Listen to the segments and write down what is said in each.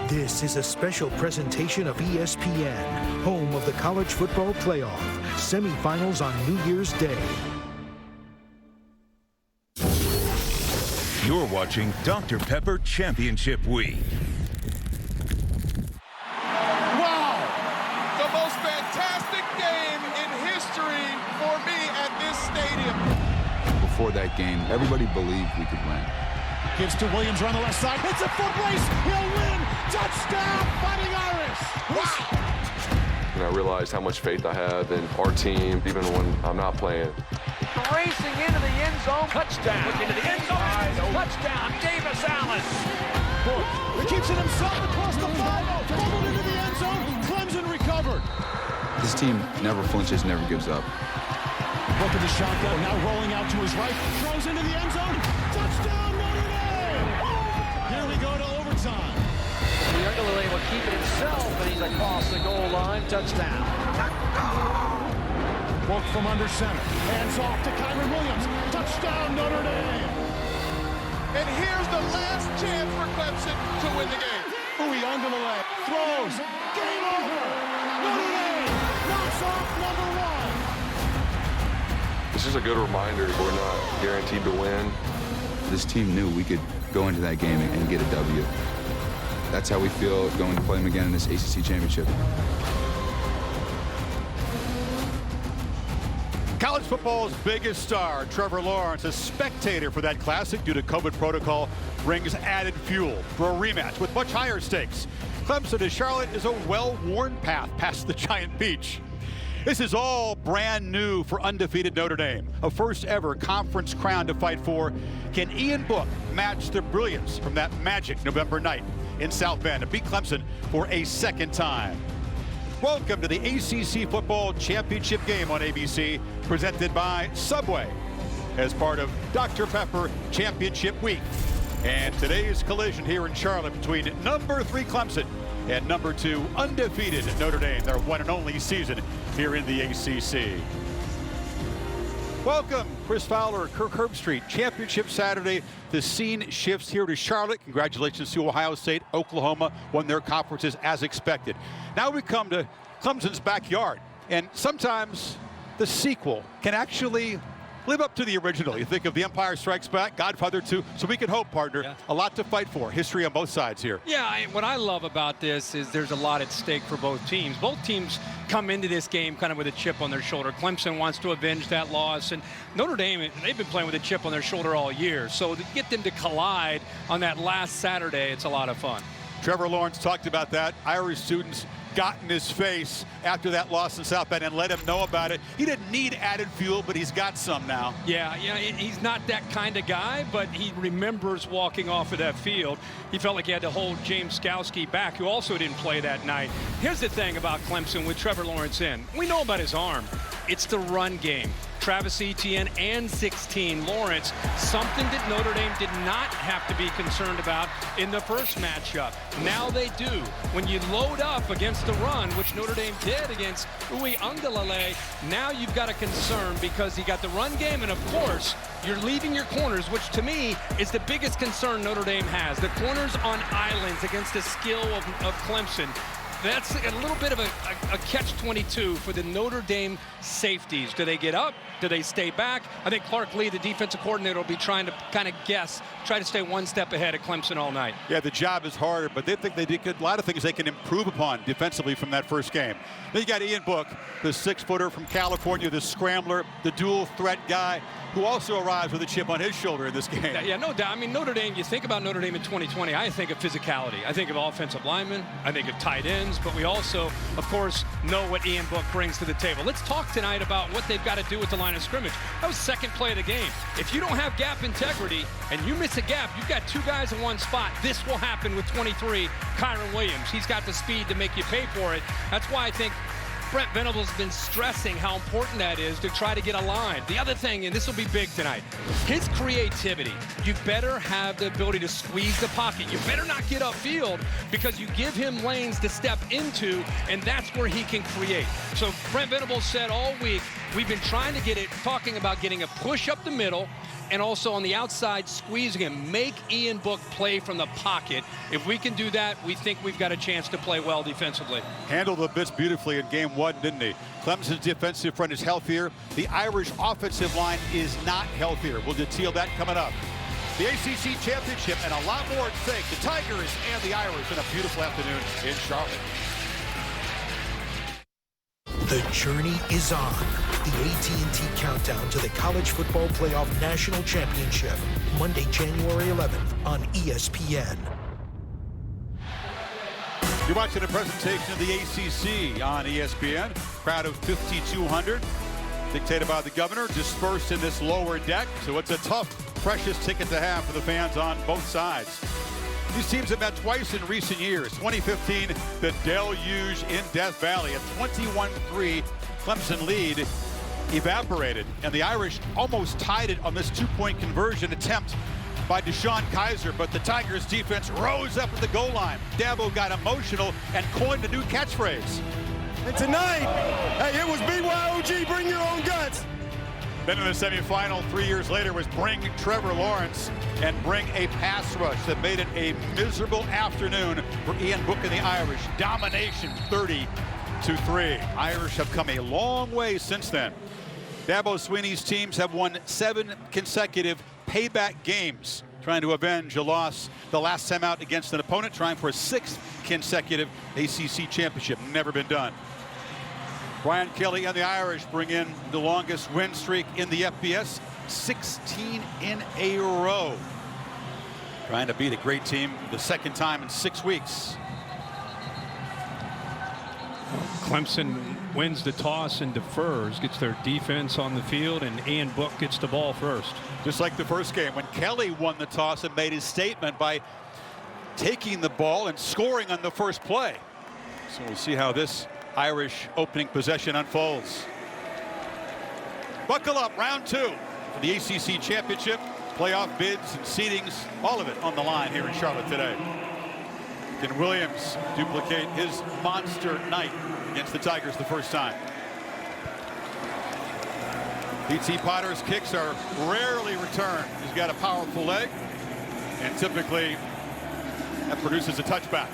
This is a special presentation of ESPN, home of the college football playoff, semifinals on New Year's Day. You're watching Dr. Pepper Championship Week. Wow! The most fantastic game in history for me at this stadium. Before that game, everybody believed we could win. Gives to Williams on the left side. It's a foot race. He'll win. Touchdown, Fighting Irish. Wow! And I realized how much faith I have in our team, even when I'm not playing. Racing into the end zone. Touchdown. Into the end zone. Touchdown. Davis Allen. He keeps it himself across the 5-0. Fumbled into the end zone. Clemson recovered. This team never flinches, never gives up. Look at the shotgun. Now rolling out to his right. Throws into the end zone. Touchdown, Notre Dame. Here we go to overtime. Youngler will keep it himself, and he's across the goal line. Touchdown. Book from under center. Hands off to Kyron Williams. Touchdown, Notre Dame. And here's the last chance for Clemson to win the game. Uiagalelei throws. Game over. Notre Dame knocks off number one. It's just a good reminder we're not guaranteed to win. This team knew we could go into that game and get a W. That's how we feel going to play them again in this ACC championship. College football's biggest star, Trevor Lawrence, a spectator for that classic due to COVID protocol, brings added fuel for a rematch with much higher stakes. Clemson to Charlotte is a well-worn path past the giant beach. This is all brand new for undefeated Notre Dame, a first ever conference crown to fight for. Can Ian Book match the brilliance from that magic November night in South Bend to beat Clemson for a second time? Welcome to the ACC Football Championship game on ABC, presented by Subway as part of Dr. Pepper Championship Week. And today's collision here in Charlotte between number 3 Clemson and number 2 undefeated Notre Dame, their one and only season here in the ACC. Welcome, Chris Fowler, Kirk Herbstreit. Championship Saturday. The scene shifts here to Charlotte. Congratulations to Ohio State. Oklahoma won their conferences as expected. Now we come to Clemson's backyard. And sometimes the sequel can actually live up to the original. You think of The Empire Strikes Back, Godfather 2. So we can hope, partner. Yeah. A lot to fight for. History on both sides here. Yeah, what I love about this is there's a lot at stake for both teams. Both teams come into this game kind of with a chip on their shoulder. Clemson wants to avenge that loss, and Notre Dame, they've been playing with a chip on their shoulder all year. So to get them to collide on that last Saturday, it's a lot of fun. Trevor Lawrence talked about that. Irish students got in his face after that loss in South Bend and let him know about it. He didn't need added fuel, but he's got some now. Yeah, he's not that kind of guy, but he remembers walking off of that field. He felt like he had to hold James Skowski back, who also didn't play that night. Here's the thing about Clemson with Trevor Lawrence in. We know about his arm. It's the run game. Travis Etienne and 16 Lawrence, something that Notre Dame did not have to be concerned about in the first matchup. Now they do. When you load up against the run, which Notre Dame did against Uiagalelei, now you've got a concern because you got the run game, and of course, you're leaving your corners, which to me is the biggest concern Notre Dame has. The corners on islands against the skill of Clemson. That's a little bit of a catch-22 for the Notre Dame safeties. Do they get up? Do they stay back? I think Clark Lee, the defensive coordinator, will be trying to kind of guess, try to stay one step ahead of Clemson all night. Yeah, the job is harder, but they think they did a lot of things they can improve upon defensively from that first game. Then you got Ian Book, the 6-footer from California, the scrambler, the dual threat guy, who also arrives with a chip on his shoulder in this game. Yeah, no doubt. I mean, Notre Dame, you think about Notre Dame in 2020, I think of physicality. I think of offensive linemen. I think of tight ends. But we also, of course, know what Ian Book brings to the table. Let's talk tonight about what they've got to do with the line of scrimmage. That was second play of the game. If you don't have gap integrity and you miss a gap, you've got 2 guys in one spot. This will happen with 23, Kyron Williams. He's got the speed to make you pay for it. That's why I think Brent Venables has been stressing how important that is to try to get a line. The other thing, and this will be big tonight, his creativity. You better have the ability to squeeze the pocket. You better not get upfield because you give him lanes to step into, and that's where he can create. So Brent Venables said all week, we've been trying to get it, talking about getting a push up the middle, and also on the outside, squeezing him. Make Ian Book play from the pocket. If we can do that, we think we've got a chance to play well defensively. Handled the bits beautifully in game one, didn't he? Clemson's defensive front is healthier. The Irish offensive line is not healthier. We'll detail that coming up. The ACC Championship and a lot more at stake. The Tigers and the Irish in a beautiful afternoon in Charlotte. The journey is on. The AT&T Countdown to the College Football Playoff National Championship. Monday, January 11th on ESPN. You're watching a presentation of the ACC on ESPN. Crowd of 5,200. Dictated by the governor, dispersed in this lower deck. So it's a tough, precious ticket to have for the fans on both sides. These teams have met twice in recent years. 2015, the deluge in Death Valley. A 21-3 Clemson lead evaporated, and the Irish almost tied it on this two-point conversion attempt by Deshaun Kaiser, but the Tigers defense rose up at the goal line. Dabo got emotional and coined a new catchphrase. And tonight, hey, it was BYOG, bring your own guts. Then in the semifinal 3 years later was bring Trevor Lawrence and bring a pass rush that made it a miserable afternoon for Ian Book and the Irish. Domination 30-3. Irish have come a long way since then. Dabo Swinney's teams have won 7 consecutive payback games, trying to avenge a loss the last time out against an opponent, trying for a 6th consecutive ACC championship. Never been done. Brian Kelly and the Irish bring in the longest win streak in the FBS, 16 in a row. Trying to beat a great team the second time in 6 weeks. Clemson wins the toss and defers, gets their defense on the field, and Ian Book gets the ball first. Just like the first game when Kelly won the toss and made his statement by taking the ball and scoring on the first play. So we'll see how this Irish opening possession unfolds. Buckle up, round 2 for the ACC Championship. Playoff bids and seedings, all of it on the line here in Charlotte today. Can Williams duplicate his monster night against the Tigers the first time? P.T. Potter's kicks are rarely returned. He's got a powerful leg, and typically that produces a touchback.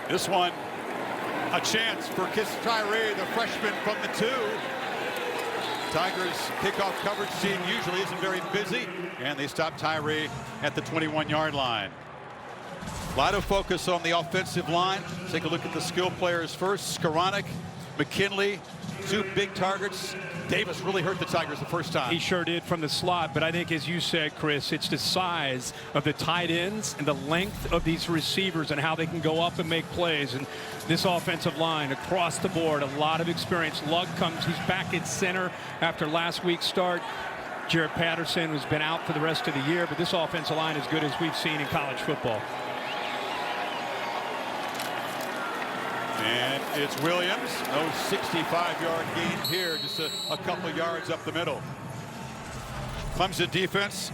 This one, a chance for Kiss Tyree, the freshman from the 2. Tigers kickoff coverage team usually isn't very busy, and they stop Tyree at the 21-yard line. A lot of focus on the offensive line. Take a look at the skill players first. Skoranek, McKinley, 2 big targets. Davis really hurt the Tigers the first time. He sure did from the slot, but I think, as you said, Chris, it's the size of the tight ends and the length of these receivers and how they can go up and make plays. And this offensive line across the board, a lot of experience. Lugg comes, he's back at center after last week's start. Jared Patterson has been out for the rest of the year, but this offensive line is as good as we've seen in college football. And it's Williams. No 65-yard gain here, just a couple yards up the middle. Clemson defense,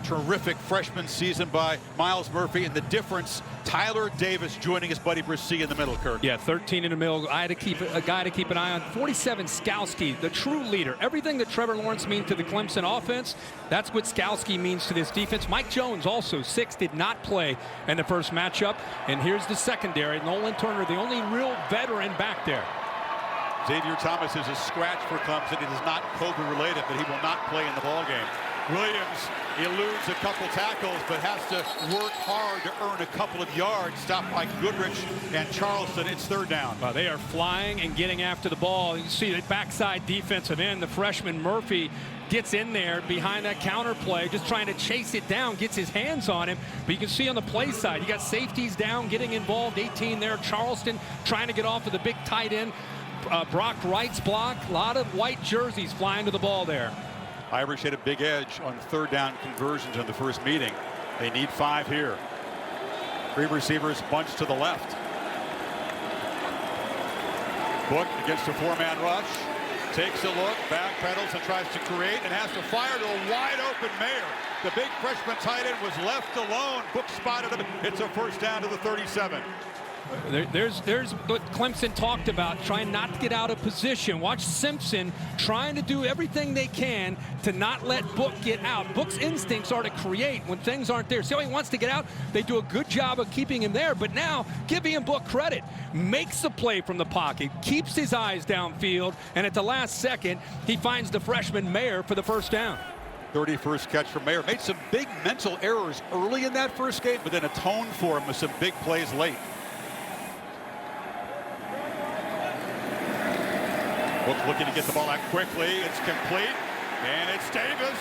terrific freshman season by Miles Murphy, and the difference, Tyler Davis joining his buddy Brissy in the middle, Kirk. Yeah, 13 in the middle. I had to keep a guy to keep an eye on. 47, Skalski, the true leader. Everything that Trevor Lawrence means to the Clemson offense, that's what Skalski means to this defense. Mike Jones, also 6, did not play in the first matchup. And here's the secondary. Nolan Turner, the only real veteran back there. Xavier Thomas is a scratch for Clemson. It is not COVID related, but he will not play in the ballgame. Williams eludes a couple tackles, but has to work hard to earn a couple of yards. Stopped by Goodrich and Charleston. It's third down. They are flying and getting after the ball. You see the backside defensive end. The freshman Murphy gets in there behind that counter play, just trying to chase it down, gets his hands on him. But you can see on the play side, you got safeties down, getting involved. 18 there. Charleston trying to get off of the big tight end. Brock Wright's block. A lot of white jerseys flying to the ball there. Irish had a big edge on third down conversions in the first meeting. They need 5 here. 3 receivers bunched to the left. Book against a 4-man rush. Takes a look, backpedals and tries to create, and has to fire to a wide open Mayer. The big freshman tight end was left alone. Book spotted him. It's a first down to the 37. There's what Clemson talked about, trying not to get out of position. Watch Simpson trying to do everything they can to not let Book get out. Book's instincts are to create when things aren't there. See how he wants to get out? They do a good job of keeping him there, but now give Ian Book credit. Makes a play from the pocket, keeps his eyes downfield, and at the last second, he finds the freshman Mayer for the first down. 31st catch from Mayer. Made some big mental errors early in that first game, but then atoned for him with some big plays late. Book looking to get the ball out quickly. It's complete, and it's Davis.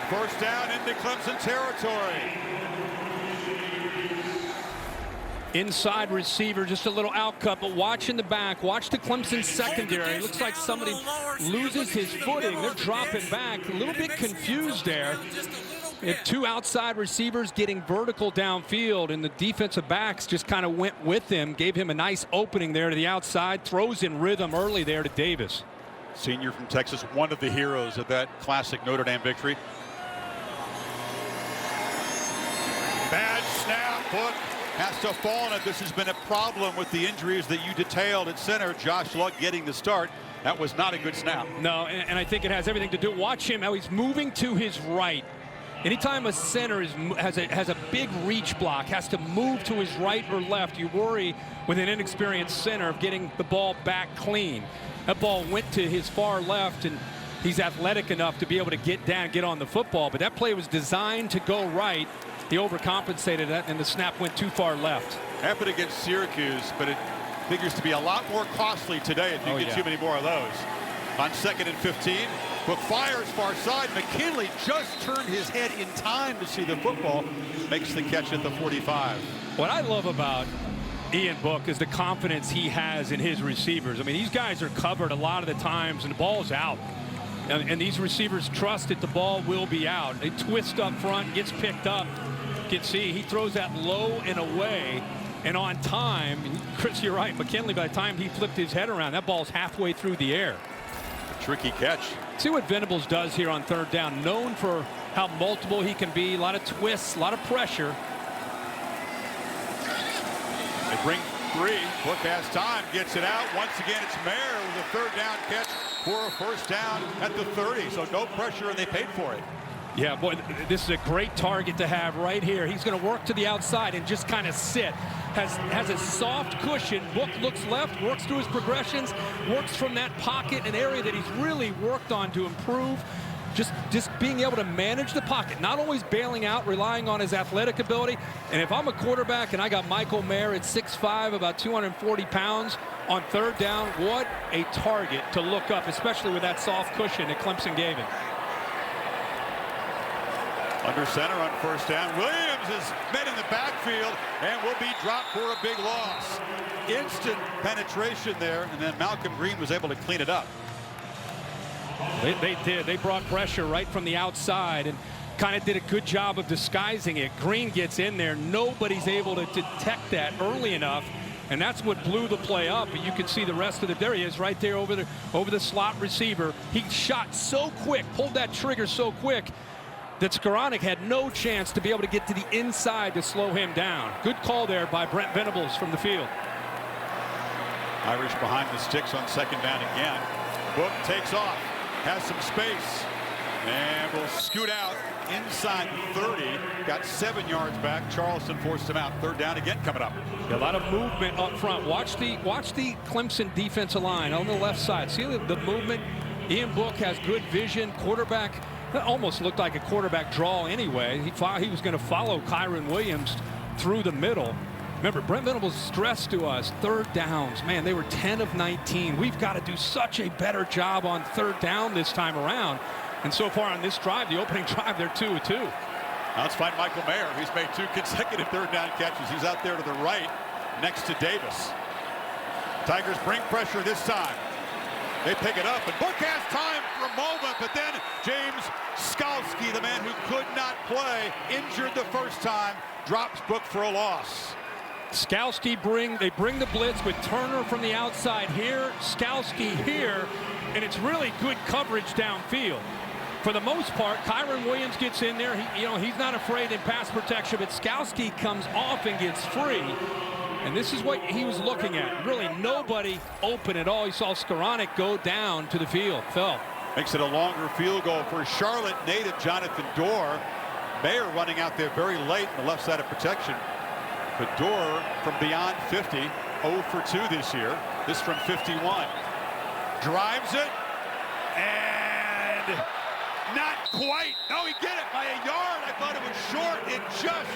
First down into Clemson territory. Inside receiver, just a little out cut, but watch in the back. Watch the Clemson secondary. It looks like somebody loses his footing. They're dropping back. A little bit confused there. If two outside receivers getting vertical downfield, and the defensive backs just kind of went with him, gave him a nice opening there to the outside, throws in rhythm early there to Davis. Senior from Texas, one of the heroes of that classic Notre Dame victory. Bad snap. Book has to fall on it. This has been a problem with the injuries that you detailed at center. Josh Luck getting the start. That was not a good snap. No, and I think it has everything to do. Watch him how he's moving to his right. Anytime a center has a big reach block, has to move to his right or left, you worry with an inexperienced center of getting the ball back clean. That ball went to his far left, and he's athletic enough to be able to get down, get on the football. But that play was designed to go right. He overcompensated that, and the snap went too far left. Happened against Syracuse, but it figures to be a lot more costly today if you get too many more of those. On 2nd and 15, Book fires far side. McKinley just turned his head in time to see the football. Makes the catch at the 45. What I love about Ian Book is the confidence he has in his receivers. I mean, these guys are covered a lot of the times, and the ball's out. And these receivers trust that the ball will be out. They twist up front, gets picked up. You can see he throws that low and away. And on time, Chris, you're right, McKinley, by the time he flipped his head around, that ball's halfway through the air. Tricky catch. See what Venables does here on 3rd down. Known for how multiple he can be. A lot of twists, a lot of pressure. They bring 3. Book has time, gets it out. Once again, it's Mayer with a 3rd down catch for a first down at the 30. So no pressure, and they paid for it. Yeah, boy, this is a great target to have right here. He's going to work to the outside and just kind of sit. Has a soft cushion. Book looks left, works through his progressions, works from that pocket, an area that he's really worked on to improve. Just being able to manage the pocket, not always bailing out, relying on his athletic ability. And if I'm a quarterback and I got Michael Mayer at 6'5", about 240 pounds, on 3rd down, what a target to look up, especially with that soft cushion that Clemson gave him. Under center on first down. Williams is met in the backfield and will be dropped for a big loss. Instant penetration there, and then Malcolm Green was able to clean it up. They did. They brought pressure right from the outside and kind of did a good job of disguising it. Green gets in there. Nobody's able to detect that early enough, and that's what blew the play up. But you can see the rest of the, there he is right there over the slot receiver. He shot so quick, pulled that trigger so quick, that Skoranek had no chance to be able to get to the inside to slow him down. Good call there by Brent Venables from the field. Irish behind the sticks on 2nd down again. Book takes off, has some space, and will scoot out inside 30. Got 7 yards back. Charleston forced him out. 3rd down again coming up. A lot of movement up front. Watch the Clemson defensive line on the left side. See the movement. Ian Book has good vision. Quarterback. That almost looked like a quarterback draw anyway. He was going to follow Kyron Williams through the middle. Remember, Brent Venables stressed to us 3rd downs. Man, they were 10 of 19. We've got to do such a better job on 3rd down this time around. And so far on this drive, the opening drive, they're 2 of 2. Now let's find Michael Mayer. He's made 2 consecutive 3rd down catches. He's out there to the right next to Davis. Tigers bring pressure this time. They pick it up, and Book has time for a moment, but then James Skalski, the man who could not play, injured the first time, drops Book for a loss. Skalski they bring the blitz with Turner from the outside here, Skalski here, and it's really good coverage downfield. for the most part, Kyron Williams gets in there. He's not afraid in pass protection, but Skowski comes off and gets free. And this is what he was looking at. Really nobody open at all. He saw Skoranek go down to the field. Fell. Makes it a longer field goal for Charlotte native Jonathan Dorr. Mayer running out there very late on the left side of protection. But Dorr from beyond 50, 0 for 2 this year. This from 51. Drives it. And not quite. No, he get it by a yard. I thought it was short. It just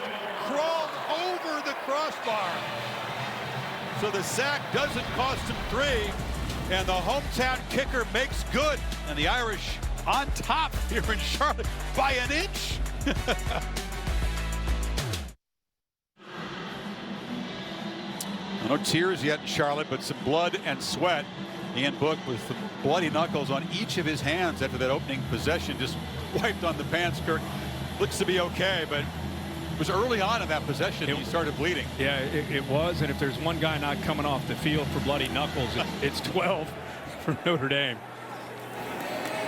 crawled over the crossbar. So the sack doesn't cost him 3. And the hometown kicker makes good. And the Irish on top here in Charlotte by an inch. No tears yet in Charlotte, but some blood and sweat. Ian Book with some bloody knuckles on each of his hands after that opening possession, just wiped on the pants. Kirk looks to be okay, but it was early on in that possession he started bleeding. Yeah, it was, and if there's one guy not coming off the field for bloody knuckles, it's 12 for Notre Dame.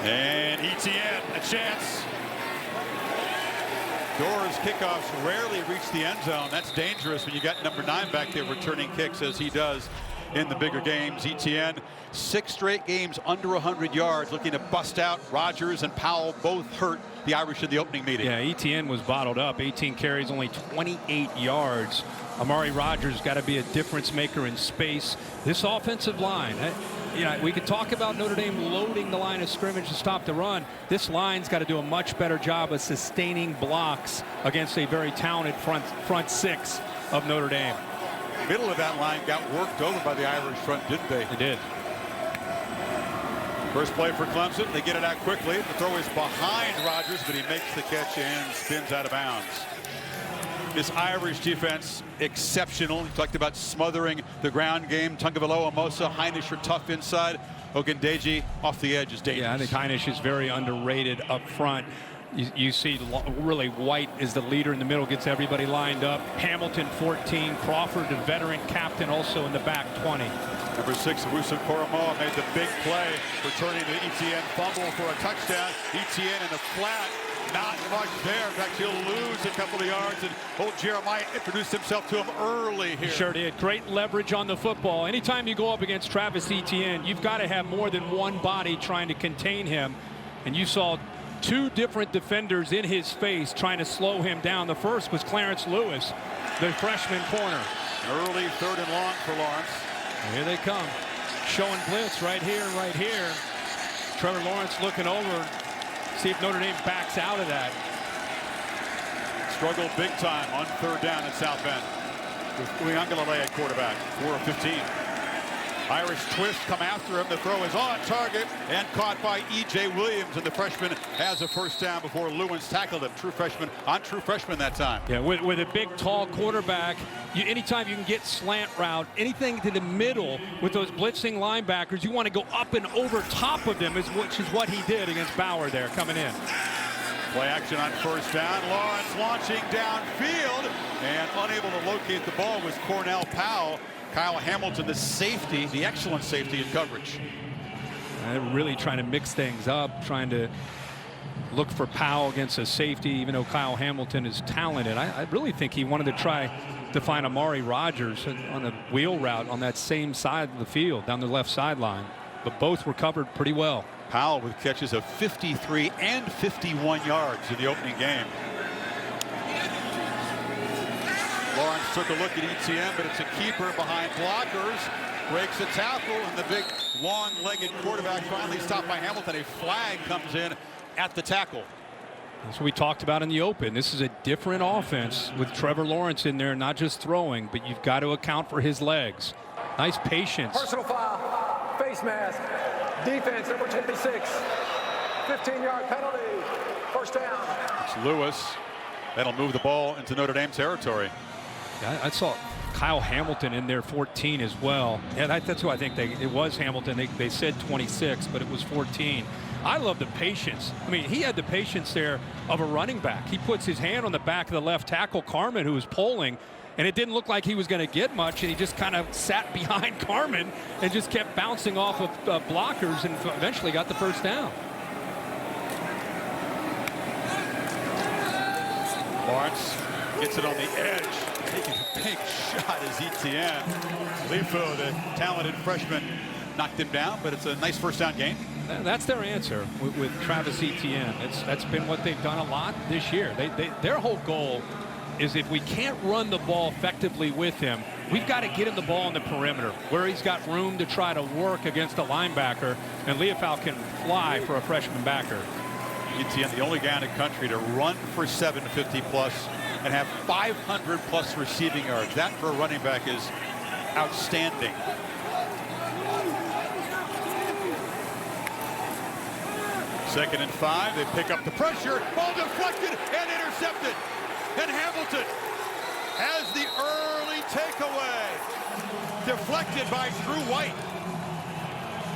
And Etienne, a chance. Dorr's kickoffs rarely reach the end zone. That's dangerous when you got number 9 back there returning kicks as he does in the bigger games. Etienne, 6 straight games under 100 yards, looking to bust out. Rogers and Powell both hurt the Irish in the opening meeting. Yeah, Etienne was bottled up. 18 carries, only 28 yards. Amari Rogers got to be a difference maker in space. This offensive line, we could talk about Notre Dame loading the line of scrimmage to stop the run. This line's got to do a much better job of sustaining blocks against a very talented front 6 of Notre Dame. Middle of that line got worked over by the Irish front, didn't they? They did. First play for Clemson. They get it out quickly. The throw is behind Rogers, but he makes the catch and spins out of bounds. This Irish defense, exceptional. He talked about smothering the ground game. Tungavaloa, Mosa, Heinisch are tough inside. Ogundeji off the edge is dangerous. Yeah, I think Heinisch is very underrated up front. You see really White is the leader in the middle, gets everybody lined up. Hamilton 14, Crawford, the veteran captain, also in the back 20. Number 6, Wusu Koromoa made the big play, returning to Etienne, fumble for a touchdown. Etienne in the flat, not much there. In fact, he'll lose a couple of yards, and old Jeremiah introduced himself to him early here. Sure did. Great leverage on the football. Anytime you go up against Travis Etienne, you've got to have more than one body trying to contain him, and you saw 2 different defenders in his face trying to slow him down. The first was Clarence Lewis, the freshman corner. Early 3rd and long for Lawrence. Here they come. Showing blitz right here, right here. Trevor Lawrence looking over. See if Notre Dame backs out of that. Struggled big time on 3rd down at South Bend with Uiagalelei at quarterback. 4 of 15. Irish twist, come after him. The throw is on target and caught by E.J. Williams, and the freshman has a first down before Lewins tackled him. True freshman that time. Yeah, with a big, tall quarterback, anytime you can get slant route, anything to the middle with those blitzing linebackers, you want to go up and over top of them, which is what he did against Bauer there coming in. Play action on first down. Lawrence launching downfield and unable to locate the ball was Cornell Powell. Kyle Hamilton, the safety, the excellent safety in coverage. They're really trying to mix things up, trying to look for Powell against a safety, even though Kyle Hamilton is talented. I really think he wanted to try to find Amari Rogers on a wheel route on that same side of the field, down the left sideline. But both were covered pretty well. Powell with catches of 53 and 51 yards in the opening game. Lawrence took a look at Etienne, but it's a keeper behind blockers. Breaks a tackle, and the big long-legged quarterback finally stopped by Hamilton. A flag comes in at the tackle. That's what we talked about in the open. This is a different offense with Trevor Lawrence in there, not just throwing, but you've got to account for his legs. Nice patience. Personal foul, face mask, defense number 26, 15-yard penalty, first down. It's Lewis. That'll move the ball into Notre Dame territory. Yeah, I saw Kyle Hamilton in there 14 as well. Yeah, that's who I think it was Hamilton. They said 26, but it was 14. I love the patience. I mean, he had the patience there of a running back. He puts his hand on the back of the left tackle, Carmen, who was pulling, and it didn't look like he was going to get much, and he just kind of sat behind Carmen and just kept bouncing off of blockers and eventually got the first down. Lawrence gets it on the edge. Taking a big shot is Etienne. Lefo, the talented freshman, knocked him down, but it's a nice first down gain. That's their answer with Travis Etienne. That's been what they've done a lot this year. Their whole goal is if we can't run the ball effectively with him, we've got to get him the ball on the perimeter where he's got room to try to work against a linebacker, and Leopold can fly for a freshman backer. Etienne, the only guy in the country to run for 750 plus and have 500 plus receiving yards. That for a running back is outstanding. Second and 5, they pick up the pressure, ball deflected and intercepted. And Hamilton has the early takeaway. Deflected by Drew White.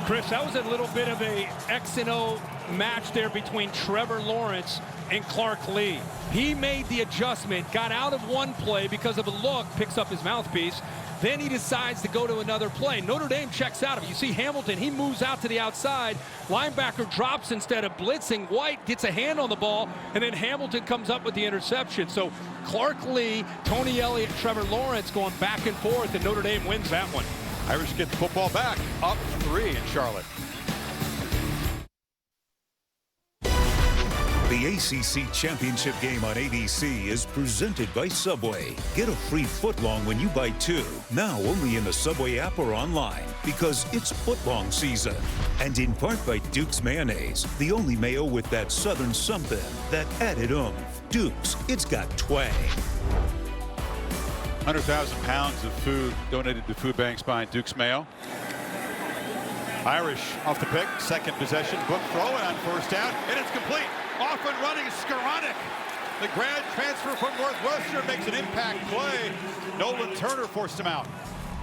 Chris, that was a little bit of a X and O match there between Trevor Lawrence and Clark Lee. He made the adjustment, got out of one play because of a look, picks up his mouthpiece. Then he decides to go to another play. Notre Dame checks out of it. You see Hamilton, he moves out to the outside. Linebacker drops instead of blitzing. White gets a hand on the ball, and then Hamilton comes up with the interception. So Clark Lee, Tony Elliott, Trevor Lawrence going back and forth, and Notre Dame wins that one. Irish get the football back, up 3 in Charlotte. The ACC Championship game on ABC is presented by Subway. Get a free footlong when you buy 2. Now only in the Subway app or online because it's footlong season. And in part by Duke's Mayonnaise, the only mayo with that southern something, that added oomph. Duke's, it's got twang. 100,000 pounds of food donated to food banks by Duke's Mayo. Irish off the pick, second possession, Book throw it on first down, and it's complete. Off and running Skoranek. The grad transfer from Northwestern makes an impact play. Nolan Turner forced him out.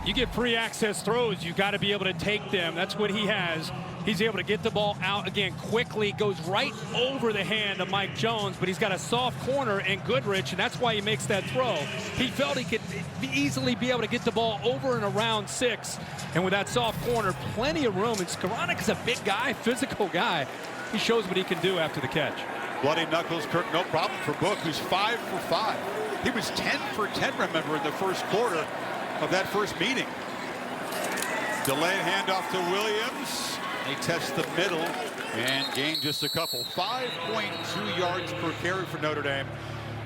You get free access throws, you got to be able to take them. That's what he has. He's able to get the ball out again quickly, goes right over the hand of Mike Jones, but he's got a soft corner in Goodrich, and that's why he makes that throw. He felt he could easily be able to get the ball over and around 6, and with that soft corner, plenty of room. And Skoranek is a big guy, physical guy. He shows what he can do after the catch. Bloody knuckles, Kirk, no problem for Book, who's 5 for 5. He was 10 for 10, remember, in the first quarter of that first meeting. Delayed handoff to Williams. They test the middle and gain just a couple. 5.2 yards per carry for Notre Dame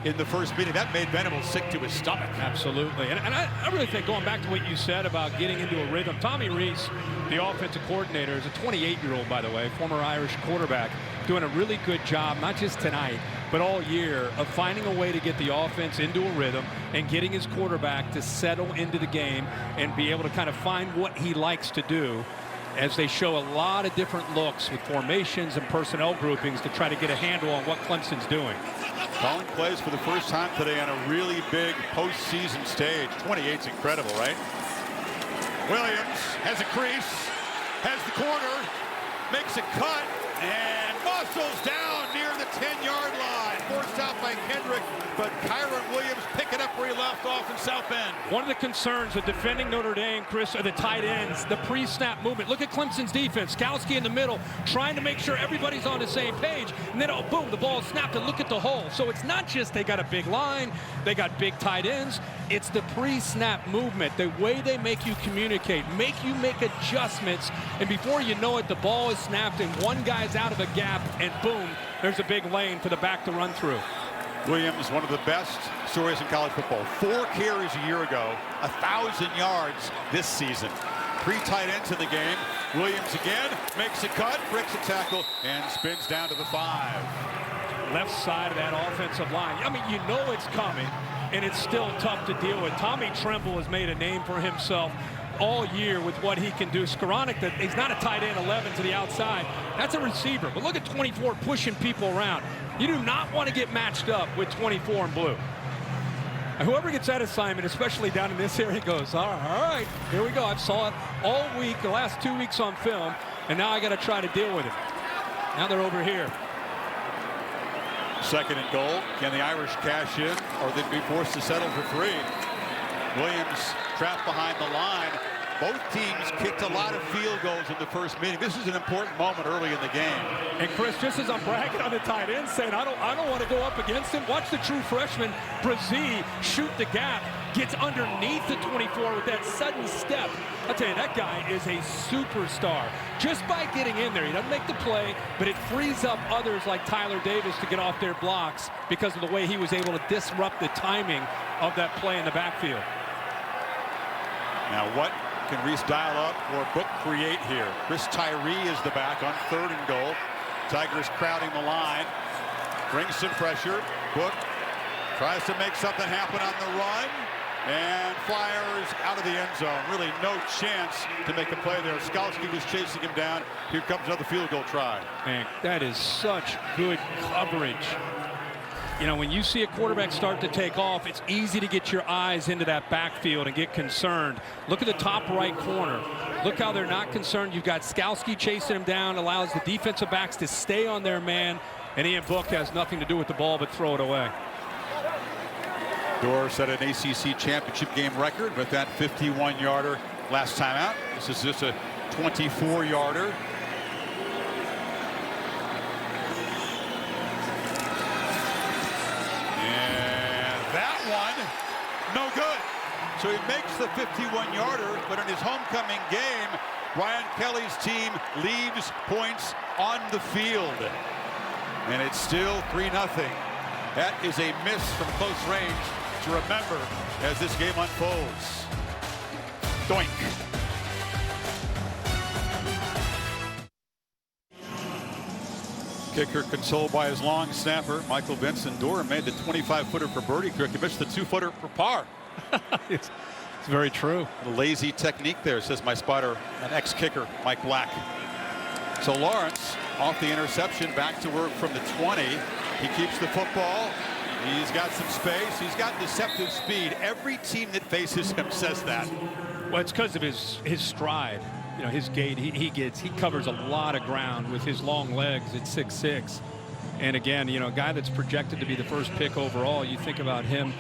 in the first meeting. That made Venables sick to his stomach. Absolutely. And I really think, going back to what you said about getting into a rhythm, Tommy Rees, the offensive coordinator, is a 28-year-old, by the way, former Irish quarterback, doing a really good job, not just tonight, but all year, of finding a way to get the offense into a rhythm and getting his quarterback to settle into the game and be able to kind of find what he likes to do, as they show a lot of different looks with formations and personnel groupings to try to get a handle on what Clemson's doing. Calling plays for the first time today on a really big postseason stage. 28's incredible, right? Williams has a crease, has the corner, makes a cut, and muscles down near the 10-yard line. Forced out by Kendrick, but Kyron Williams picking up where he left off in South Bend. One of the concerns with defending Notre Dame, Chris, are the tight ends, the pre-snap movement. Look at Clemson's defense. Skowski in the middle, trying to make sure everybody's on the same page. And then, oh, boom, the ball snapped, and look at the hole. So it's not just they got a big line, they got big tight ends. It's the pre-snap movement, the way they make you communicate, make you make adjustments. And before you know it, the ball is snapped, and one guy's out of a gap, and boom, there's a big lane for the back to run through. Williams, one of the best stories in college football. 4 carries a year ago, 1,000 yards this season. 3 tight ends in the game. Williams again makes a cut, breaks a tackle, and spins down to the 5. Left side of that offensive line. I mean, you know it's coming, and it's still tough to deal with. Tommy Tremble has made a name for himself all year with what he can do. Skoranek, he's not a tight end 11 to the outside. That's a receiver. But look at 24 pushing people around. You do not want to get matched up with 24 in blue. And whoever gets that assignment, especially down in this area, goes, all right, here we go. I've saw it all week, the last 2 weeks on film, and now I got to try to deal with it. Now they're over here. Second and goal. Can the Irish cash in, or they'd be forced to settle for 3? Williams trapped behind the line. Both teams kicked a lot of field goals in the first meeting. This is an important moment early in the game. And Chris, just as I'm bragging on the tight end, saying I don't want to go up against him, watch the true freshman Brazee shoot the gap, gets underneath the 24 with that sudden step. I'll tell you, that guy is a superstar. Just by getting in there, he doesn't make the play, but it frees up others like Tyler Davis to get off their blocks because of the way he was able to disrupt the timing of that play in the backfield. Now what can Reese dial up or Book create here? Chris Tyree is the back on 3rd and goal. Tigers crowding the line. Brings some pressure. Book tries to make something happen on the run. And flyers out of the end zone. Really no chance to make a play there. Skalski was chasing him down. Here comes another field goal try. Man, that is such good coverage. You know, when you see a quarterback start to take off, it's easy to get your eyes into that backfield and get concerned. Look at the top right corner. Look how they're not concerned. You've got Skalski chasing him down, allows the defensive backs to stay on their man, and Ian Book has nothing to do with the ball but throw it away. Dorr set an ACC championship game record with that 51-yarder last time out. This is just a 24-yarder. That one, no good. So he makes the 51-yarder, but in his homecoming game, Brian Kelly's team leaves points on the field. And it's still 3-0. That is a miss from close range to remember as this game unfolds. Doink. Kicker consoled by his long snapper, Michael Vincent. Dorr made the 25-footer for birdie. He missed the 2-footer for par. It's very true. A lazy technique there, says my spotter, an ex-kicker, Mike Black. So Lawrence off the interception, back to work from the 20. He keeps the football. He's got some space. He's got deceptive speed. Every team that faces him says that. Well, it's because of his stride. You know, his gait, he covers a lot of ground with his long legs at 6'6". And again, you know, a guy that's projected to be the first pick overall, you think about him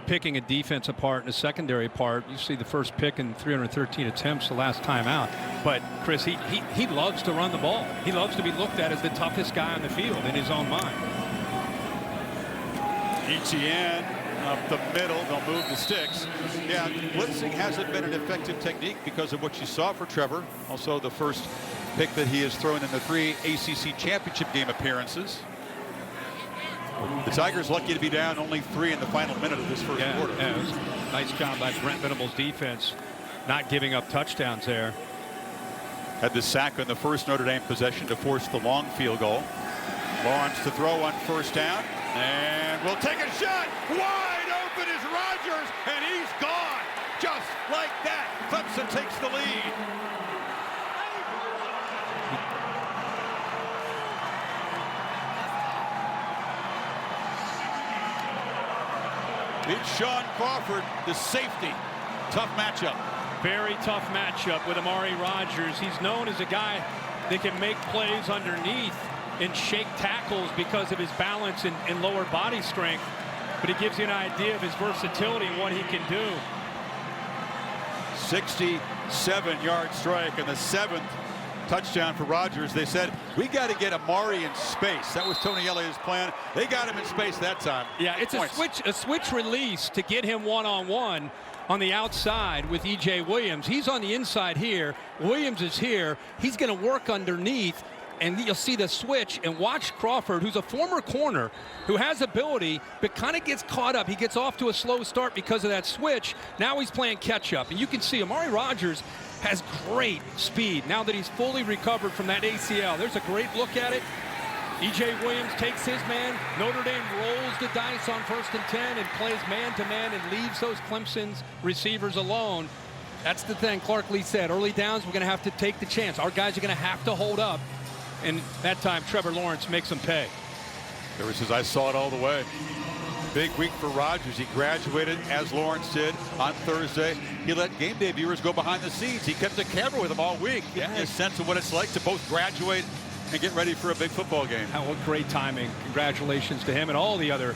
picking a defense apart and a secondary part. You see the first pick in 313 attempts the last time out. But Chris, he loves to run the ball. He loves to be looked at as the toughest guy on the field in his own mind. Etienne up the middle, they'll move the sticks. Yeah, blitzing hasn't been an effective technique because of what you saw for Trevor. Also the first pick that he has thrown in the 3 ACC championship game appearances. The Tigers lucky to be down only 3 in the final minute of this first quarter. Yeah, it was a nice job by Brent Venables' defense, not giving up touchdowns there. Had the sack on the first Notre Dame possession to force the long field goal. Lawrence to throw on 1st down. And we'll take a shot. Wide open is Rogers, and he's gone. Just like that, Clemson takes the lead. It's Sean Crawford, the safety. Tough matchup. Very tough matchup with Amari Rogers. He's known as a guy that can make plays underneath and shake tackles because of his balance and lower body strength. But it gives you an idea of his versatility and what he can do. 67-yard strike and the 7th touchdown for Rogers. They said, we got to get Amari in space. That was Tony Elliott's plan. They got him in space that time. Yeah, it's a switch release to get him one-on-one on the outside with E.J. Williams. He's on the inside here. Williams is here. He's going to work underneath. And you'll see the switch, and watch Crawford, who's a former corner, who has ability, but kind of gets caught up. He gets off to a slow start because of that switch. Now he's playing catch-up. And you can see Amari Rogers has great speed now that he's fully recovered from that ACL. There's a great look at it. E.J. Williams takes his man. Notre Dame rolls the dice on 1st and 10 and plays man-to-man and leaves those Clemson's receivers alone. That's the thing Clark Lee said. Early downs, we're going to have to take the chance. Our guys are going to have to hold up. And that time, Trevor Lawrence makes him pay. There says, I saw it all the way. Big week for Rogers. He graduated, as Lawrence did, on Thursday. He let game day viewers go behind the scenes. He kept the camera with him all week. Getting a sense of what it's like to both graduate and get ready for a big football game. What great timing. Congratulations to him and all the other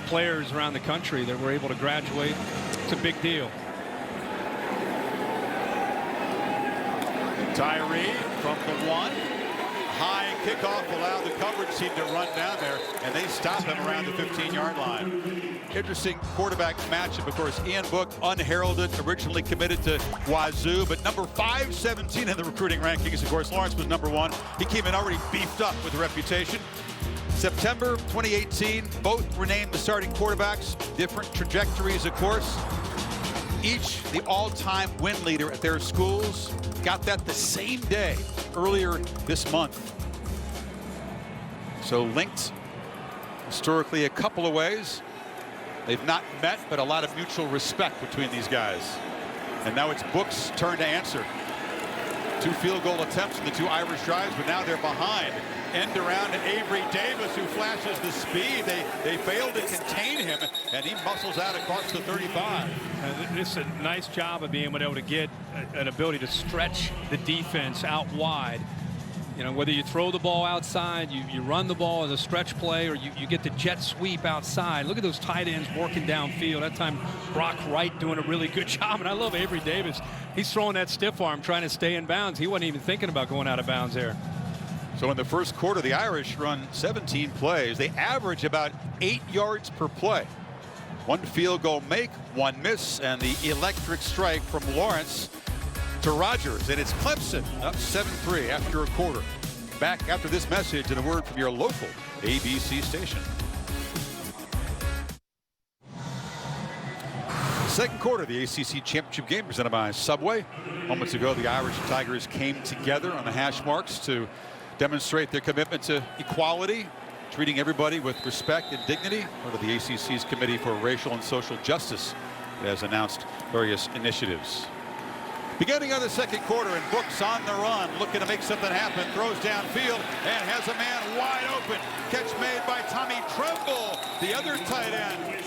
players around the country that were able to graduate. It's a big deal. Tyree from the 1. High kickoff allowed the coverage team to run down there, and they stop him around the 15-yard line. Interesting quarterback matchup. Of course, Ian Book, unheralded, originally committed to Wazoo, but number 517 in the recruiting rankings. Of course, Lawrence was number 1. He came in already beefed up with a reputation. September 2018, both were named the starting quarterbacks. Different trajectories, of course. Each the all-time win leader at their schools. Got that the same day earlier this month. So linked historically a couple of ways. They've not met, but a lot of mutual respect between these guys. And now it's Book's turn to answer. 2 field goal attempts in the 2 Irish drives, but now they're behind. End around to Avery Davis, who flashes the speed. They failed to contain him, and he muscles out across the 35. This is a nice job of being able to get an ability to stretch the defense out wide. You know, whether you throw the ball outside, you run the ball as a stretch play, or you get the jet sweep outside. Look at those tight ends working downfield. That time, Brock Wright doing a really good job. And I love Avery Davis. He's throwing that stiff arm, trying to stay in bounds. He wasn't even thinking about going out of bounds there. So in the first quarter, the Irish run 17 plays. They average about 8 yards per play. 1 field goal make, 1 miss, and the electric strike from Lawrence to Rogers. And it's Clemson up 7-3 after a quarter. Back after this message and a word from your local ABC station. Second quarter, the ACC championship game presented by Subway. Moments ago, the Irish and Tigers came together on the hash marks to demonstrate their commitment to equality, treating everybody with respect and dignity. Part of the ACC's Committee for Racial and Social Justice has announced various initiatives. Beginning of the second quarter, and Brooks on the run, looking to make something happen, throws downfield and has a man wide open. Catch made by Tommy Tremble, the other tight end.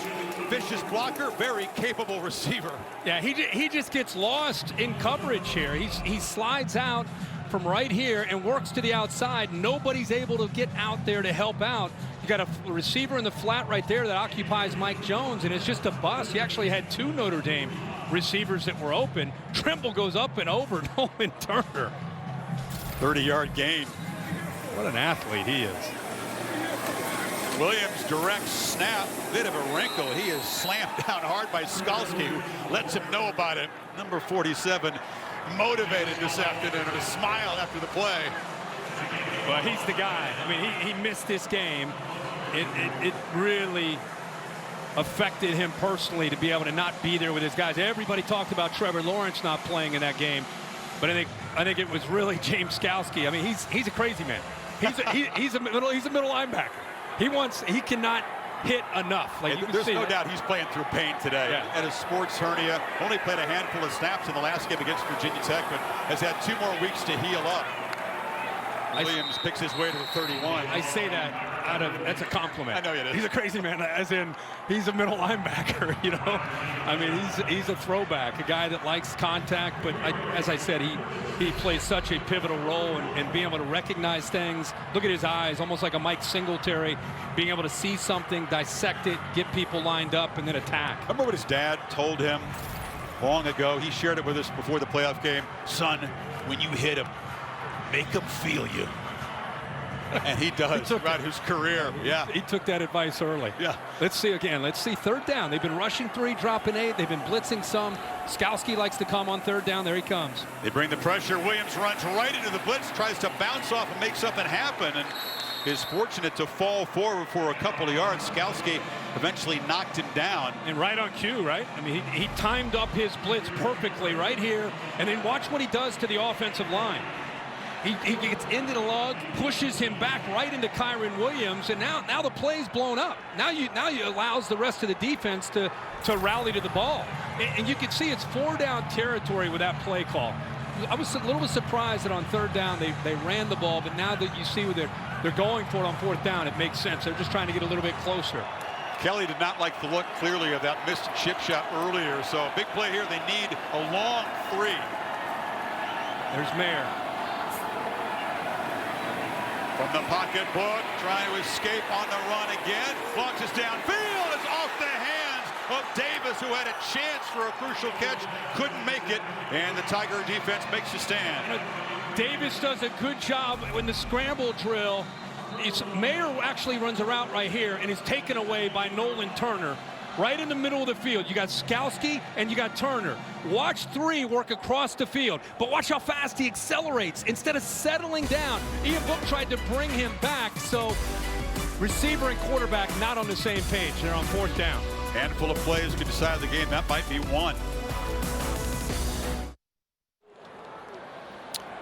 Vicious blocker, very capable receiver. Yeah, he just gets lost in coverage here. He slides out from right here and works to the outside. Nobody's able to get out there to help out. You got a receiver in the flat right there that occupies Mike Jones, and it's just a bust. He actually had 2 Notre Dame receivers that were open. Trimble goes up and over Nolan Turner. 30-yard gain. What an athlete he is. Williams direct snap, bit of a wrinkle. He is slammed down hard by Skalski, who lets him know about it. Number 47, motivated this afternoon, and a smile after the play. Well, he's the guy. I mean, he missed this game. It really affected him personally to be able to not be there with his guys. Everybody talked about Trevor Lawrence not playing in that game, but I think it was really James Skalski. I mean, he's a crazy man. He's a middle linebacker. He cannot hit enough. Like, there's no doubt he's playing through pain today. Yeah. At a sports hernia. Only played a handful of snaps in the last game against Virginia Tech, but has had 2 more weeks to heal up. Williams picks his way to the 31. I say that that's a compliment. I know it is. He's a crazy man, as in he's a middle linebacker, you know. I mean, he's a throwback, a guy that likes contact, but as I said, he plays such a pivotal role in being able to recognize things. Look at his eyes, almost like a Mike Singletary, being able to see something, dissect it, get people lined up, and then attack. Remember what his dad told him long ago? He shared it with us before the playoff game. Son, when you hit him, make him feel you. And he does throughout his career. Yeah. He took that advice early. Yeah. Let's see again. Let's see 3rd down. They've been rushing 3, dropping 8. They've been blitzing some. Skalski likes to come on 3rd down. There he comes. They bring the pressure. Williams runs right into the blitz, tries to bounce off and make something happen, and is fortunate to fall forward for a couple of yards. Skalski eventually knocked him down. And right on cue, right? I mean, he timed up his blitz perfectly right here. And then watch what he does to the offensive line. He gets into the lug, pushes him back right into Kyron Williams, and now the play's blown up. Now you allows the rest of the defense to rally to the ball. And you can see it's 4-down territory with that play call. I was a little bit surprised that on 3rd down they ran the ball, but now that you see what they're going for it on 4th down, it makes sense. They're just trying to get a little bit closer. Kelly did not like the look clearly of that missed chip shot earlier, so big play here. They need a long 3. There's Mayer. From the pocketbook, trying to escape on the run again. Launches downfield. It's off the hands of Davis, who had a chance for a crucial catch. Couldn't make it, and the Tiger defense makes a stand. Davis does a good job in the scramble drill. Mayer actually runs a route right here and is taken away by Nolan Turner. Right in the middle of the field, you got Skowski and you got Turner. Watch 3 work across the field, but watch how fast he accelerates. Instead of settling down, Ian Book tried to bring him back, so receiver and quarterback not on the same page. They're on 4th down. Handful of plays could decide the game. That might be one.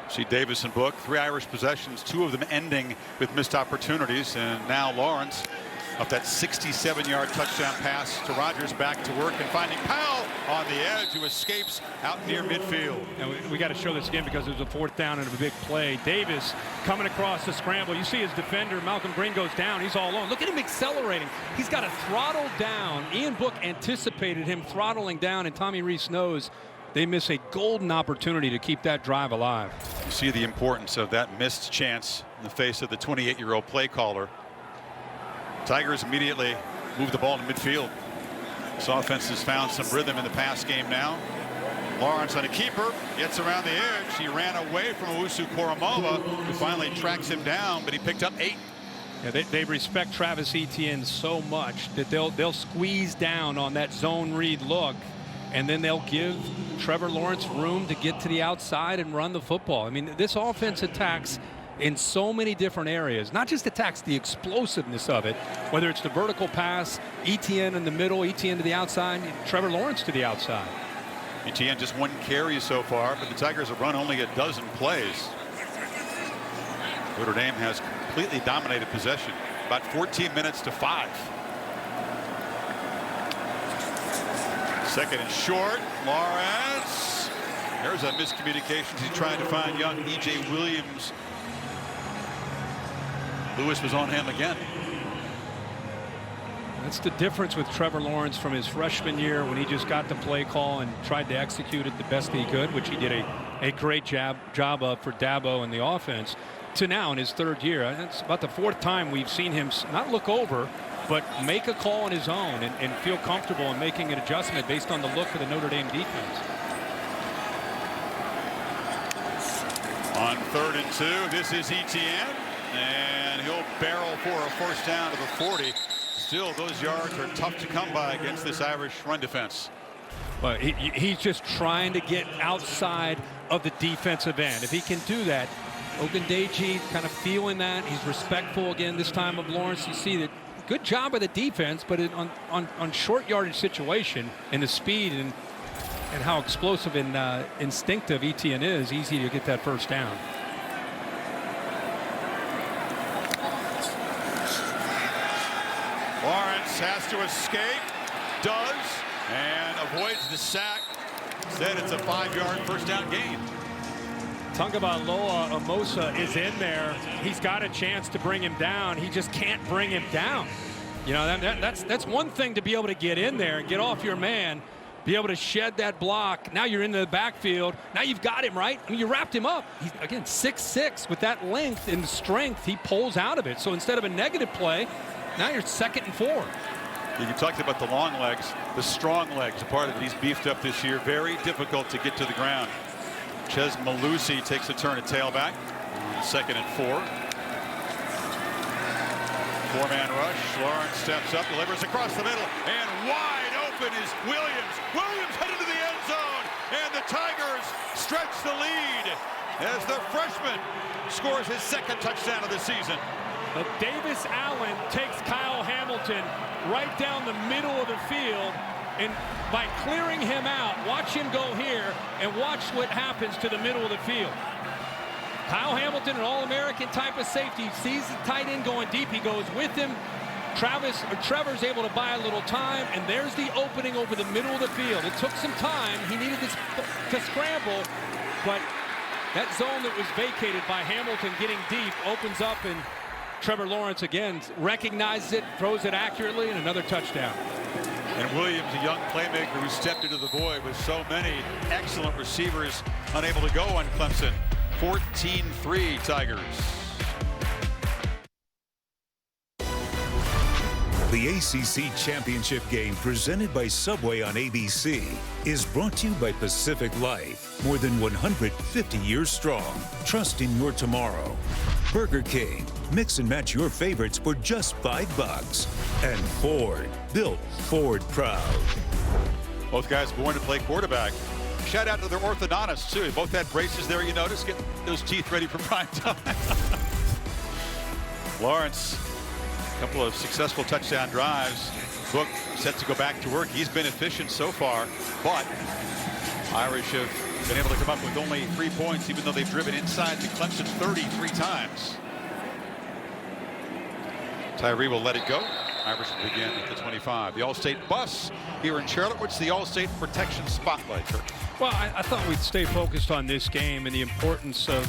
See Davis and Book, 3 Irish possessions, 2 of them ending with missed opportunities, and now Lawrence up that 67-yard touchdown pass to Rodgers, back to work and finding Powell on the edge, who escapes out near midfield. And we got to show this again because it was a 4th down and a big play. Davis coming across the scramble. You see his defender, Malcolm Green, goes down. He's all alone. Look at him accelerating. He's got to throttle down. Ian Book anticipated him throttling down, and Tommy Rees knows they miss a golden opportunity to keep that drive alive. You see the importance of that missed chance in the face of the 28-year-old play caller. Tigers immediately move the ball to midfield. This offense has found some rhythm in the pass game now. Lawrence on a keeper, gets around the edge. He ran away from Owusu Koramoah, who finally tracks him down, but he picked up 8. Yeah, they respect Travis Etienne so much that they'll squeeze down on that zone read look, and then they'll give Trevor Lawrence room to get to the outside and run the football. I mean, this offense attacks in so many different areas, not just attacks the explosiveness of it, whether it's the vertical pass, Etienne in the middle, Etienne to the outside, Trevor Lawrence to the outside. Etienne just 1 carry so far, but the Tigers have run only a dozen plays. Notre Dame has completely dominated possession, about 14 minutes to 5. 2nd and short, Lawrence. There's a miscommunication. He's trying to find young E.J. Williams. Lewis was on him again. That's the difference with Trevor Lawrence from his freshman year, when he just got the play call and tried to execute it the best he could, which he did a great job of for Dabo and the offense, to now in his 3rd year. It's about the 4th time we've seen him not look over, but make a call on his own and feel comfortable in making an adjustment based on the look of the Notre Dame defense. On 3rd and 2, this is Etienne, and he'll barrel for a 1st down to the 40. Still, those yards are tough to come by against this Irish run defense. But he's just trying to get outside of the defensive end. If he can do that, Ogundeji kind of feeling that. He's respectful again this time of Lawrence. You see that good job of the defense, but on short yardage situation and the speed and how explosive and instinctive Etienne is, easy to get that 1st down. Lawrence has to escape, does, and avoids the sack. Instead, it's a 5-yard 1st down gain. Tagovailoa Amosa is in there. He's got a chance to bring him down. He just can't bring him down. You know, that's one thing to be able to get in there and get off your man, be able to shed that block. Now you're in the backfield. Now you've got him, right? I mean, you wrapped him up. He's, again, 6'6". With that length and strength, he pulls out of it. So instead of a negative play, now you're 2nd and 4. You talked about the long legs, the strong legs, a part of it. He's beefed up this year. Very difficult to get to the ground. Ches Malusi takes a turn at tailback. 2nd and 4. 4-man rush. Lawrence steps up, delivers across the middle, and wide open is Williams. Williams headed to the end zone, and the Tigers stretch the lead as the freshman scores his 2nd touchdown of the season. But Davis Allen takes Kyle Hamilton right down the middle of the field, and by clearing him out, watch him go here and watch what happens to the middle of the field. Kyle Hamilton, an All-American type of safety, sees the tight end going deep. He goes with him. Trevor's able to buy a little time, and there's the opening over the middle of the field. It took some time. He needed to scramble, but that zone that was vacated by Hamilton getting deep opens up, and Trevor Lawrence again recognizes it, throws it accurately, and another touchdown. And Williams, a young playmaker who stepped into the void with so many excellent receivers unable to go on Clemson. 14-3 Tigers. The ACC Championship game presented by Subway on ABC is brought to you by Pacific Life. More than 150 years strong. Trust in your tomorrow. Burger King. Mix and match your favorites for just $5. And Ford. Built Ford proud. Both guys born to play quarterback. Shout out to their orthodontists, too. Both had braces there, you notice. Get those teeth ready for prime time. Lawrence, a couple of successful touchdown drives. Book set to go back to work. He's been efficient so far, but Irish have been able to come up with only 3 points, even though they've driven inside the Clemson 33 times. Tyree will let it go. Irish will begin at the 25. The All-State bus here in Charlotte. What's the All-State protection spotlight, Kirk? Well, I thought we'd stay focused on this game and the importance of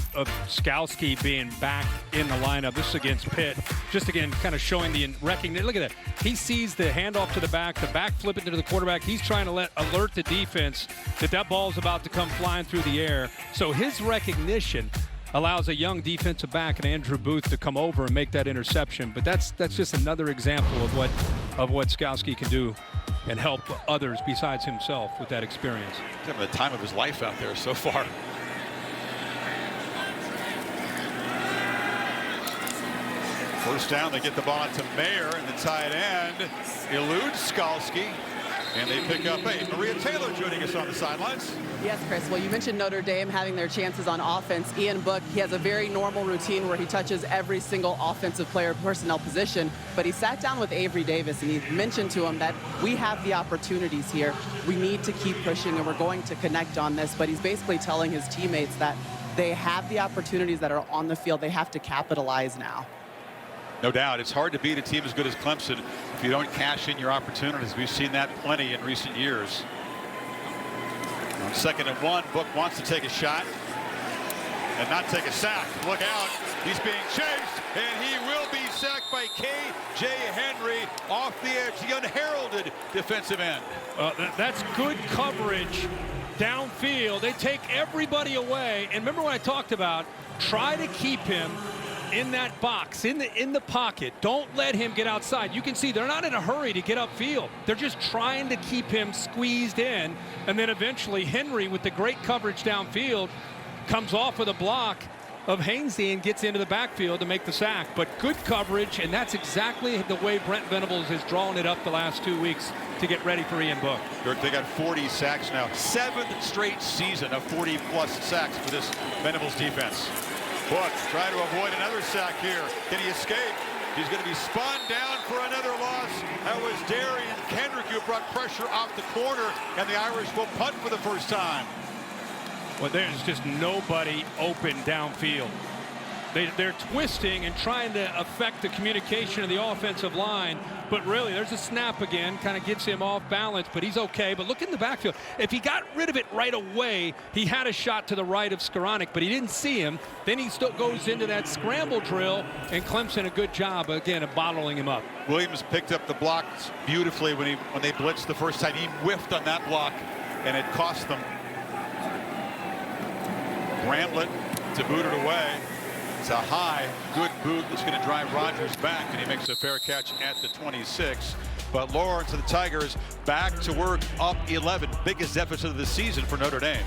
Skowski being back in the lineup. This is against Pitt. Just again, kind of showing the recognition. Look at that. He sees the handoff to the back flip it to the quarterback. He's trying to alert the defense that ball is about to come flying through the air. So his recognition allows a young defensive back and Andrew Booth to come over and make that interception. But that's just another example of what Skowski can do and help others besides himself with that experience. He's having the time of his life out there so far. First down, they get the ball to Mayer, and the tight end eludes Skowski. And they pick up Maria Taylor joining us on the sidelines. Yes, Chris. Well, you mentioned Notre Dame having their chances on offense. Ian Book, he has a very normal routine where he touches every single offensive player personnel position. But he sat down with Avery Davis, and he mentioned to him that we have the opportunities here. We need to keep pushing, and we're going to connect on this. But he's basically telling his teammates that they have the opportunities that are on the field. They have to capitalize now. No doubt. It's hard to beat a team as good as Clemson if you don't cash in your opportunities. We've seen that plenty in recent years. On 2nd and 1, Book wants to take a shot and not take a sack. Look out. He's being chased, and he will be sacked by K.J. Henry off the edge, the unheralded defensive end. That's good coverage downfield. They take everybody away. And remember what I talked about, try to keep him in that box, in the pocket. Don't let him get outside. You can see they're not in a hurry to get upfield. They're just trying to keep him squeezed in. And then eventually Henry, with the great coverage downfield, comes off with a block of Hainsey and gets into the backfield to make the sack. But good coverage, and that's exactly the way Brent Venables has drawn it up the last 2 weeks to get ready for Ian Book. They got 40 sacks now. 7th straight season of 40-plus sacks for this Venables defense. Book trying to avoid another sack here. Can he escape? He's going to be spun down for another loss. That was Darian Kendrick who brought pressure off the corner, and the Irish will punt for the first time. Well, there's just nobody open downfield. They're twisting and trying to affect the communication of the offensive line, but really there's a snap again, kind of gets him off balance, but he's okay. But look in the backfield. If he got rid of it right away, he had a shot to the right of Skoranek, but he didn't see him. Then he still goes into that scramble drill, and Clemson a good job again of bottling him up. Williams picked up the blocks beautifully when they blitzed the first time. He whiffed on that block, and it cost them. Bramlett to boot it away. It's a high, good boot that's going to drive Rodgers back, and he makes a fair catch at the 26. But Lawrence and the Tigers back to work, up 11. Biggest deficit of the season for Notre Dame.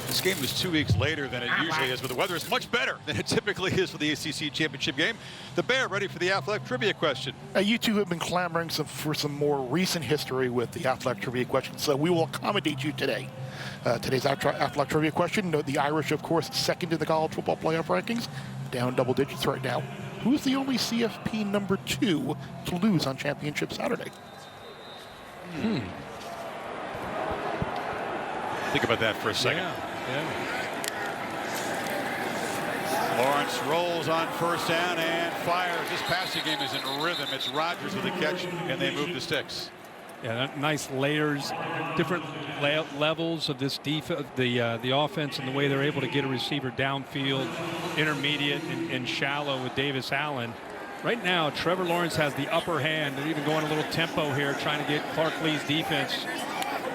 This game was 2 weeks later than it usually is, but the weather is much better than it typically is for the ACC championship game. The Bear ready for the Athletic Trivia question. You two have been clamoring for some more recent history with the Athletic Trivia question, so we will accommodate you today. Today's Athletic Trivia question, the Irish, of course, second in the college football playoff rankings, down double digits right now. Who's the only CFP number 2 to lose on Championship Saturday? Think about that for a second. Yeah. Lawrence rolls on first down and fires. This passing game is in rhythm. It's Rodgers with the catch, and they move the sticks. Yeah, nice layers, different levels of this the offense, and the way they're able to get a receiver downfield, intermediate, and shallow with Davis Allen. Right now, Trevor Lawrence has the upper hand. They're even going a little tempo here, trying to get Clark Lee's defense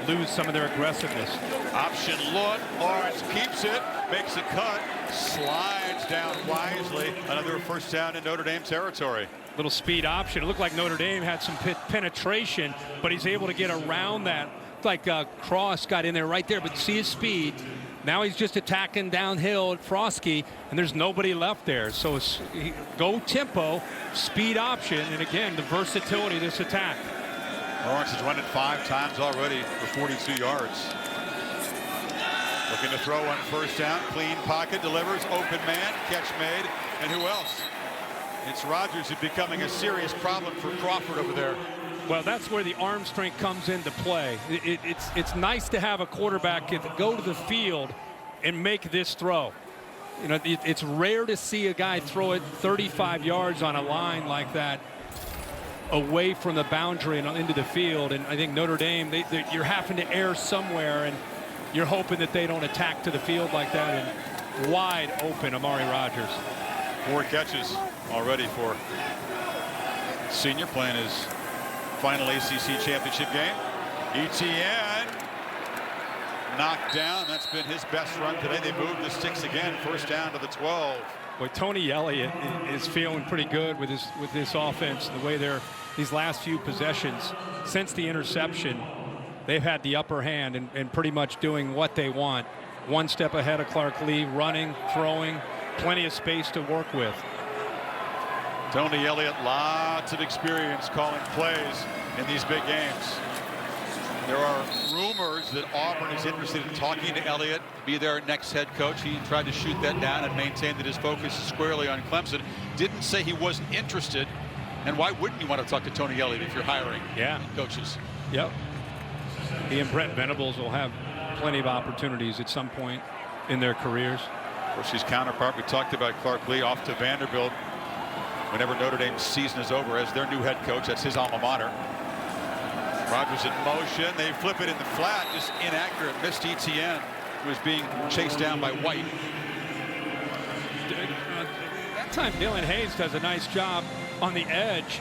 lose some of their aggressiveness. Option look. Lawrence keeps it. makes a cut, slides down wisely. Another first down in Notre Dame territory. Little speed option. It looked like Notre Dame had some penetration, but he's able to get around that. It's like Cross got in there right there, but see his speed. Now he's just attacking downhill at Frosky, and there's nobody left there. So it's go tempo, speed option, and again, the versatility of this attack. Lawrence has run it 5 times already for 42 yards. Looking to throw on first down. Clean pocket, delivers, open man, catch made, and who else? It's Rodgers who's becoming a serious problem for Crawford over there. Well, that's where the arm strength comes into play. It's nice to have a quarterback go to the field and make this throw. You know, it's rare to see a guy throw it 35 yards on a line like that away from the boundary and into the field. And I think Notre Dame, you're having to err somewhere, and you're hoping that they don't attack to the field like that. And wide open, Amari Rodgers. 4 catches already for senior, playing his final ACC championship game. Etienne knocked down. That's been his best run today. They moved the sticks again. First down to the 12. Boy, Tony Elliott is feeling pretty good with this offense. The way these last few possessions since the interception, they've had the upper hand and pretty much doing what they want. One step ahead of Clark Lee, running, throwing, plenty of space to work with. Tony Elliott, lots of experience calling plays in these big games. There are rumors that Auburn is interested in talking to Elliott, be their next head coach. He tried to shoot that down and maintain that his focus is squarely on Clemson. Didn't say he wasn't interested. And why wouldn't you want to talk to Tony Elliott if you're hiring coaches? Yep. He and Brent Venables will have plenty of opportunities at some point in their careers. Of course, his counterpart, we talked about Clark Lee, off to Vanderbilt whenever Notre Dame's season is over as their new head coach. That's his alma mater. Rodgers in motion. They flip it in the flat. Just inaccurate. Missed Etienne, who was being chased down by White. That time Dylan Hayes does a nice job on the edge.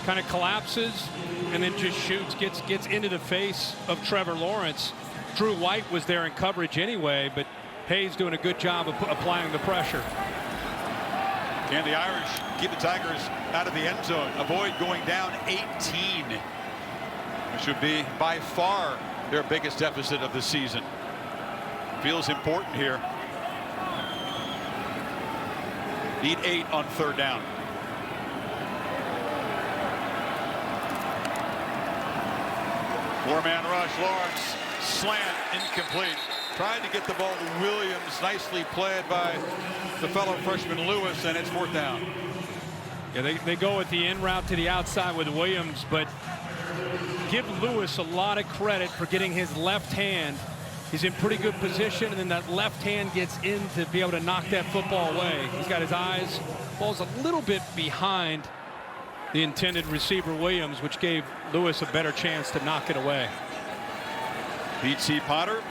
Kind of collapses and then just shoots, gets into the face of Trevor Lawrence. Drew White was there in coverage anyway, but Hayes doing a good job of applying the pressure. Can the Irish keep the Tigers out of the end zone, avoid going down 18, which would be by far their biggest deficit of the season? Feels important here. Need 8 on third down. Four-man rush. Lawrence slant, incomplete. Tried to get the ball to Williams. Nicely played by the fellow freshman Lewis, and it's fourth down. Yeah, they go with the in route to the outside with Williams, but give Lewis a lot of credit for getting his left hand. He's in pretty good position, and then that left hand gets in to be able to knock that football away. He's got his eyes. Ball's a little bit behind the intended receiver Williams, which gave Lewis a better chance to knock it away. B.T. Potter,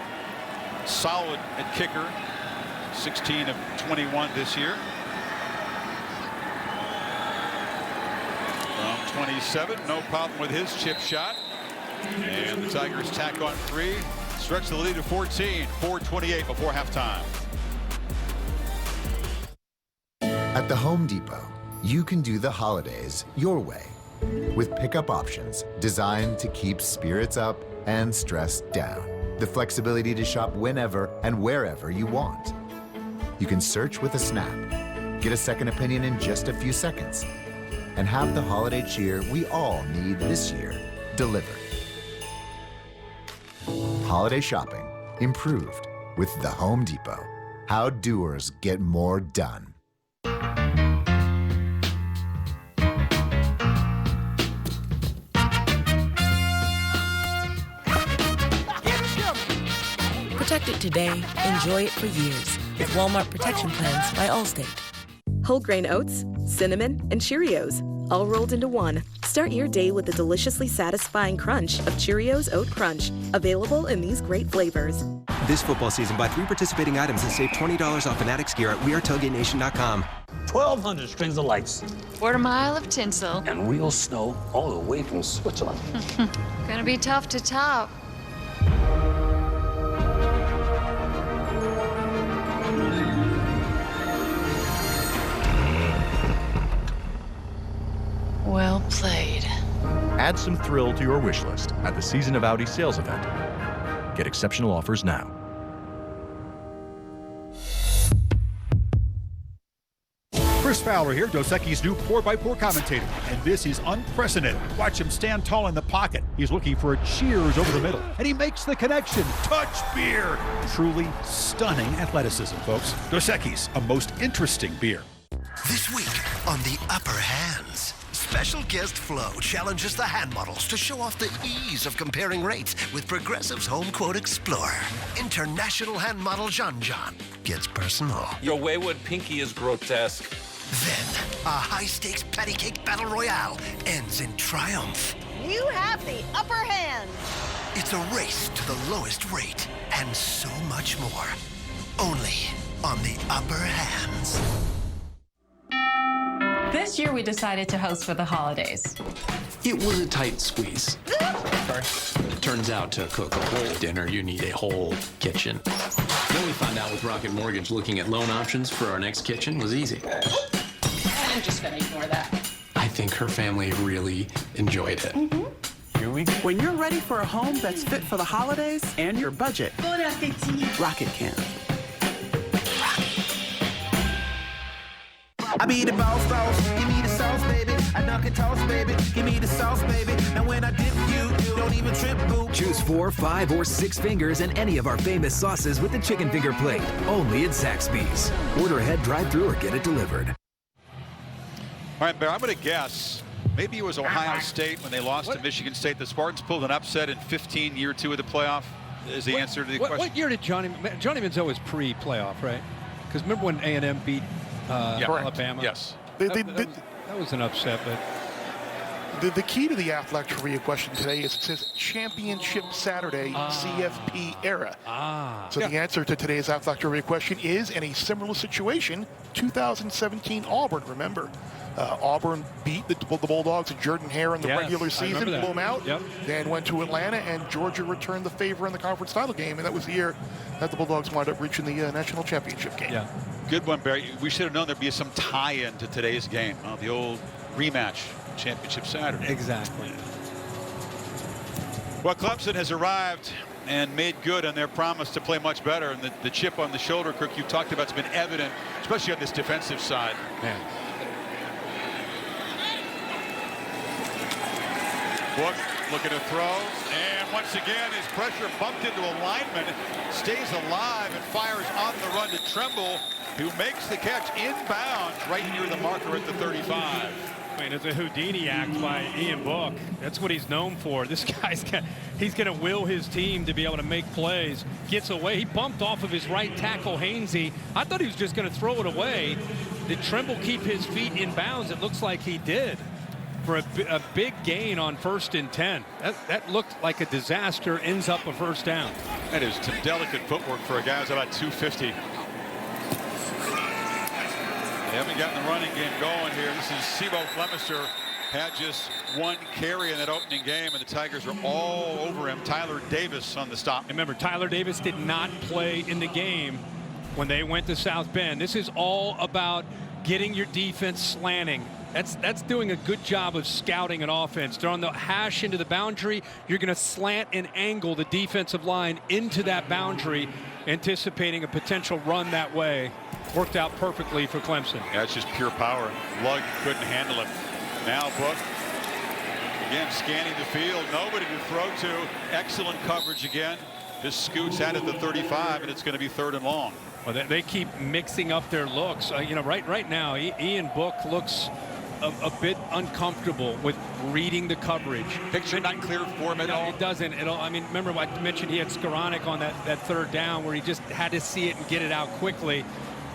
solid at kicker, 16 of 21 this year. From 27, no problem with his chip shot. And the Tigers tack on 3, stretch the lead to 14, 4:28 before halftime. At the Home Depot, you can do the holidays your way with pickup options designed to keep spirits up and stress down. The flexibility to shop whenever and wherever you want. You can search with a snap, get a second opinion in just a few seconds, and have the holiday cheer we all need this year delivered. Holiday shopping improved with the Home Depot. How doers get more done. Protect it today, enjoy it for years with Walmart Protection Plans by Allstate. Whole grain oats, cinnamon, and Cheerios, all rolled into one. Start your day with the deliciously satisfying crunch of Cheerios Oat Crunch, available in these great flavors. This football season, buy 3 participating items and save $20 off Fanatics gear at WeAreTailgateNation.com. 1,200 strings of lights. 1/4 mile of tinsel. And real snow all the way from Switzerland. Gonna be tough to top. Add some thrill to your wish list at the Season of Audi sales event. Get exceptional offers now. Chris Fowler here, Dos Equis' new pour-by-pour commentator, and this is unprecedented. Watch him stand tall in the pocket. He's looking for a cheers over the middle, and he makes the connection. Touch beer. Truly stunning athleticism, folks. Dos Equis, a most interesting beer. This week on The Upper Hands, special guest Flo challenges the hand models to show off the ease of comparing rates with Progressive's Home Quote Explorer. International hand model John gets personal. Your wayward pinky is grotesque. Then, a high-stakes patty cake battle royale ends in triumph. You have the upper hand. It's a race to the lowest rate and so much more. Only on The Upper Hands. This year we decided to host for the holidays. It was a tight squeeze. Turns out to cook a whole dinner, you need a whole kitchen. Then we found out with Rocket Mortgage looking at loan options for our next kitchen was easy. I'm just gonna ignore that. I think her family really enjoyed it. Here we go. When you're ready for a home that's fit for the holidays and your budget, Rocket can. I be the boss, give me the sauce, baby. I dunk and toss, baby. Give me the sauce, baby. Now when I dip you don't even trip, boo. Choose 4, 5, or 6 fingers in any of our famous sauces with the chicken finger plate. Only at Zaxby's. Order ahead, drive-through, or get it delivered. All right, Bear, I'm going to guess. Maybe it was Ohio State when they lost to Michigan State. The Spartans pulled an upset in 15, year 2 of the playoff. Is the answer to the question? What year did Johnny Manziel was pre-playoff, right? Because remember when A&M beat Alabama? Yes. That was an upset, but the key to the athletic trivia question today is it says Championship Saturday CFP era. So the answer to today's athletic trivia question is, in a similar situation, 2017 Auburn. Remember, Auburn beat the Bulldogs and Jordan Hare in the regular season, blew them out, then went to Atlanta, and Georgia returned the favor in the conference title game, and that was the year that the Bulldogs wound up reaching the national championship game. Yeah. Good one, Barry. We should have known there'd be some tie-in to today's game. The old rematch, Championship Saturday. Exactly. Well, Clemson has arrived and made good on their promise to play much better. And the chip on the shoulder, Kirk, you've talked about, has been evident, especially on this defensive side. Man. Book looking to throw, and once again his pressure bumped into a lineman, stays alive and fires on the run to Tremble, who makes the catch inbounds right near the marker at the 35. I mean, it's a Houdini act by Ian Book. That's what he's known for. This guy's he's going to will his team to be able to make plays. Gets away. He bumped off of his right tackle, Hainsey. I thought he was just going to throw it away. Did Tremble keep his feet in bounds? It looks like he did. For a big gain on 1st and 10. That looked like a disaster, ends up a first down. That is some delicate footwork for a guy who's about 250. They haven't gotten the running game going here. This is Sibo Flemister, had just 1 carry in that opening game, and the Tigers are all over him. Tyler Davis on the stop. Remember, Tyler Davis did not play in the game when they went to South Bend. This is all about getting your defense slanting. That's doing a good job of scouting an offense. They're on the hash into the boundary. You're going to slant and angle the defensive line into that boundary, anticipating a potential run that way. Worked out perfectly for Clemson. Yeah, it's just pure power. Lugg couldn't handle him. Now Book again scanning the field. Nobody to throw to. Excellent coverage again. This scoots out at the 35, and it's going to be 3rd and long. Well, they keep mixing up their looks. You know, right now, Ian Book looks a bit uncomfortable with reading the coverage. Picture not clear for him at all. It doesn't at all. I mean, remember I mentioned he had Skoranek on that 3rd down where he just had to see it and get it out quickly.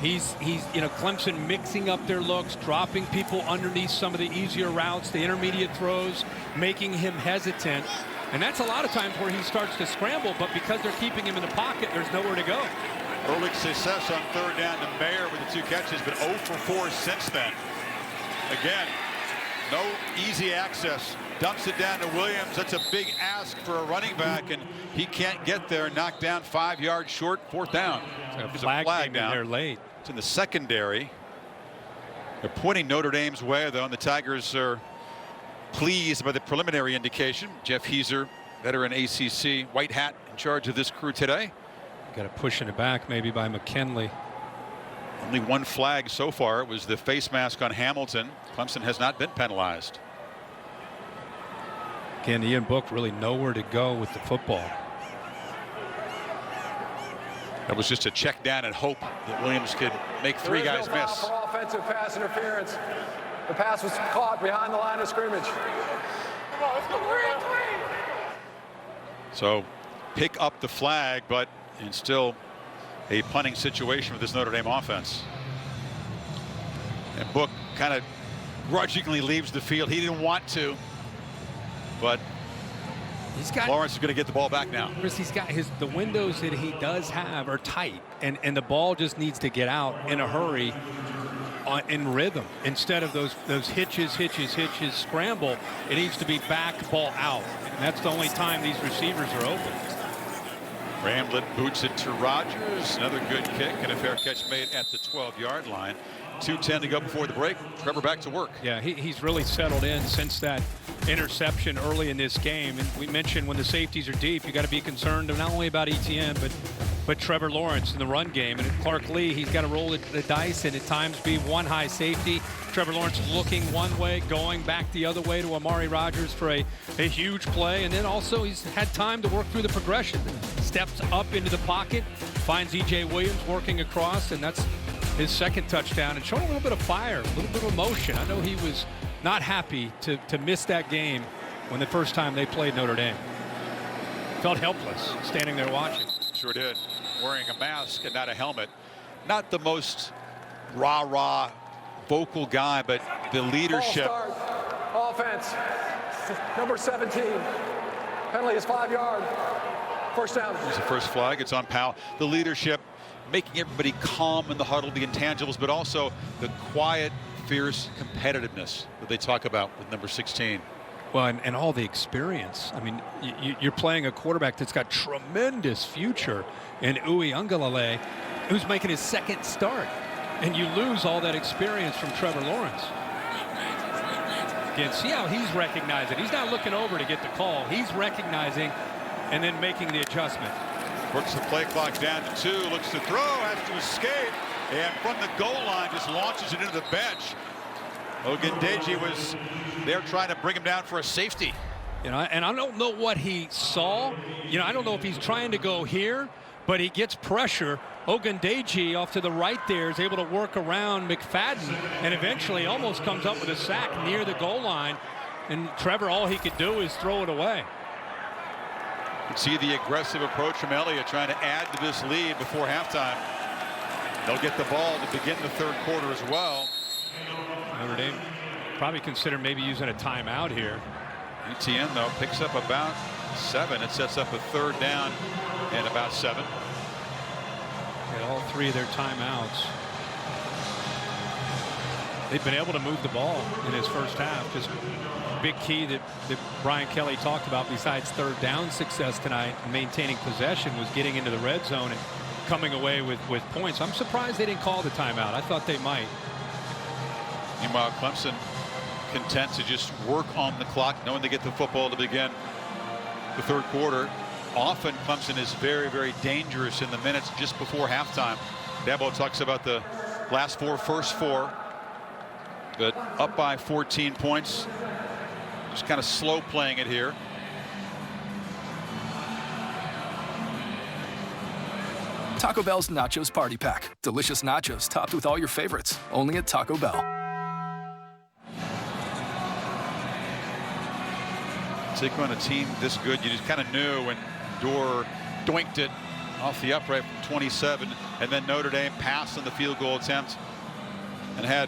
He's Clemson mixing up their looks, dropping people underneath some of the easier routes, the intermediate throws, making him hesitant. And that's a lot of times where he starts to scramble, but because they're keeping him in the pocket, there's nowhere to go. Early success on 3rd down to Mayer with the 2 catches, but 0 for 4 since then. Again, no easy access. Dumps it down to Williams. That's a big ask for a running back, and he can't get there. Knocked down 5 yards short. 4th down. There's a flag down there late. It's in the secondary. They're pointing Notre Dame's way, though, and the Tigers are pleased by the preliminary indication. Jeff Heiser, veteran ACC, white hat, in charge of this crew today. Got a push in the back maybe by McKinley. Only one flag so far. It was the face mask on Hamilton. Clemson has not been penalized. Again, Ian Book really nowhere to go with the football. That was just a check down and hope that Williams could make three guys miss. For offensive pass interference. The pass was caught behind the line of scrimmage. So pick up the flag, but in still a punting situation for this Notre Dame offense. And Book kind of grudgingly leaves the field. He didn't want to, but Lawrence is going to get the ball back now. He's got the windows that he does have are tight, and the ball just needs to get out in a hurry in rhythm instead of those hitches, scramble. It needs to be back, ball out, and that's the only time these receivers are open. Bramlett boots it to Rogers. Another good kick and a fair catch made at the 12-yard line. 2:10 to go before the break. Trevor back to work. Yeah, he's really settled in since that interception early in this game. And we mentioned when the safeties are deep, you got to be concerned not only about Etienne, but Trevor Lawrence in the run game. And Clark Lee, he's got to roll the dice and at times be one high safety. Trevor Lawrence looking one way, going back the other way to Amari Rogers for a huge play. And then also he's had time to work through the progression. Steps up into the pocket, finds E.J. Williams working across, and that's his second touchdown, and showing a little bit of fire, a little bit of emotion. I know he was not happy to miss that game when the first time they played Notre Dame. Felt helpless standing there watching. Sure did. Wearing a mask and not a helmet. Not the most rah-rah vocal guy, but the leadership. Ball start. Offense. Number 17. Penalty is 5 yards. First down. There's the first flag. It's on Powell. The leadership, making everybody calm in the huddle, the intangibles, but also the quiet, fierce competitiveness that they talk about with number 16. Well, and all the experience. I mean, you're playing a quarterback that's got tremendous future in Uiagalelei, who's making his second start. And you lose all that experience from Trevor Lawrence. Again, see how he's recognizing. He's not looking over to get the call. He's recognizing and then making the adjustment. Works the play clock down to 2, looks to throw, has to escape, and from the goal line just launches it into the bench. Ogundeji was there trying to bring him down for a safety. You know, and I don't know what he saw. You know, I don't know if he's trying to go here, but he gets pressure. Ogundeji off to the right there is able to work around McFadden and eventually almost comes up with a sack near the goal line. And Trevor, all he could do is throw it away. You see the aggressive approach from Elliott trying to add to this lead before halftime. They'll get the ball to begin the third quarter as well. Notre Dame probably consider maybe using a timeout here. Etienne, though, picks up about 7. It sets up a third down and about 7. Get all 3 of their timeouts. They've been able to move the ball in his first half. Just big key that Brian Kelly talked about besides third down success tonight, maintaining possession, was getting into the red zone and coming away with points. I'm surprised they didn't call the timeout. I thought they might. Meanwhile, Clemson content to just work on the clock, knowing they get the football to begin the third quarter. Often Clemson is very, very dangerous in the minutes just before halftime. Dabo talks about the last 4, first 4, but up by 14 points. Just kind of slow playing it here. Taco Bell's Nachos Party Pack. Delicious nachos topped with all your favorites. Only at Taco Bell. Take on a team this good, you just kind of knew when Dorr doinked it off the upright from 27, and then Notre Dame passed on the field goal attempt and had,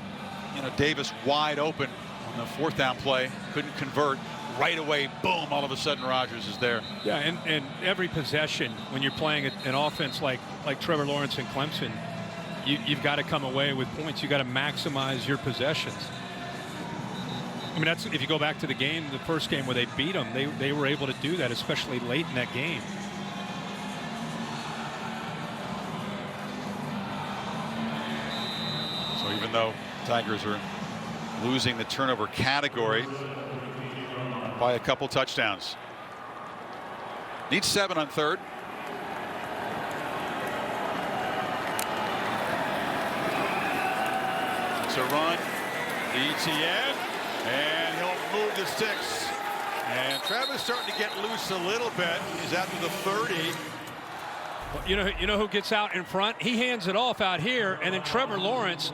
you know, Davis wide open on the 4th down play, couldn't convert. Right away, boom, all of a sudden Rogers is there. Yeah, and every possession when you're playing an offense like Trevor Lawrence and Clemson, you've got to come away with points. You got to maximize your possessions. I mean, that's, if you go back to the game, the first game where they beat them, they were able to do that, especially late in that game. So even though Tigers are losing the turnover category, by a couple touchdowns. Needs 7 on third. To run, ETN, and he'll move the sticks. And Travis starting to get loose a little bit. He's out to the 30. Well, you know who gets out in front? He hands it off out here, and then Trevor Lawrence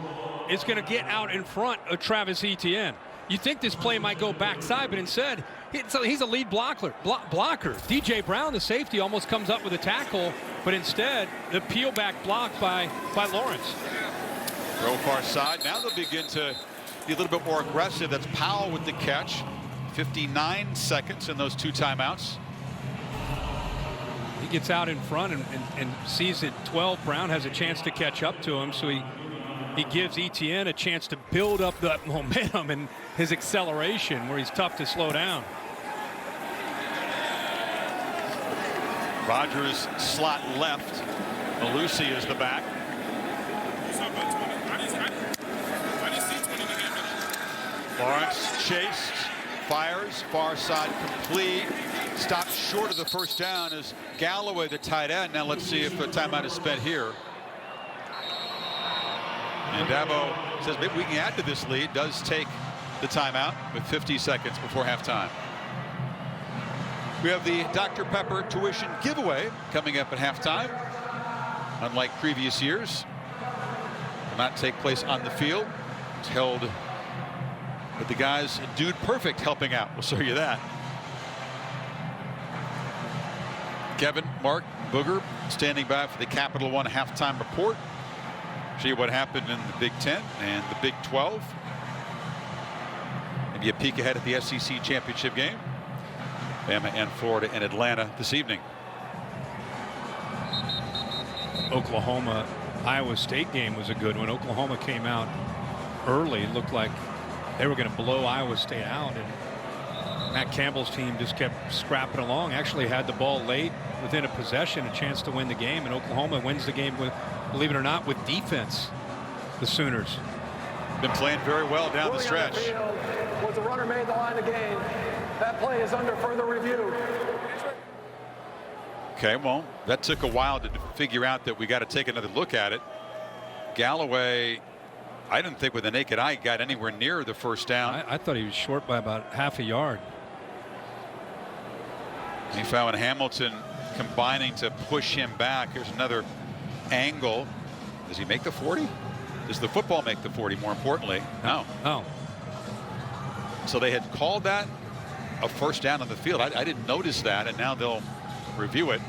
is going to get out in front of Travis Etienne. You think this play might go backside, but instead, he's a lead blocker. DJ Brown, the safety, almost comes up with a tackle, but instead, the peel back block by Lawrence. Throw far side. Now they'll begin to be a little bit more aggressive. That's Powell with the catch. 59 seconds in those 2 timeouts. He gets out in front and sees that 12 Brown has a chance to catch up to him, so he gives Etienne a chance to build up that momentum and his acceleration where he's tough to slow down. Rodgers slot left. Malusi is the back. Lawrence chased, fires, far side complete. Stopped short of the first down as Galloway, the tight end. Now let's see if the timeout is spent here. And Dabo says maybe we can add to this lead. Does take the timeout with 50 seconds before halftime. We have the Dr. Pepper tuition giveaway coming up at halftime. Unlike previous years, will not take place on the field. It's held with the guys Dude Perfect helping out. We'll show you that. Kevin, Mark, Booger standing by for the Capital One halftime report. Show you what happened in the Big Ten and the Big 12. Maybe a peek ahead at the SEC championship game. Bama and Florida and Atlanta this evening. Oklahoma Iowa State game was a good one. Oklahoma came out early, looked like they were going to blow Iowa State out, and Matt Campbell's team just kept scrapping along. Actually had the ball late within a possession, a chance to win the game, and Oklahoma wins the game with, believe it or not, with defense. The Sooners been playing very well down the stretch. Was the runner made the line of gain? That play is under further review. Okay, well, that took a while to figure out that we got to take another look at it. Galloway, I didn't think with the naked eye got anywhere near the first down. I thought he was short by about half a yard. He found Hamilton combining to push him back. Here's another angle. Does he make the 40? Does the football make the 40, more importantly? No. Oh. So they had called that a first down on the field. I didn't notice that, and now they'll review it.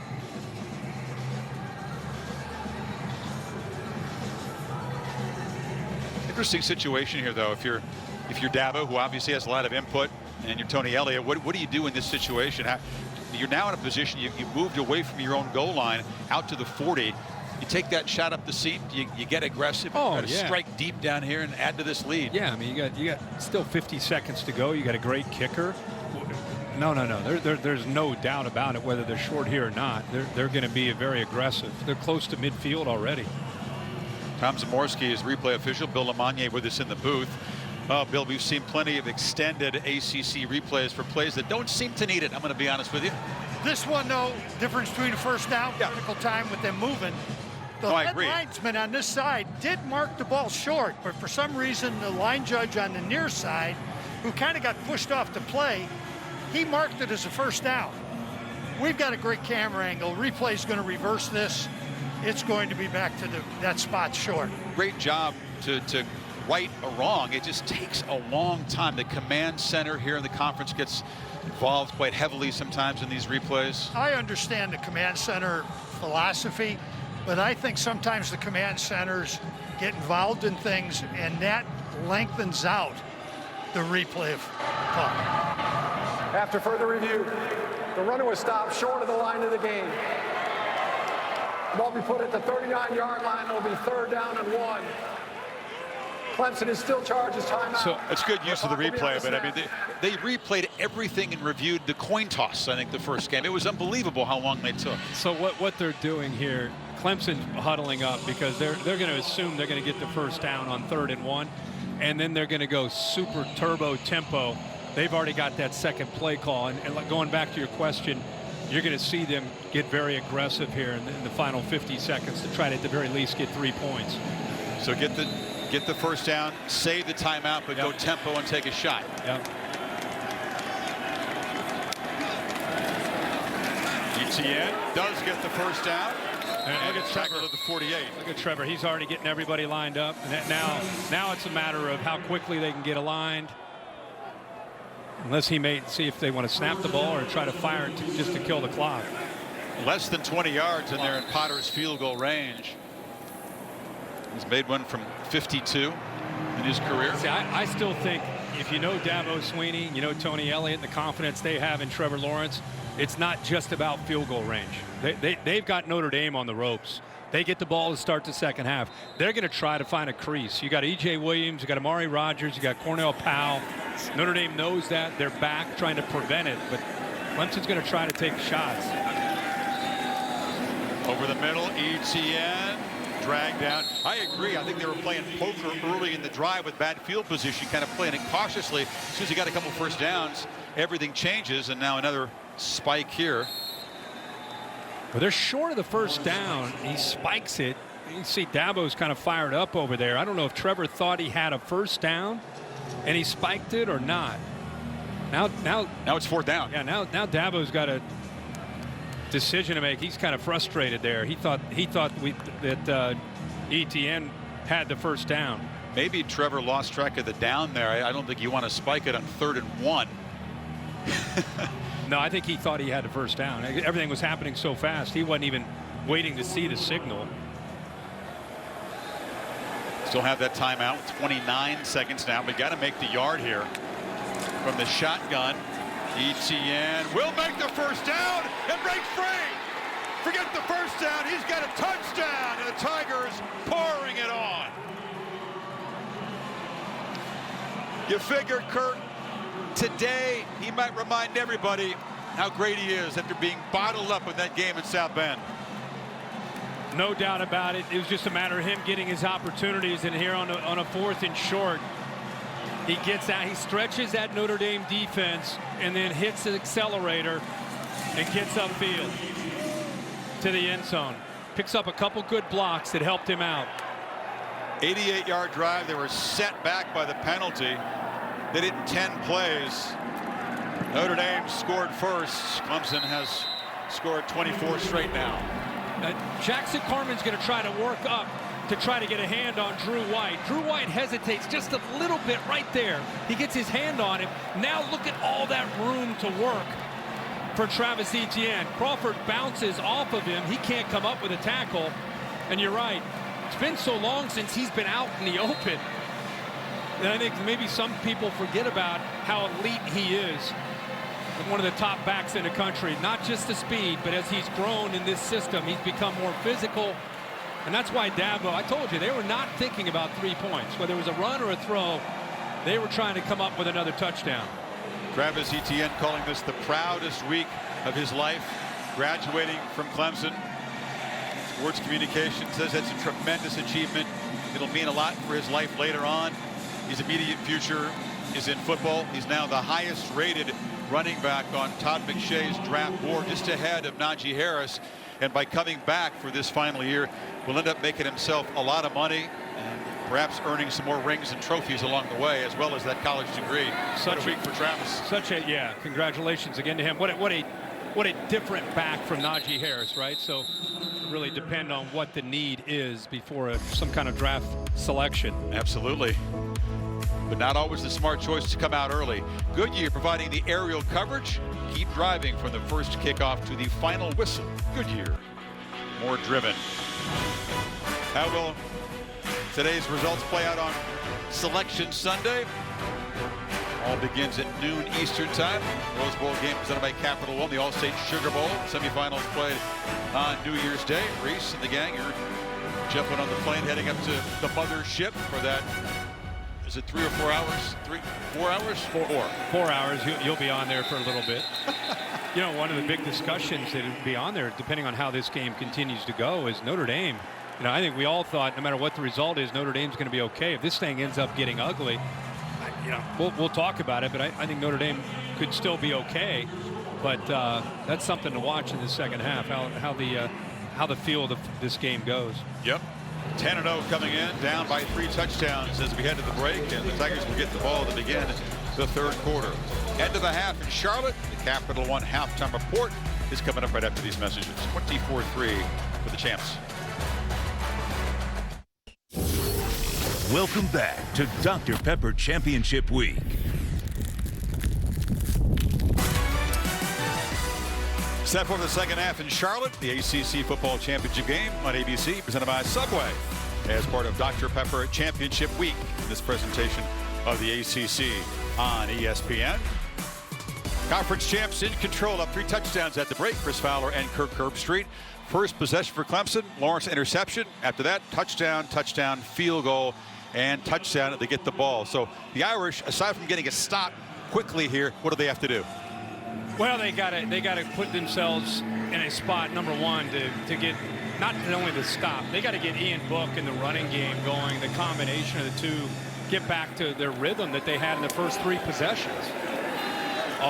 Interesting situation here, though. If you're Dabo, who obviously has a lot of input, and you're Tony Elliott, what do you do in this situation? You're now in a position, you moved away from your own goal line out to the 40. You take that shot up the seam, you get aggressive, you got to strike deep down here and add to this lead. Yeah, I mean, you got still 50 seconds to go. You got a great kicker. No. There's no doubt about it, whether they're short here or not. They're going to be very aggressive. They're close to midfield already. Tom Zamorsky is replay official. Bill LeMonnier with us in the booth. Bill, we've seen plenty of extended ACC replays for plays that don't seem to need it. I'm going to be honest with you. This one, though, difference between a first down, critical time with them moving. The I agree. linesman on this side did mark the ball short, but for some reason, the line judge on the near side, who kind of got pushed off the play, he marked it as a first down. We've got a great camera angle. Replay's going to reverse this. It's going to be back to that spot short. Great job to right a wrong. It just takes a long time. The command center here in the conference gets involved quite heavily sometimes in these replays. I understand the command center philosophy, but I think sometimes the command centers get involved in things, and that lengthens out the replay of call. After further review, the runner was stopped short of the line of the game. The ball will be put at the 39-yard line. It'll be 3rd down and 1. Clemson is still charged as timeout. So it's good use of the replay, but I mean, they replayed everything and reviewed the coin toss, I think, the first game. It was unbelievable how long they took. So what they're doing here, Clemson's huddling up because they're going to assume they're going to get the first down on 3rd and 1, and then they're going to go super turbo tempo. they've already got that second play call. And going back to your question, you're going to see them get very aggressive here in the final 50 seconds to try to at the very least get 3 points. So get the first down, save the timeout, but go tempo and take a shot. Etienne does get the first down. And look at Trevor to the 48. Look at Trevor. He's already getting everybody lined up. And now it's a matter of how quickly they can get aligned. Unless he may see if they want to snap the ball or try to fire it just to kill the clock. Less than 20 yards and they're in Potter's field goal range. He's made one from 52 in his career. See, I still think if you know Dabo Swinney, you know Tony Elliott, the confidence they have in Trevor Lawrence, it's not just about field goal range. They've got Notre Dame on the ropes. They get the ball to start the second half. They're going to try to find a crease. You got E.J. Williams, you got Amari Rodgers, you got Cornell Powell. Notre Dame knows that. They're back trying to prevent it, but Clemson's going to try to take shots. Over the middle, Etienne dragged down. I agree. I think they were playing poker early in the drive with bad field position, kind of playing it cautiously. As soon as you got a couple first downs, everything changes, and now another spike here. Well, they're short of the first down. He spikes it. You can see Dabo's kind of fired up over there. I don't know if Trevor thought he had a first down and he spiked it or not. Now it's fourth down. Yeah, now Dabo's got a decision to make. He's kind of frustrated there. He thought that Etienne had the first down. Maybe Trevor lost track of the down there. I don't think you want to spike it on 3rd and 1. No, I think he thought he had the first down. Everything was happening so fast. He wasn't even waiting to see the signal. Still have that timeout. 29 seconds now. We got to make the yard here from the shotgun. Etienne will make the first down and break free. Forget the first down. He's got a touchdown. And the Tigers pouring it on. You figured, Kurt, today he might remind everybody how great he is after being bottled up in that game in South Bend. No doubt about it. It was just a matter of him getting his opportunities, and here on a 4th and short, he gets out, he stretches that Notre Dame defense and then hits the accelerator and gets upfield to the end zone. Picks up a couple good blocks that helped him out. 88-yard drive. They were set back by the penalty. They did 10 plays. Notre Dame scored first. Clemson has scored 24 straight now. Jackson Carman's going to try to work up to try to get a hand on Drew White. Drew White hesitates just a little bit right there. He gets his hand on him. Now look at all that room to work for Travis Etienne. Crawford bounces off of him. He can't come up with a tackle. And you're right. It's been so long since he's been out in the open. And I think maybe some people forget about how elite he is. One of the top backs in the country, not just the speed, but as he's grown in this system, he's become more physical. And that's why Dabo, I told you, they were not thinking about 3 points. Whether it was a run or a throw, they were trying to come up with another touchdown. Travis Etienne calling this the proudest week of his life, graduating from Clemson. Sports Communication says that's a tremendous achievement. It'll mean a lot for his life later on. His immediate future is in football. He's now the highest rated running back on Todd McShay's draft board, just ahead of Najee Harris. And by coming back for this final year, will end up making himself a lot of money and perhaps earning some more rings and trophies along the way, as well as that college degree. Such a week for Travis. Congratulations again to him. What a different back from Najee Harris, right? So really depend on what the need is before some kind of draft selection. Absolutely. But not always the smart choice to come out early. Goodyear providing the aerial coverage. Keep driving from the first kickoff to the final whistle. Goodyear, more driven. How will today's results play out on Selection Sunday? All begins at noon Eastern time. Rose Bowl game presented by Capital One. The All-State Sugar Bowl semifinals played on New Year's Day. Reese and the gang are jumping on the plane heading up to the mothership for that. Is it 3 or 4 hours? 4 hours? 4 hours. You'll be on there for a little bit. You know, one of the big discussions that would be on there, depending on how this game continues to go, is Notre Dame. You know, I think we all thought no matter what the result is, Notre Dame's going to be okay. If this thing ends up getting ugly, you know, we'll talk about it, but I think Notre Dame could still be okay. But that's something to watch in the second half, how the feel of this game goes. Yep. 10-0 coming in, down by 3 touchdowns as we head to the break, and the Tigers will get the ball to begin the third quarter. End of the half in Charlotte. The Capital One halftime report is coming up right after these messages. 24-3 for the champs. Welcome back to Dr. Pepper Championship Week. Set for the second half in Charlotte, the ACC Football Championship game on ABC, presented by Subway, as part of Dr. Pepper Championship Week. This presentation of the ACC on ESPN. Conference champs in control, up 3 touchdowns at the break. Chris Fowler and Kirk Herbstreit. First possession for Clemson, Lawrence interception. After that, touchdown, field goal, and touchdown to get the ball. So the Irish, aside from getting a stop quickly here, what do they have to do? Well, they got to put themselves in a spot, number one, to get not only the stop. They got to get Ian Book in the running game going. The combination of the two, get back to their rhythm that they had in the first 3 possessions.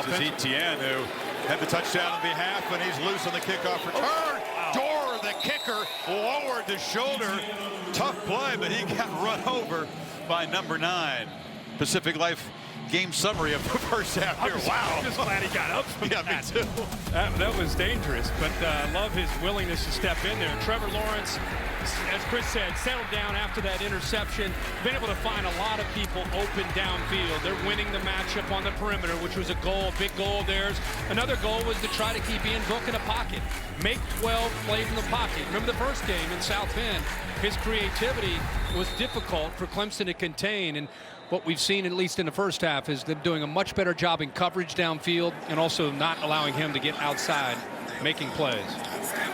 This is Etienne, who had the touchdown on behalf, and he's loose on the kickoff return. Dorr, the kicker, lowered the shoulder. Tough play, but he got run over by number 9. Pacific Life game summary of the first half here. Wow. I'm just glad he got up from that. Me too. That was dangerous, but love his willingness to step in there. Trevor Lawrence, as Chris said, settled down after that interception, been able to find a lot of people open downfield. They're winning the matchup on the perimeter, which was a goal, a big goal of theirs. Another goal was to try to keep Ian Book in a pocket. Make 12 plays in the pocket. Remember the first game in South Bend? His creativity was difficult for Clemson to contain, and what we've seen, at least in the first half, is them doing a much better job in coverage downfield and also not allowing him to get outside making plays.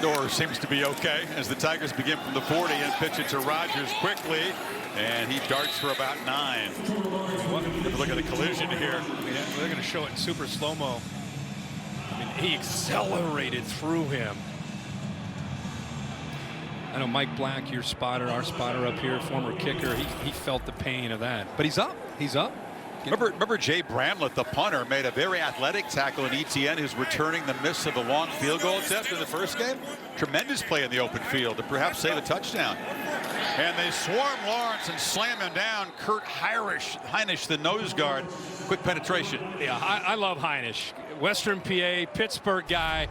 Dorr seems to be okay as the Tigers begin from the 40 and pitch it to Rodgers quickly, and he darts for about 9. Look at the collision here. Yeah, they're going to show it in super slow-mo. I mean, he accelerated through him. I know Mike Black, your spotter, our spotter up here, former kicker, he felt the pain of that. But he's up. He's up. Remember Jay Bramlett, the punter, made a very athletic tackle in Etienne, who's returning the miss of a long field goal attempt in the first game. Tremendous play in the open field to perhaps save a touchdown. And they swarm Lawrence and slam him down. Kurt Heinisch, the nose guard. Quick penetration. Yeah, I love Heinisch. Western PA, Pittsburgh guy.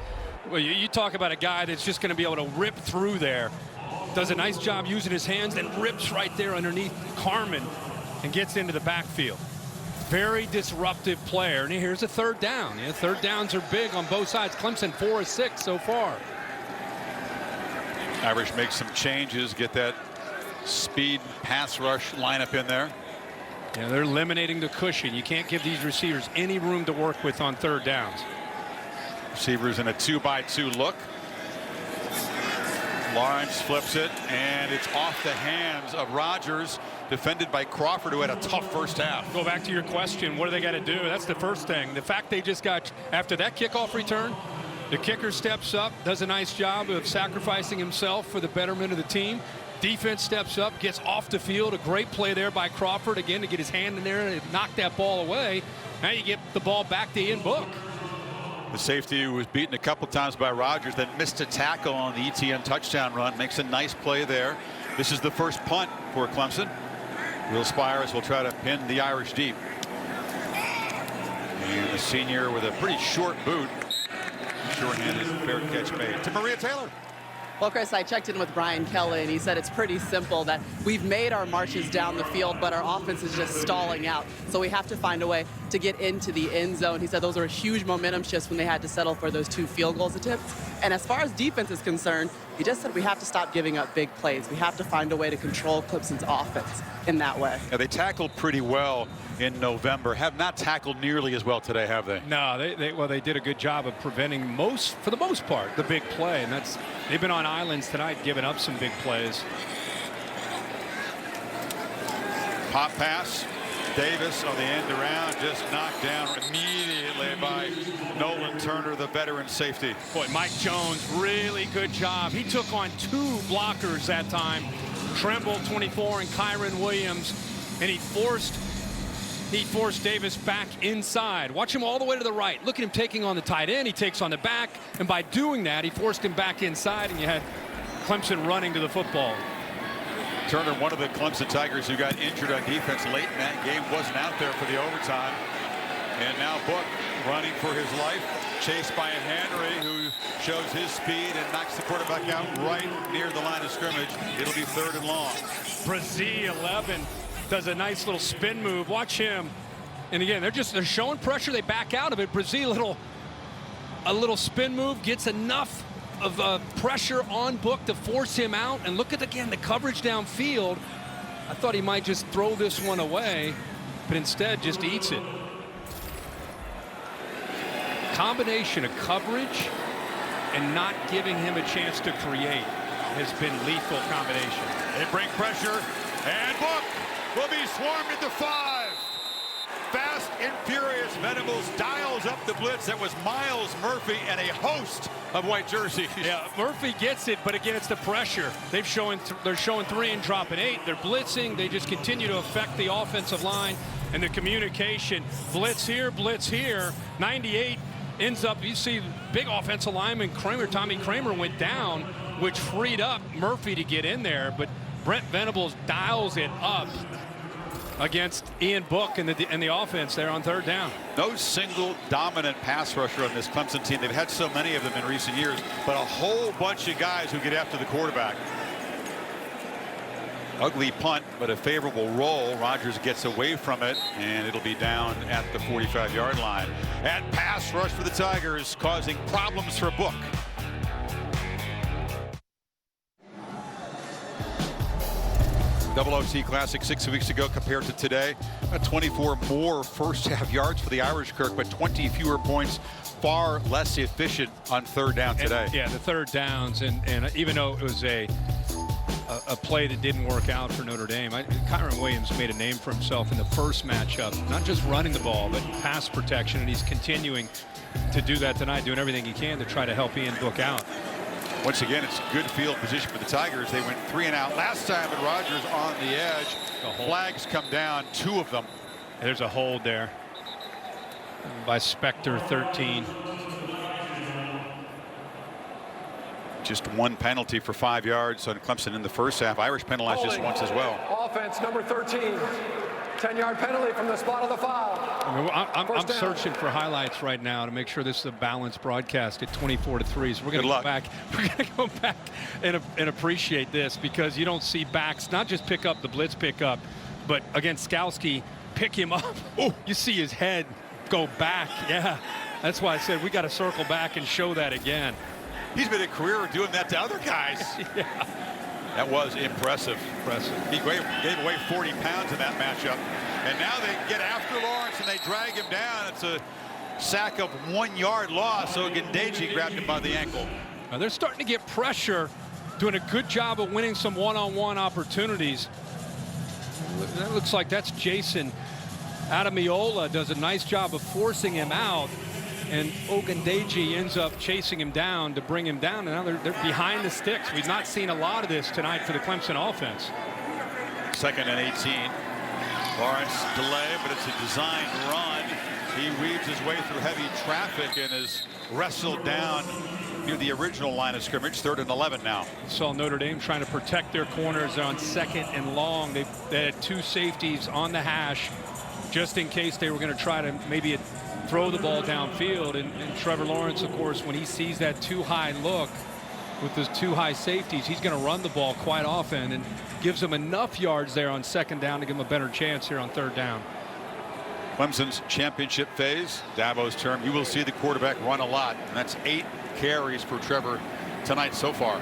Well, you talk about a guy that's just going to be able to rip through there. Does a nice job using his hands, then rips right there underneath Carmen and gets into the backfield. Very disruptive player. And here's a third down. Yeah, third downs are big on both sides. Clemson 4 of 6 so far. Irish make some changes, get that speed pass rush lineup in there. Yeah, they're eliminating the cushion. You can't give these receivers any room to work with on third downs. Receivers in a 2-by-2 look. Lawrence flips it, and it's off the hands of Rodgers, defended by Crawford, who had a tough first half. Go back to your question, what do they got to do? That's the first thing. The fact they just got, after that kickoff return, the kicker steps up, does a nice job of sacrificing himself for the betterment of the team. Defense steps up, gets off the field. A great play there by Crawford, again, to get his hand in there and knock that ball away. Now you get the ball back to Ian Book. The safety was beaten a couple times by Rodgers, then missed a tackle on the Etienne touchdown run. Makes a nice play there. This is the first punt for Clemson. Will Spires will try to pin the Irish deep. And the senior with a pretty short boot. Short-handed, fair catch made to Maria Taylor. Well, Chris, I checked in with Brian Kelly, and he said it's pretty simple, that we've made our marches down the field, but our offense is just stalling out. So we have to find a way to get into the end zone. He said those are huge momentum shifts when they had to settle for those 2 field goals attempts. And as far as defense is concerned, he just said we have to stop giving up big plays. We have to find a way to control Clemson's offense in that way. Yeah, they tackled pretty well in November. Have not tackled nearly as well today, have they? No, they did a good job of preventing for the most part, the big play, and they've been on islands tonight, giving up some big plays. Pop pass. Davis on the end around, just knocked down immediately by Nolan Turner, the veteran safety. Boy, Mike Jones, really good job. He took on 2 blockers that time. Tremble, 24, and Kyron Williams, and he forced He forced Davis back inside. Watch him all the way to the right. Look at him taking on the tight end. He takes on the back, and by doing that, he forced him back inside, and you had Clemson running to the football. Turner, one of the Clemson Tigers who got injured on defense late in that game, wasn't out there for the overtime. And now Book running for his life, chased by Henry, who shows his speed and knocks the quarterback out right near the line of scrimmage. It'll be 3rd and long. Brazil 11 does a nice little spin move. Watch him. And again, they're showing pressure. They back out of it. Brazil a little spin move, gets enough of pressure on Book to force him out. And look at, again, the coverage downfield. I thought he might just throw this one away, but instead just eats it. Combination of coverage and not giving him a chance to create has been lethal combination. They bring pressure, and Book will be swarmed at the 5. Fast and furious. Venables dials up the blitz. That was Miles Murphy and a host of white jerseys. Yeah, Murphy gets it, but again, it's the pressure. They're showing 3 and dropping 8. They're blitzing. They just continue to affect the offensive line and the communication. Blitz here, 98 ends up, you see big offensive lineman Tommy Kramer went down, which freed up Murphy to get in there, but Brent Venables dials it up against Ian Book and the offense there on 3rd down. No single dominant pass rusher on this Clemson team. They've had so many of them in recent years, but a whole bunch of guys who get after the quarterback. Ugly punt, but a favorable roll. Rodgers gets away from it, and it'll be down at the 45-yard line. And pass rush for the Tigers, causing problems for Book. Double OC Classic 6 weeks ago compared to today. 24 more first-half yards for the Irish, Kirk, but 20 fewer points. Far less efficient on 3rd down today. And, yeah, the 3rd downs, and even though it was a play that didn't work out for Notre Dame, Kyron Williams made a name for himself in the first matchup, not just running the ball, but pass protection, and he's continuing to do that tonight, doing everything he can to try to help Ian Book out. Once again, it's good field position for the Tigers. They went 3 and out last time, but Rodgers on the edge. Flags come down, 2 of them. There's a hold there by Spector, 13. Just 1 penalty for 5 yards on Clemson in the first half. Irish penalized just once as well. Offense number 13. 10-yard penalty from the spot of the foul. I'm searching for highlights right now to make sure this is a balanced broadcast at 24-3. So we're going to go back. We're going to go back and appreciate this, because you don't see backs not just pick up the blitz pickup, but against Skowski, pick him up. Oh, you see his head go back. Yeah, that's why I said we got to circle back and show that again. He's made a career of doing that to other guys. Yeah. That was impressive. He gave away 40 pounds in that matchup. And now they get after Lawrence and they drag him down. It's a sack of 1 yard loss. So Ogundeji grabbed him by the ankle. Now they're starting to get pressure, doing a good job of winning some one-on-one opportunities. That looks like that's Jason Adamiola does a nice job of forcing him out. And Ogundeji ends up chasing him down to bring him down. And now they're behind the sticks. We've not seen a lot of this tonight for the Clemson offense. 2nd and 18. Lawrence delay, but it's a designed run. He weaves his way through heavy traffic and is wrestled down near the original line of scrimmage. 3rd and 11 now. Saw Notre Dame trying to protect their corners on 2nd and long. They had 2 safeties on the hash just in case they were going to try to maybe throw the ball downfield. And Trevor Lawrence, of course, when he sees that too high look with those 2 high safeties, he's going to run the ball quite often and gives him enough yards there on 2nd down to give him a better chance here on 3rd down. Clemson's championship phase, Dabo's term, you will see the quarterback run a lot, and that's 8 carries for Trevor tonight so far.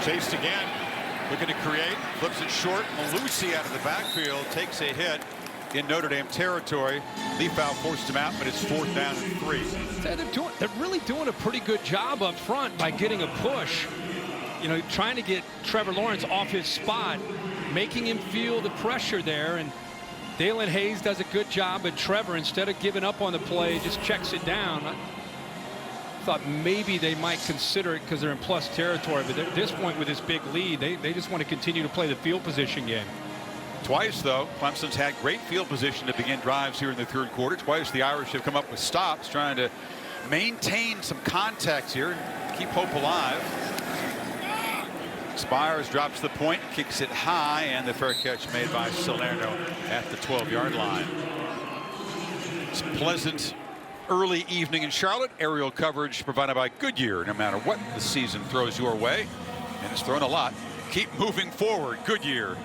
Chased again, looking to create, flips it short. Malusi out of the backfield takes a hit in Notre Dame territory. Leafout forced him out, but it's 4th down and 3. They're really doing a pretty good job up front by getting a push. You know, trying to get Trevor Lawrence off his spot, making him feel the pressure there. And Dalen Hayes does a good job, but Trevor, instead of giving up on the play, just checks it down. thought maybe they might consider it because they're in plus territory. But at this point with this big lead, they just want to continue to play the field position game. Twice, though, Clemson's had great field position to begin drives here in the third quarter. Twice the Irish have come up with stops, trying to maintain some context here, keep hope alive. Spires drops the point, kicks it high, and the fair catch made by Salerno at the 12-yard line. It's a pleasant early evening in Charlotte. Aerial coverage provided by Goodyear, no matter what the season throws your way. And it's thrown a lot. Keep moving forward, Goodyear.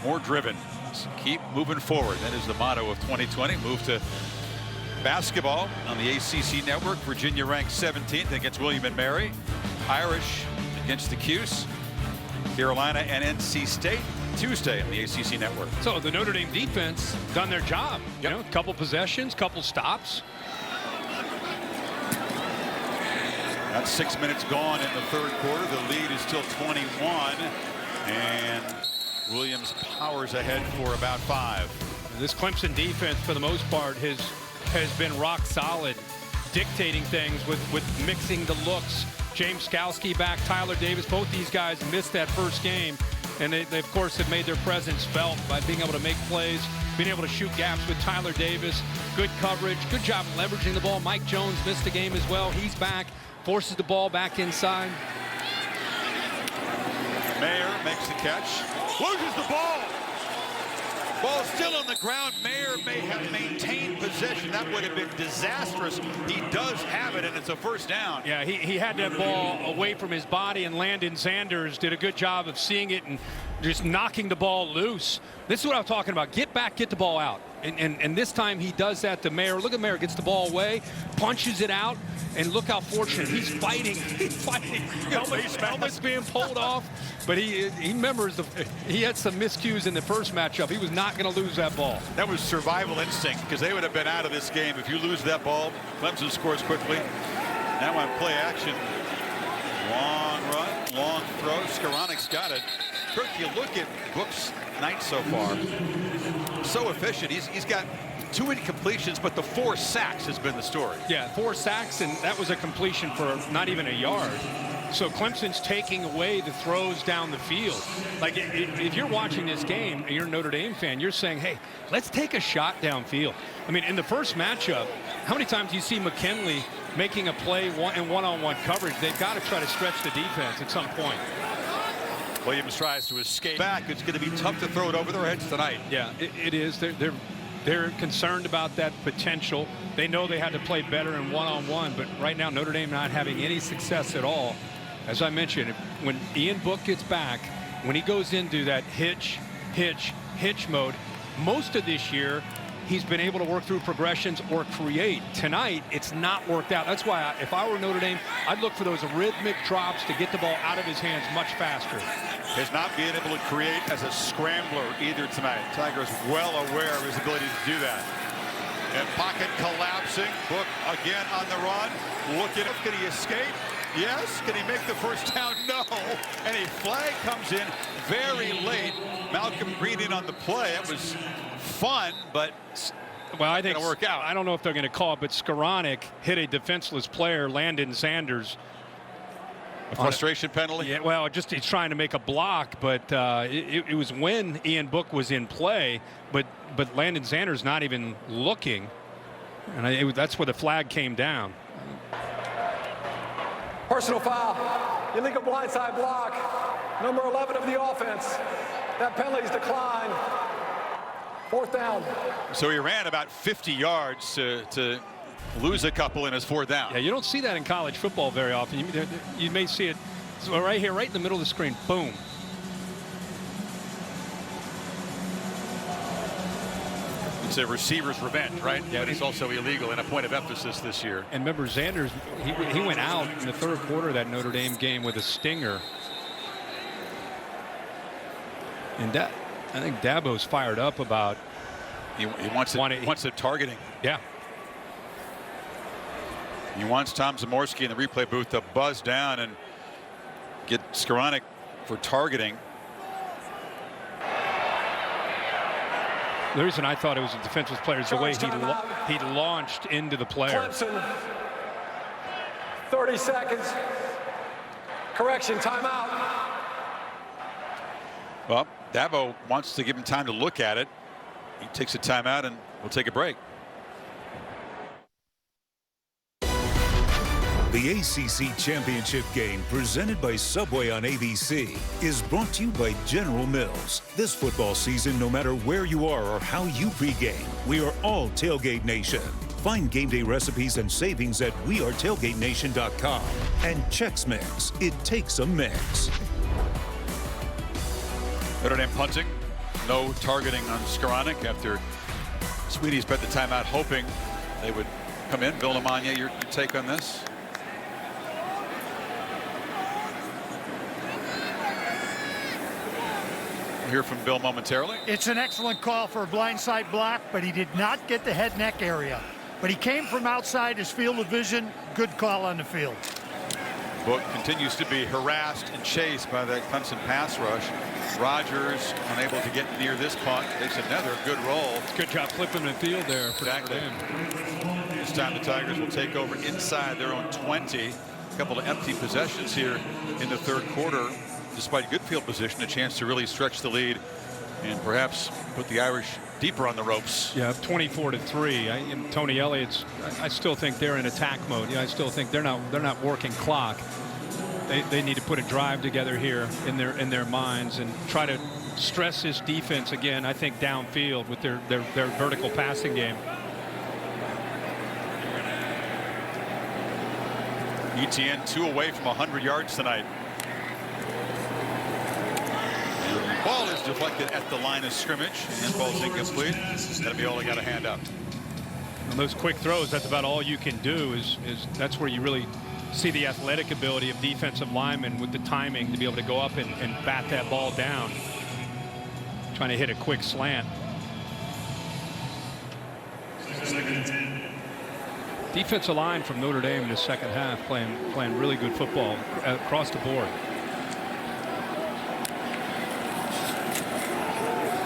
More driven. So keep moving forward. That is the motto of 2020. Move to basketball on the ACC network. Virginia ranked 17th against William and Mary. Irish against the Cuse. Carolina and NC State Tuesday on the ACC network. So the Notre Dame defense done their job. You know, a couple possessions, couple stops. That's 6 minutes gone in the third quarter. The lead is still 21, and Williams powers ahead for about 5. This Clemson defense, for the most part, has been rock solid, dictating things with mixing the looks. James Skowski back, Tyler Davis. Both these guys missed that first game, and they of course have made their presence felt by being able to make plays, being able to shoot gaps with Tyler Davis. Good coverage, good job leveraging the ball. Mike Jones missed the game as well. He's back, forces the ball back inside. Mayer makes the catch, loses the ball. Ball still on the ground. Mayer may have maintained possession. That would have been disastrous. He does have it, and it's a first down. Yeah, he had that ball away from his body, and Landon Sanders did a good job of seeing it and just knocking the ball loose. This is what I'm talking about. Get back, get the ball out. And this time he does that to Mayer. Look at Mayer, gets the ball away, punches it out, and look how fortunate. He's fighting. He's fighting. Helmet's being pulled off. But he remembers he had some miscues in the first matchup. He was not going to lose that ball. That was survival instinct, because they would have been out of this game. If you lose that ball, Clemson scores quickly. Now on play action. Long run, long throw. Skoranic's got it. Kirk, you look at Book's night so far. So efficient. He's got 2 incompletions, but the 4 sacks has been the story. Yeah, 4 sacks, and that was a completion for not even a yard. So Clemson's taking away the throws down the field. Like, if you're watching this game and you're a Notre Dame fan, you're saying, hey, let's take a shot downfield. I mean, in the first matchup, how many times do you see McKinley making a play in one-on-one coverage? They've got to try to stretch the defense at some point. Williams tries to escape back. It's going to be tough to throw it over their heads tonight. Yeah, it is. They're concerned about that potential. They know they had to play better in one-on-one, but right now Notre Dame not having any success at all. As I mentioned, when Ian Book gets back, when he goes into that hitch mode, most of this year he's been able to work through progressions or create. Tonight, it's not worked out. That's why if I were Notre Dame, I'd look for those rhythmic drops to get the ball out of his hands much faster. Has not been able to create as a scrambler either tonight. Tiger's well aware of his ability to do that. And pocket collapsing. Book again on the run. Look at him. Can he escape? Yes. Can he make the first down? No. And a flag comes in very late. Malcolm Green in on the play. It was fun, but well, I think it's going to work out. I don't know if they're going to call it, but Skoranek hit a defenseless player, Landon Sanders. A frustration penalty? Yeah, well, just he's trying to make a block, but it was when Ian Book was in play, but Landon Sanders not even looking, and that's where the flag came down. Personal foul, illegal blindside block, number 11 of the offense. That penalty's declined. 4th down. So he ran about 50 yards to lose a couple in his 4th down. Yeah, you don't see that in college football very often. You may see it right here, right in the middle of the screen. Boom. It's a receiver's revenge, right? Yeah, but it's also illegal and a point of emphasis this year. And remember, Sanders, he went out in the third quarter of that Notre Dame game with a stinger. And I think Dabo's fired up about. He wants it targeting. Yeah. He wants Tom Zamorsky in the replay booth to buzz down and get Skoranek for targeting. The reason I thought it was a defenseless player is the way he launched into the player. Clemson. 30 seconds. Correction, timeout. Well, Dabo wants to give him time to look at it. He takes a timeout, and we'll take a break. The ACC Championship game, presented by Subway on ABC, is brought to you by General Mills. This football season, no matter where you are or how you pregame, we are all Tailgate Nation. Find game day recipes and savings at wearetailgatenation.com. And Chex Mix, it takes a mix. Notre Dame punting. No targeting on Skoranek after Sweetie spent the timeout hoping they would come in. Bill Lamagna, your take on this? We'll hear from Bill momentarily. It's an excellent call for a blindside block, but he did not get the head neck area. But he came from outside his field of vision. Good call on the field. Book continues to be harassed and chased by that Clemson pass rush. Rogers unable to get near this punt. Takes another good roll. Good job flipping the field there. Exactly. This time the Tigers will take over inside their own 20. A couple of empty possessions here in the third quarter. Despite good field position, a chance to really stretch the lead and perhaps put the Irish deeper on the ropes. Yeah, 24-3. And Tony Elliott's. I still think they're in attack mode. Yeah, I still think they're not working clock. They need to put a drive together here in their minds and try to stress this defense again. I think downfield with their vertical passing game. ETN 2 away from 100 yards tonight. Ball is deflected at the line of scrimmage, and ball's incomplete. That'll be all I got to hand up. And those quick throws, that's about all you can do. Is that's where you really see the athletic ability of defensive linemen with the timing to be able to go up and bat that ball down. Trying to hit a quick slant. Defensive line from Notre Dame in the second half playing really good football across the board.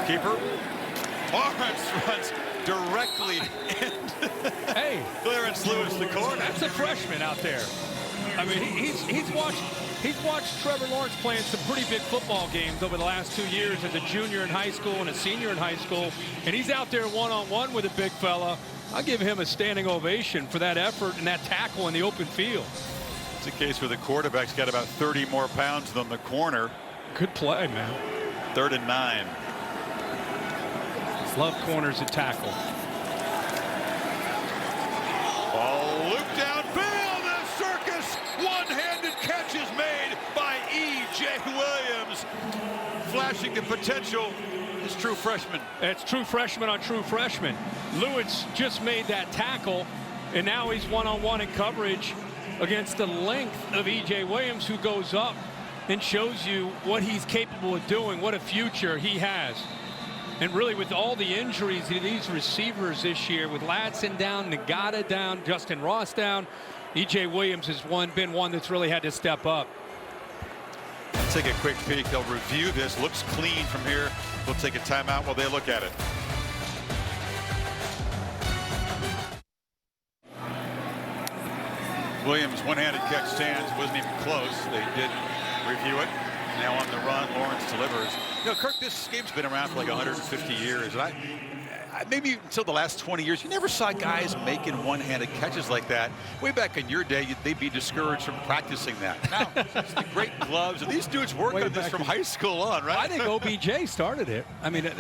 Keeper. Lawrence runs directly into Clarence Lewis, the corner. That's a freshman out there. I mean, he's watched Trevor Lawrence playing some pretty big football games over the last 2 years as a junior in high school and a senior in high school, and he's out there one-on-one with a big fella. I'll give him a standing ovation for that effort and that tackle in the open field. It's a case where the quarterback's got about 30 more pounds than the corner. Good play, man. 3rd and 9. Love corners at tackle. Ball looped downfield. The circus one-handed catch is made by E.J. Williams. Flashing the potential. This true freshman. It's true freshman on true freshman. Lewis just made that tackle, and now he's one-on-one in coverage against the length of E.J. Williams, who goes up and shows you what he's capable of doing, what a future he has. And really, with all the injuries to these receivers this year, with Ladson down, Nagata down, Justin Ross down, E.J. Williams has been one that's really had to step up. Let's take a quick peek. They'll review this. Looks clean from here. We'll take a timeout while they look at it. Williams one-handed catch stands. Wasn't even close. They did review it. Now on the run, Lawrence delivers. You know, Kirk, this game's been around for like 150 years. And I maybe until the last 20 years, you never saw guys making one-handed catches like that. Way back in your day, they'd be discouraged from practicing that. Now, it's the great gloves. And these dudes worked on this from high school on, right? I think OBJ started it. I mean,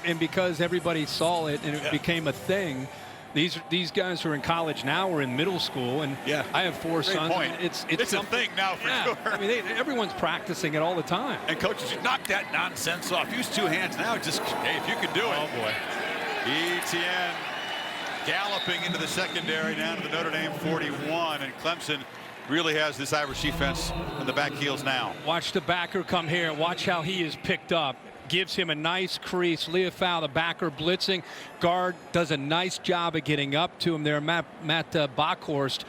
and because everybody saw it and it became a thing. These guys who are in college now are in middle school, and I have 4 sons. Point. It's a thing now for sure. I mean, everyone's practicing it all the time. And coaches, knock that nonsense off. Use 2 hands now. Just, hey, if you can do it. Oh, boy. ETN galloping into the secondary down to the Notre Dame 41, and Clemson really has this Irish defense on the back heels now. Watch the backer come here. Watch how he is picked up. Gives him a nice crease. Leofau, the backer, blitzing. Guard does a nice job of getting up to him there, Matt Bockhorst.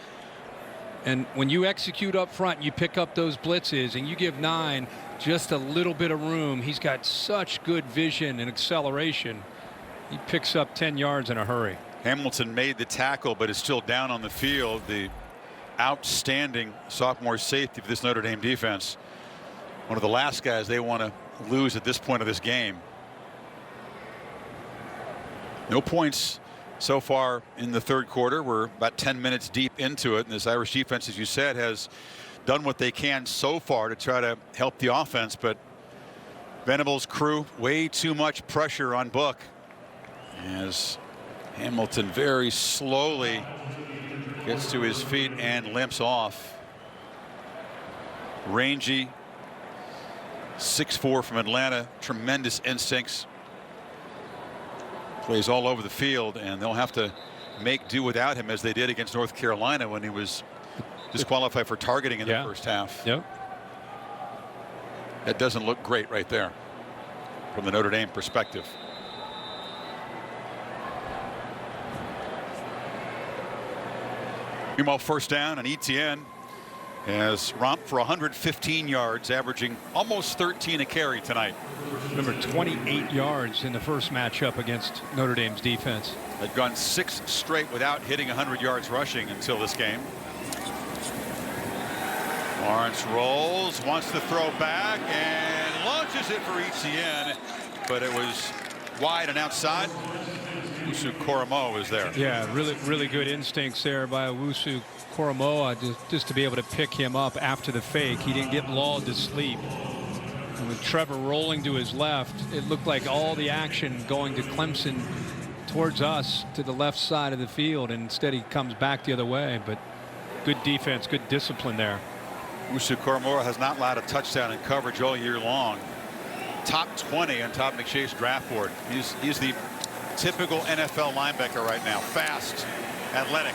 And when you execute up front, you pick up those blitzes, and you give 9 just a little bit of room. He's got such good vision and acceleration. He picks up 10 yards in a hurry. Hamilton made the tackle, but is still down on the field. The outstanding sophomore safety for this Notre Dame defense. One of the last guys they want to lose at this point of this game. No points so far in the third quarter. We're about 10 minutes deep into it, and this Irish defense, as you said, has done what they can so far to try to help the offense, but Venables' crew, way too much pressure on Book as Hamilton very slowly gets to his feet and limps off. Rangy, 6'4" from Atlanta, tremendous instincts. Plays all over the field, and they'll have to make do without him as they did against North Carolina when he was disqualified for targeting in the first half. Yep. That doesn't look great right there from the Notre Dame perspective. Meanwhile, first down, and Etienne has romped for 115 yards, averaging almost 13 a carry tonight. Remember, 28 yards in the first matchup against Notre Dame's defense. They've gone 6 straight without hitting 100 yards rushing until this game. Lawrence rolls, wants to throw back, and launches it for Etienne, but it was wide and outside. Owusu Koromoa was there. Yeah, really good instincts there by Owusu Koromoa just to be able to pick him up after the fake. He didn't get lulled to sleep. And with Trevor rolling to his left, it looked like all the action going to Clemson towards us to the left side of the field, and instead he comes back the other way. But good defense, good discipline there. Owusu Koromoa has not allowed a touchdown in coverage all year long. Top 20 on Todd McShay's draft board. He's the typical NFL linebacker right now. Fast, athletic.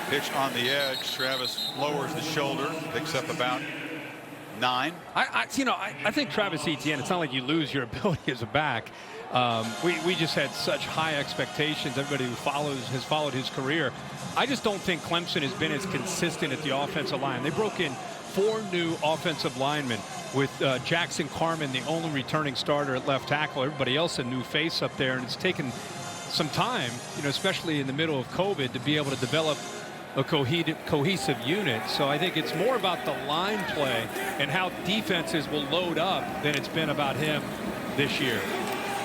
Pitch on the edge. Travis lowers the shoulder, picks up about 9. I think Travis Etienne, it's not like you lose your ability as a back. We just had such high expectations. Everybody who has followed his career. I just don't think Clemson has been as consistent at the offensive line. They broke in 4 new offensive linemen, with Jackson Carman the only returning starter at left tackle. Everybody else a new face up there, and it's taken some time, especially in the middle of COVID, to be able to develop a cohesive unit. So I think it's more about the line play and how defenses will load up than it's been about him this year.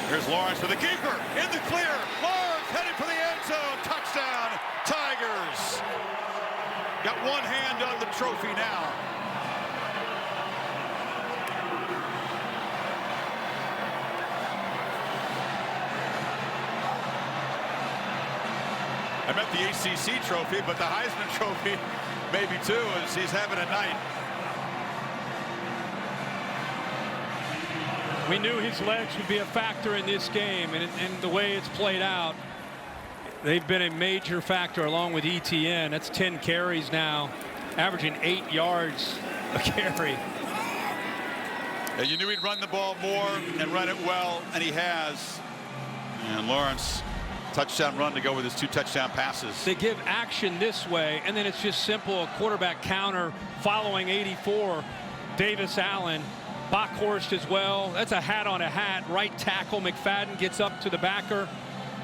Here's Lawrence for the keeper in the clear. Lawrence headed for the end zone. Touchdown, Tigers. Got one hand on the trophy now. I meant the ACC trophy, but the Heisman trophy maybe too, as he's having a night. We knew his legs would be a factor in this game, and the way it's played out, they've been a major factor along with Etienne. That's 10 carries now, averaging 8 yards a carry. And you knew he'd run the ball more and run it well, and he has. And Lawrence, touchdown run to go with his 2 touchdown passes. They give action this way, and then it's just simple, a quarterback counter following 84. Davis Allen, Bockhorst as well. That's a hat on a hat. Right tackle McFadden gets up to the backer.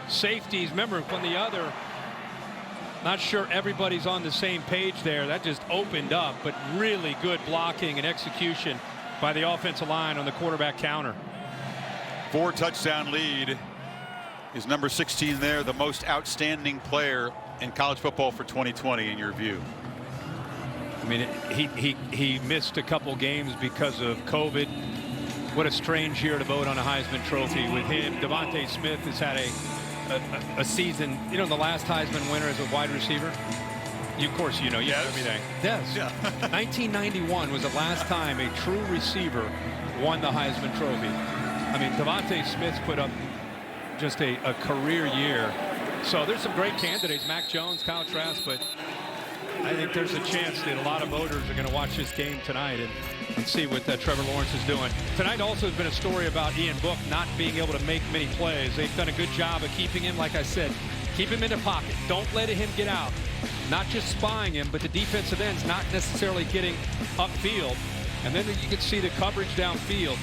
Safeties, remember, from the other. Not sure everybody's on the same page there. That just opened up, but really good blocking and execution by the offensive line on the quarterback counter. 4 touchdown lead. Is number 16 there the most outstanding player in college football for 2020 in your view? I mean, he missed a couple games because of COVID. What a strange year to vote on a Heisman Trophy with him. Devontae Smith has had a season. The last Heisman winner as a wide receiver. Of course, you know everything. Yes. Yeah. 1991 was the last time a true receiver won the Heisman Trophy. I mean, Devontae Smith put up just a career year. So there's some great candidates, Mac Jones, Kyle Trask, but I think there's a chance that a lot of voters are going to watch this game tonight and see what Trevor Lawrence is doing. Tonight also has been a story about Ian Book not being able to make many plays. They've done a good job of keeping him, like I said, keep him in the pocket. Don't let him get out. Not just spying him, but the defensive ends not necessarily getting upfield. And then you can see the coverage downfield.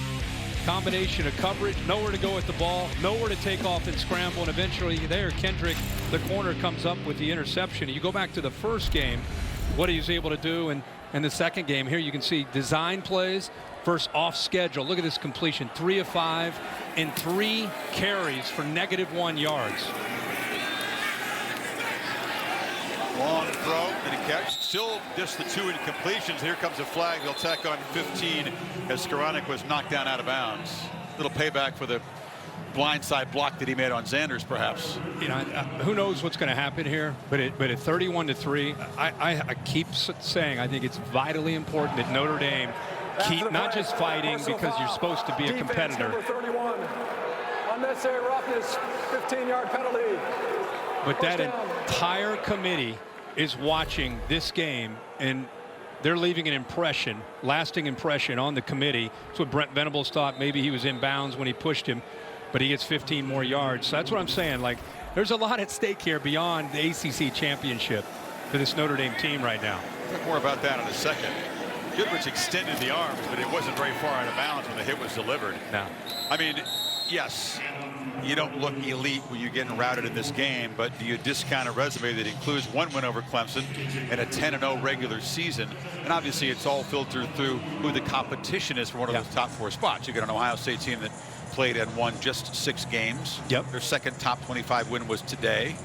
Combination of coverage, nowhere to go with the ball, nowhere to take off and scramble, and eventually there, Kendrick, the corner, comes up with the interception. You go back to the first game, what he was able to do in the second game. Here you can see design plays versus off schedule. Look at this completion, 3 of 5 and 3 carries for -1 yards. Long throw and a catch. Still just the 2 incompletions. Here comes a flag. They'll tack on 15 as Skoranek was knocked down out of bounds. Little payback for the blindside block that he made on Zanders, perhaps. You know, who knows what's going to happen here, but at 31-3, I keep saying I think it's vitally important that Notre Dame keep not just fighting because you're supposed to be a competitor. Number 31, unnecessary roughness, 15-yard penalty. But that entire committee is watching this game, and they're leaving an impression, lasting impression on the committee. That's what Brent Venables thought. Maybe he was in bounds when he pushed him, but he gets 15 more yards. So that's what I'm saying. Like, there's a lot at stake here beyond the ACC championship for this Notre Dame team right now. Talk more about that in a second. Goodrich extended the arms, but it wasn't very far out of bounds when the hit was delivered. No. I mean, yes, you don't look elite when you're getting routed in this game, but do you discount a resume that includes 1 win over Clemson and a 10-0 regular season? And obviously it's all filtered through who the competition is for one of those top 4 spots. You got an Ohio State team that played and won just 6 games. Yep. Their second top 25 win was today.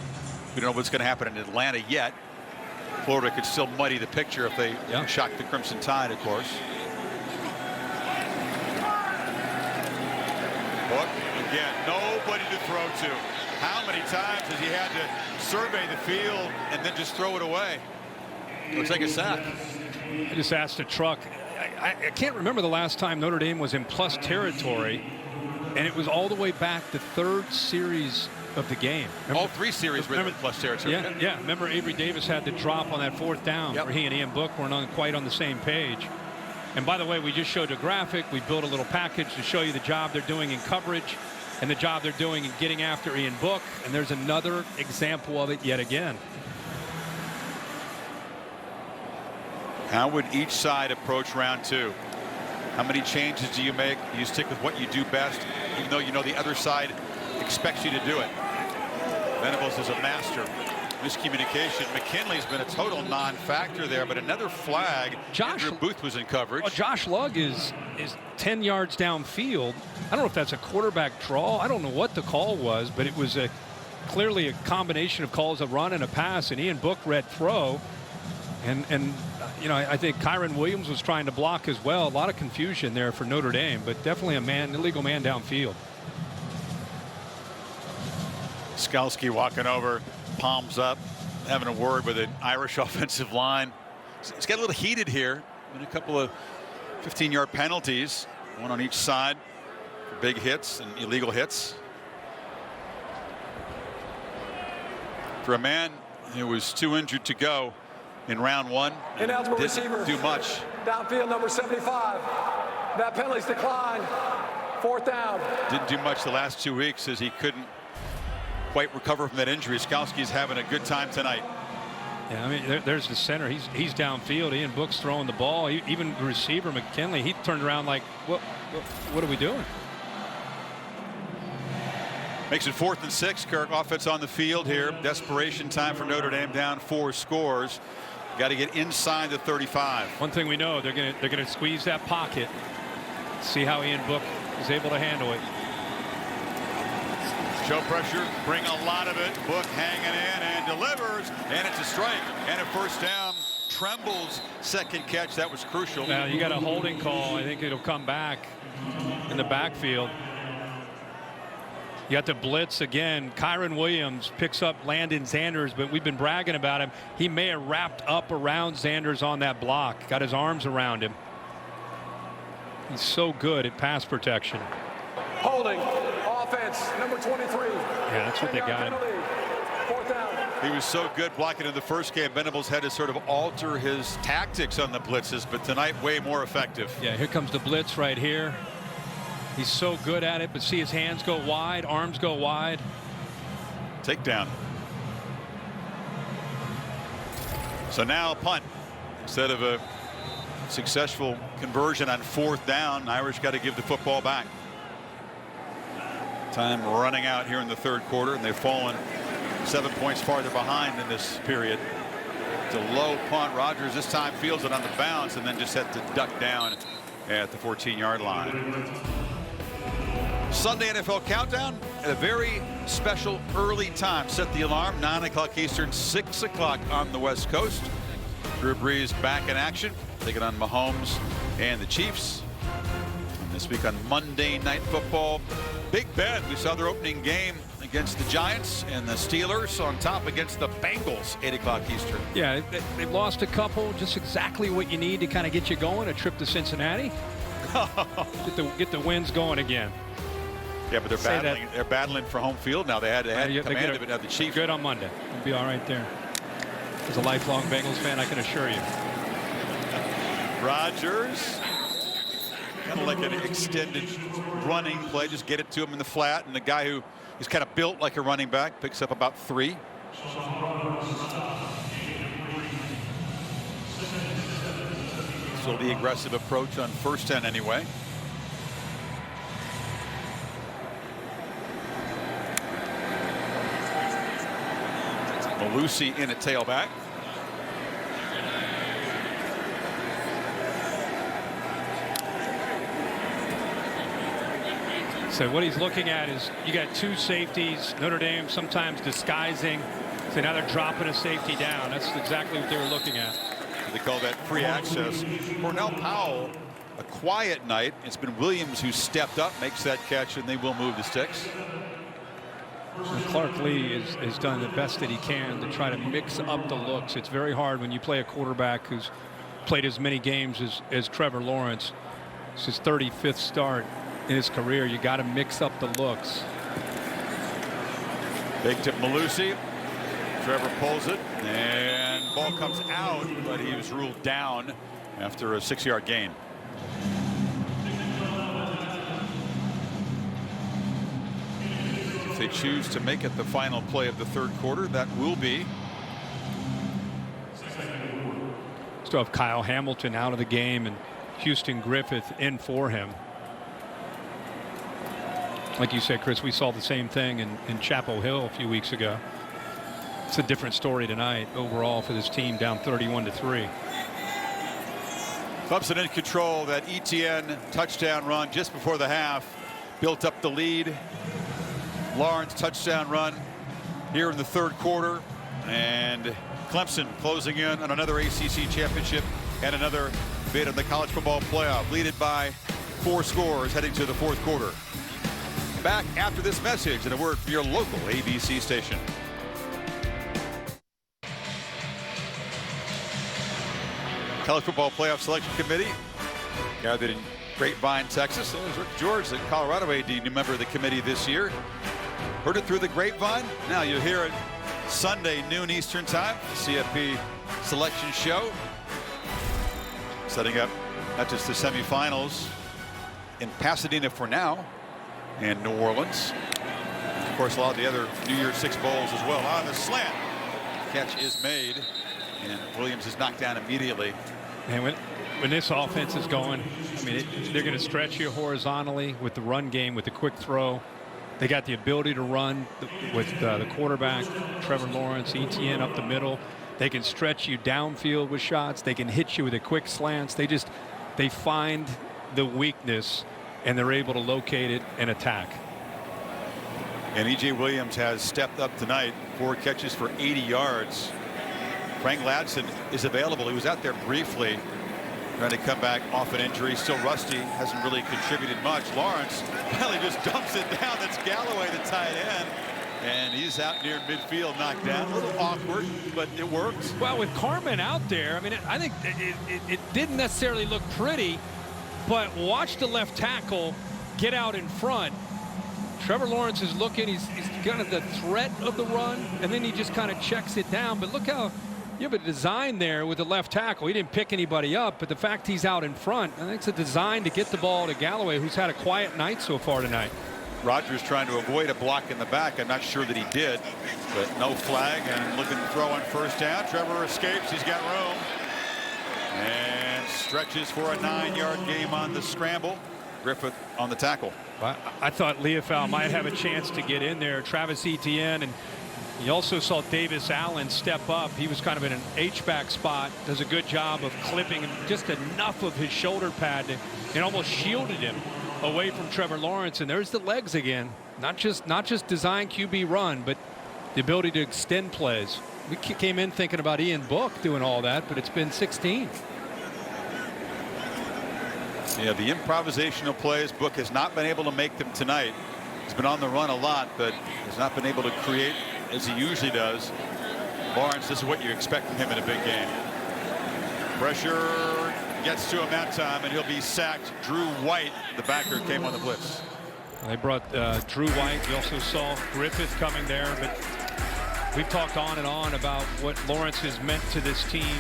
We don't know what's going to happen in Atlanta yet. Florida could still muddy the picture if they shock the Crimson Tide, of course. Book, again, nobody to throw to. How many times has he had to survey the field and then just throw it away? Looks like a sack. I just asked a truck. I can't remember the last time Notre Dame was in plus territory, and it was all the way back the 3rd series of the game. Remember, all 3 series were in plus territory. Yeah. Remember, Avery Davis had the drop on that 4th down where he and Ian Book weren't quite on the same page. And by the way, we just showed a graphic. We built a little package to show you the job they're doing in coverage and the job they're doing in getting after Ian Book. And there's another example of it yet again. How would each side approach round 2? How many changes do you make? You stick with what you do best, even though you know the other side expects you to do it. Venables is a master. Miscommunication. McKinley's been a total non-factor there, but another flag. Andrew Booth was in coverage. Well, Josh Lugg is 10 yards downfield. I don't know if that's a quarterback draw. I don't know what the call was, but it was clearly a combination of calls, a run and a pass, and Ian Book read throw. And you know, I think Kyron Williams was trying to block as well. A lot of confusion there for Notre Dame, but definitely an illegal man downfield. Skalski walking over, palms up, having a word with an Irish offensive line. It's got a little heated here. And a couple of 15-yard penalties, one on each side for big hits and illegal hits. For a man who was too injured to go in round 1, Ineligible didn't receiver. do much. Downfield, number 75. That penalty's declined. 4th down. Didn't do much the last 2 weeks as he couldn't quite recover from that injury. Skalski's having a good time tonight. Yeah, I mean, there's the center. He's downfield. Ian Book's throwing the ball. Even the receiver, McKinley, he turned around like, what are we doing? Makes it 4th and 6. Kirk, offense on the field here. Desperation time for Notre Dame, down 4 scores. Got to get inside the 35. One thing we know, they're gonna squeeze that pocket. See how Ian Book is able to handle it. Show pressure, bring a lot of it. Book hanging in and delivers, and it's a strike and a 1st down. Tremble's second catch, that was crucial. Now you got a holding call. I think it'll come back in the backfield. You got the blitz again. Kyron Williams picks up Landon Zanders, but we've been bragging about him. He may have wrapped up around Zanders on that block, got his arms around him. He's so good at pass protection. Holding. Offense, number 23. Yeah, that's what they got him. 4th down. He was so good blocking in the first game. Venables had to sort of alter his tactics on the blitzes, but tonight way more effective. Yeah, here comes the blitz right here. He's so good at it, but see his hands go wide, arms go wide. Takedown. So now a punt instead of a successful conversion on 4th down. Irish got to give the football back. Time running out here in the 3rd quarter, and they've fallen 7 points farther behind in this period. It's a low punt. Rodgers this time fields it on the bounce and then just had to duck down at the 14-yard line. Sunday NFL Countdown at a very special early time. Set the alarm, 9 o'clock Eastern, 6 o'clock on the West Coast. Drew Brees back in action, taking on Mahomes and the Chiefs. And this week on Monday Night Football, Big Ben, we saw their opening game against the Giants, and the Steelers on top against the Bengals, 8 o'clock Eastern. Yeah, they've lost a couple, just exactly what you need to kind of get you going. A trip to Cincinnati, get the wins going again. Yeah, but they're battling for home field now. They had command of it. Now the Chiefs good on Monday. We'll be all right there. As a lifelong Bengals fan, I can assure you. Rodgers, kind of like an extended running play. Just get it to him in the flat, and the guy who is kind of built like a running back picks up about 3. So the aggressive approach on first 10 anyway. Lucy in at tailback. So what he's looking at is you got 2 safeties. Notre Dame sometimes disguising. So now they're dropping a safety down. That's exactly what they were looking at. They call that free access. Cornell Powell, a quiet night. It's been Williams who stepped up, makes that catch, and they will move the sticks. Clark Lee has done the best that he can to try to mix up the looks. It's very hard when you play a quarterback who's played as many games as Trevor Lawrence. It's his 35th start in his career. You got to mix up the looks. Big tip Malusi. Trevor pulls it, and ball comes out, but he was ruled down after a 6-yard gain. If they choose to make it the final play of the third quarter, that will be. Still have Kyle Hamilton out of the game and Houston Griffith in for him. Like you said, Chris, we saw the same thing in Chapel Hill a few weeks ago. It's a different story tonight overall for this team, down 31-3. Clemson in control. That Etienne touchdown run just before the half built up the lead. Lawrence touchdown run here in the third quarter, and Clemson closing in on another ACC championship and another bid in the college football playoff, leaded by 4 scores heading to the fourth quarter. Back after this message and a word from your local ABC station. College Football Playoff Selection Committee gathered in Grapevine, Texas. It was Rick George, the Colorado AD, new member of the committee this year. Heard it through the grapevine. Now you'll hear it Sunday, noon Eastern time, the CFP selection show. Setting up not just the semifinals in Pasadena for now and New Orleans. Of course, a lot of the other New Year's Six bowls as well. On the slant, catch is made, and Williams is knocked down immediately. And when this offense is going, I mean, they're going to stretch you horizontally with the run game, with the quick throw. They got the ability to run with the quarterback, Trevor Lawrence, Etienne up the middle. They can stretch you downfield with shots. They can hit you with a quick slants. They find the weakness, and they're able to locate it and attack. And E.J. Williams has stepped up tonight, 4 catches for 80 yards. Frank Ladson is available. He was out there briefly, trying to come back off an injury. Still rusty, hasn't really contributed much. Lawrence finally just dumps it down. That's Galloway, the tight end. And he's out near midfield, knocked down. A little awkward, but it works. Well, with Carmen out there, I mean, I think it didn't necessarily look pretty, but watch the left tackle get out in front. Trevor Lawrence is looking. He's kind of the threat of the run, and then he just kind of checks it down. But look how you have a design there with the left tackle. He didn't pick anybody up, but the fact he's out in front, I think it's a design to get the ball to Galloway, who's had a quiet night so far tonight. Rodgers trying to avoid a block in the back. I'm not sure that he did, but no flag, and looking to throw on first down. Trevor escapes. He's got room and stretches for a 9-yard game on the scramble. Griffith on the tackle. I thought Leofau might have a chance to get in there. Travis Etienne and You also saw Davis Allen step up. He was kind of in an H-back spot. Does a good job of clipping him just enough of his shoulder pad and almost shielded him away from Trevor Lawrence. And there's the legs again. Not just design QB run, but the ability to extend plays. We came in thinking about Ian Book doing all that, but it's been 16. Yeah, the improvisational plays, Book has not been able to make them tonight. He's been on the run a lot, but has not been able to create as he usually does. Lawrence, this is what you expect from him in a big game. Pressure gets to him that time, and he'll be sacked. Drew White, the backer, came on the blitz. They brought Drew White. You also saw Griffith coming there, but we've talked on and on about what Lawrence has meant to this team.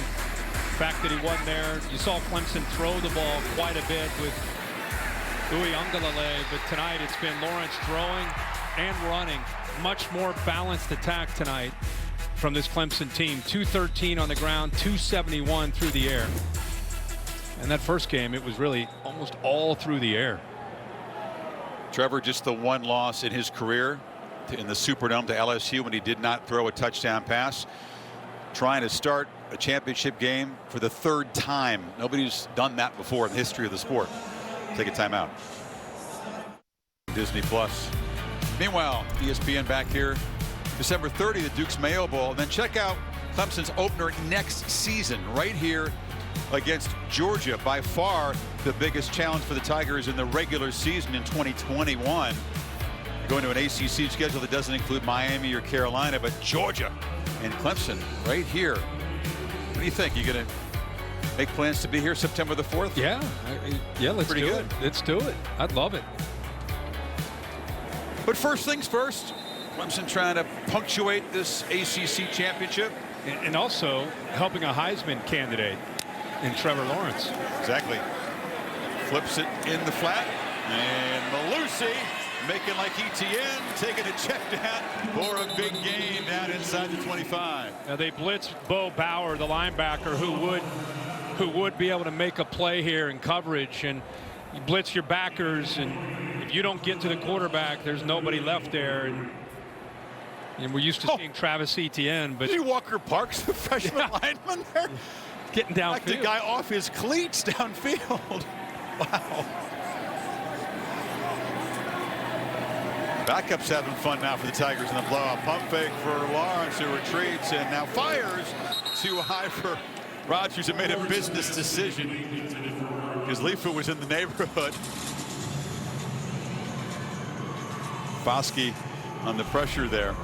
The fact that he wasn't there. You saw Clemson throw the ball quite a bit with Uiagalelei, but tonight it's been Lawrence throwing and running. Much more balanced attack tonight from this Clemson team. 213 on the ground, 271 through the air. And that first game, it was really almost all through the air. Trevor, just the one loss in his career in the Superdome to LSU when he did not throw a touchdown pass. Trying to start a championship game for the third time. Nobody's done that before in the history of the sport. Take a timeout. Disney Plus. Meanwhile, ESPN back here December 30, the Duke's Mayo Bowl. Then check out Clemson's opener next season right here against Georgia. By far the biggest challenge for the Tigers in the regular season in 2021. Going to an ACC schedule that doesn't include Miami or Carolina, but Georgia and Clemson right here. What do you think? You gonna make plans to be here September the 4th? Yeah, let's Pretty do good. it. Let's do it. I'd love it. But first things first, Clemson trying to punctuate this ACC championship. And also helping a Heisman candidate in Trevor Lawrence. Exactly. Flips it in the flat. And Malusi making like ETN, taking a check down for a big gain down inside the 25. Now they blitzed Bo Bauer, the linebacker, who would be able to make a play here in coverage. And you blitz your backers, and if you don't get to the quarterback, there's nobody left there. And we're used to seeing Travis Etienne, but Walker Parks, the freshman lineman there, getting downfield. Knocked the guy off his cleats downfield. Wow. Backups having fun now for the Tigers in the blowout. Pump fake for Lawrence, who retreats and now fires too high for Rodgers, who made a business decision because Leafa was in the neighborhood. Foskey on the pressure there.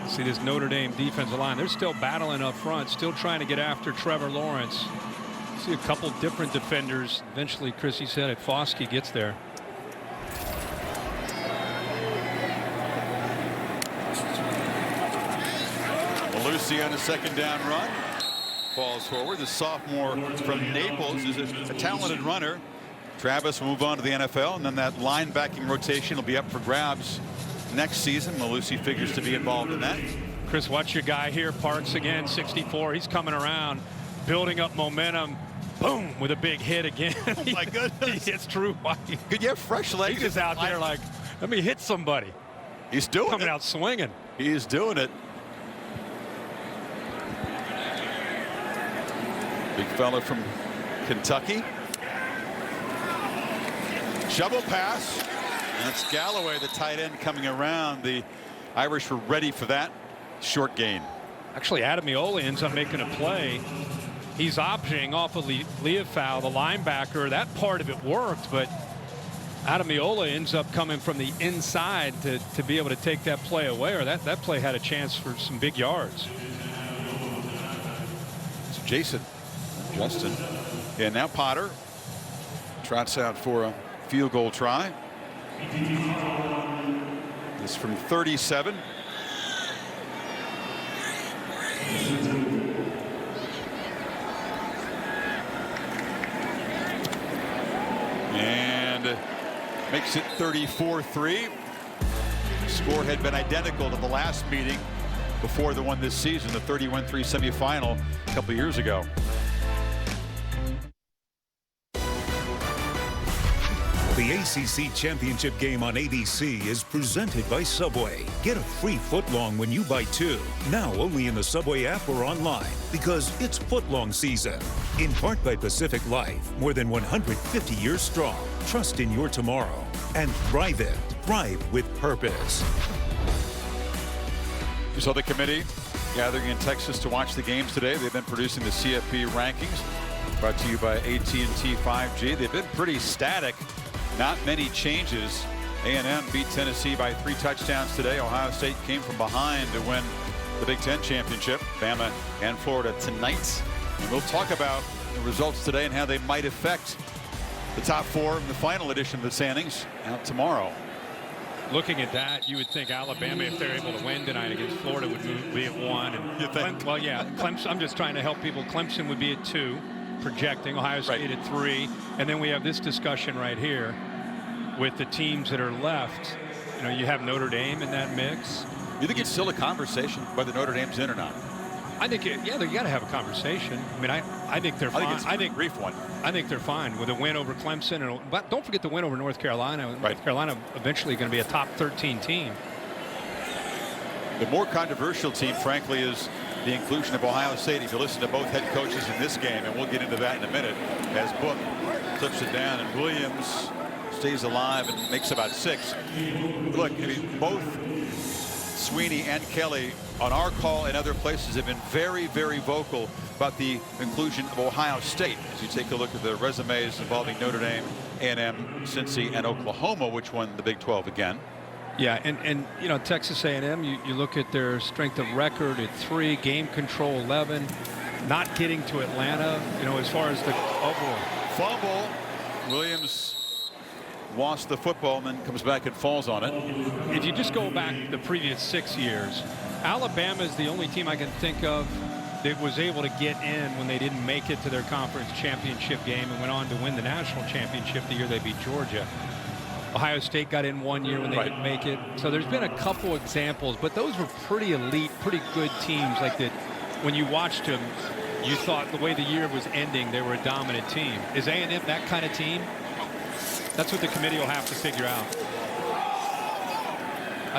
See this Notre Dame defensive line. They're still battling up front, still trying to get after Trevor Lawrence. See a couple different defenders. Eventually, Chris, he said it, Foskey gets there. Malusi on a second down run. Falls forward. The sophomore from Naples is a talented runner. Travis will move on to the NFL, and then that linebacking rotation will be up for grabs next season. Malusi figures to be involved in that. Chris, watch your guy here. Parks again, 64. He's coming around, building up momentum. Boom, with a big hit again. Oh my goodness. He hits Drew White. Could you have fresh legs? He's just out there like, let me hit somebody. He's doing it. Coming out swinging. He is doing it. Big fella from Kentucky. Shovel pass. That's Galloway, the tight end, coming around. The Irish were ready for that short gain. Actually, Adamiola ends up making a play. He's optioning off of Leofau, the linebacker. That part of it worked, but Adamiola ends up coming from the inside to be able to take that play away, or that play had a chance for some big yards. It's Justin. And now Potter trots out for a field goal try. This from 37. And makes it 34-3. Score had been identical to the last meeting before the one this season, the 31-3 semifinal a couple of years ago. The The ACC Championship game on ABC is presented by Subway. Get a free footlong when you buy 2. Now only in the Subway app or online, because it's footlong season. In part by Pacific Life, more than 150 years strong. Trust in your tomorrow. And thrive it. Thrive with purpose. You saw the committee gathering in Texas to watch the games today. They've been producing the CFP rankings, brought to you by AT&T 5G. They've been pretty static. Not many changes. A&M beat Tennessee by 3 touchdowns today. Ohio State came from behind to win the Big Ten championship. Bama and Florida tonight. And we'll talk about the results today and how they might affect the top 4 in the final edition of the standings out tomorrow. Looking at that, you would think Alabama, if they're able to win tonight against Florida, would be at 1. And you think? Well, yeah, Clemson. I'm just trying to help people. Clemson would be at 2. Projecting Ohio State at 3, and then we have this discussion right here with the teams that are left. You know, you have Notre Dame in that mix. You think it's still a conversation whether Notre Dame's in or not? I think, yeah, they got to have a conversation. I mean, I think they're fine. I think brief one. I think they're fine with a win over Clemson, but don't forget the win over North Carolina. Right. North Carolina eventually going to be a top 13 team. The more controversial team, frankly, is the inclusion of Ohio State. If you listen to both head coaches in this game, and we'll get into that in a minute, as Book clips it down and Williams stays alive and makes about 6. Look, I mean, both Sweeney and Kelly on our call and other places have been very, very vocal about the inclusion of Ohio State. As you take a look at the resumes involving Notre Dame, A&M, Cincy, and Oklahoma, which won the Big 12 again. Yeah, and you know, Texas A&M, you look at their strength of record at 3, game control 11, not getting to Atlanta, you know, as far as the overall. Fumble. Williams lost the football and then comes back and falls on it. If you just go back the previous 6 years, Alabama is the only team I can think of that was able to get in when they didn't make it to their conference championship game and went on to win the national championship the year they beat Georgia. Ohio State got in 1 year when they didn't make it. So there's been a couple examples, but those were pretty elite, pretty good teams. Like that, when you watched them, you thought the way the year was ending, they were a dominant team. Is A&M that kind of team? That's what the committee will have to figure out.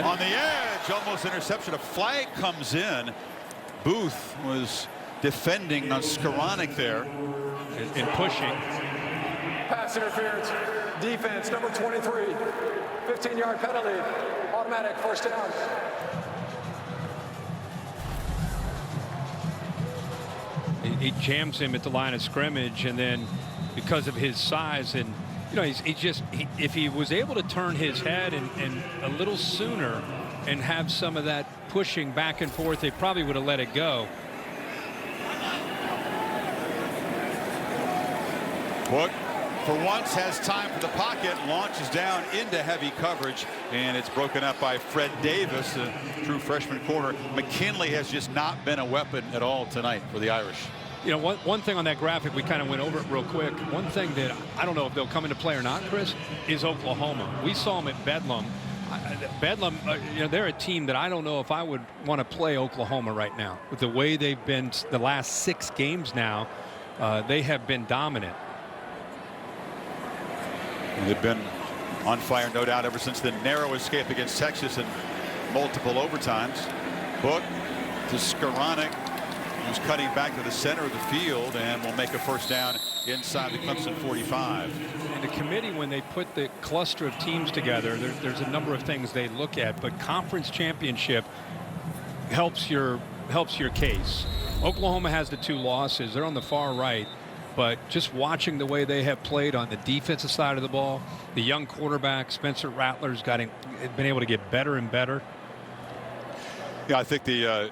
On the edge, almost interception. A flag comes in. Booth was defending on Skoranek there. And pushing. Pass interference. Defense, number 23. 15-yard penalty. Automatic first down. He jams him at the line of scrimmage, and then because of his size, and you know, if he was able to turn his head and a little sooner and have some of that pushing back and forth, they probably would have let it go. Book, for once, has time for the pocket, launches down into heavy coverage, and it's broken up by Fred Davis, a true freshman corner. McKinley has just not been a weapon at all tonight for the Irish. You know, one thing on that graphic, we kind of went over it real quick. One thing that I don't know if they'll come into play or not, Chris, is Oklahoma. We saw them at Bedlam. Bedlam, you know, they're a team that I don't know if I would want to play Oklahoma right now. With the way they've been the last 6 games now, they have been dominant. They've been on fire, no doubt, ever since the narrow escape against Texas and multiple overtimes. Book to Skoranek, who's cutting back to the center of the field and will make a first down inside the Clemson 45. And the committee, when they put the cluster of teams together, there's a number of things they look at, but conference championship helps your case. Oklahoma has the 2 losses. They're on the far right. But just watching the way they have played on the defensive side of the ball, the young quarterback, Spencer Rattler's been able to get better and better. Yeah, I think the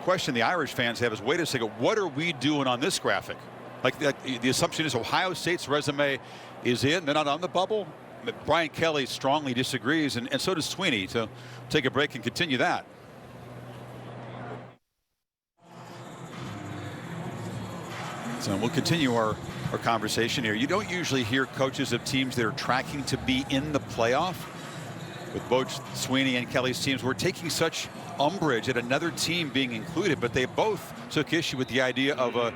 question the Irish fans have is, wait a second, what are we doing on this graphic? Like the assumption is Ohio State's resume is in. They're not on the bubble. Brian Kelly strongly disagrees, and so does Sweeney. So take a break and continue that. So we'll continue our conversation here. You don't usually hear coaches of teams that are tracking to be in the playoff with both Sweeney and Kelly's teams were taking such umbrage at another team being included, but they both took issue with the idea of a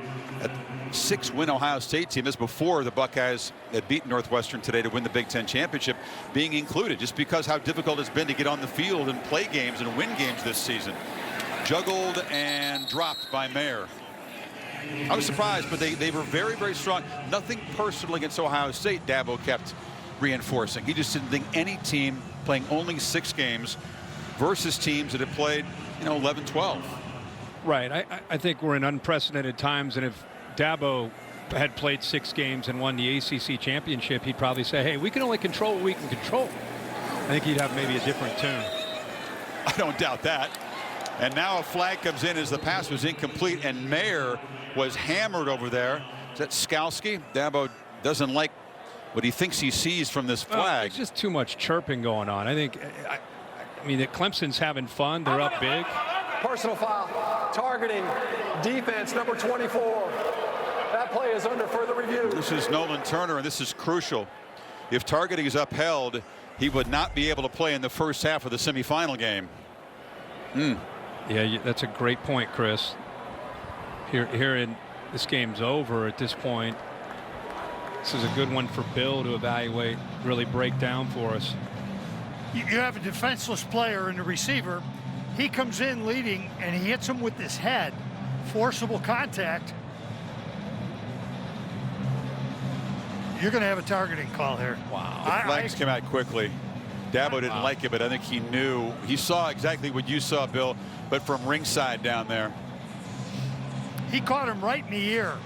6-win Ohio State team. This before the Buckeyes had beaten Northwestern today to win the Big Ten championship being included, just because how difficult it's been to get on the field and play games and win games this season. Juggled and dropped by Mayer. I was surprised, but they were very, very strong. Nothing personal against Ohio State, Dabo kept reinforcing. He just didn't think any team playing only 6 games versus teams that have played, 11, 12. Right. I think we're in unprecedented times, and if Dabo had played 6 games and won the ACC championship, he'd probably say, hey, we can only control what we can control. I think he'd have maybe a different tune. I don't doubt that. And now a flag comes in as the pass was incomplete, and Mayer was hammered over there. Is that Skalski? Dabo doesn't like what he thinks he sees from this flag. It's just too much chirping going on. I think, I mean, that Clemson's having fun. They're up big. Personal foul, targeting, defense, number 24. That play is under further review. This is Nolan Turner, and this is crucial. If targeting is upheld, he would not be able to play in the first half of the semifinal game. Yeah, that's a great point, Chris. Here in this game's over at this point. This is a good one for Bill to evaluate, really break down for us. You have a defenseless player and a receiver. He comes in leading and he hits him with his head. Forcible contact. You're going to have a targeting call here. Wow. The flags came out quickly. Dabo didn't like it, but I think he knew. He saw exactly what you saw, Bill, but from ringside down there. He caught him right in the ear.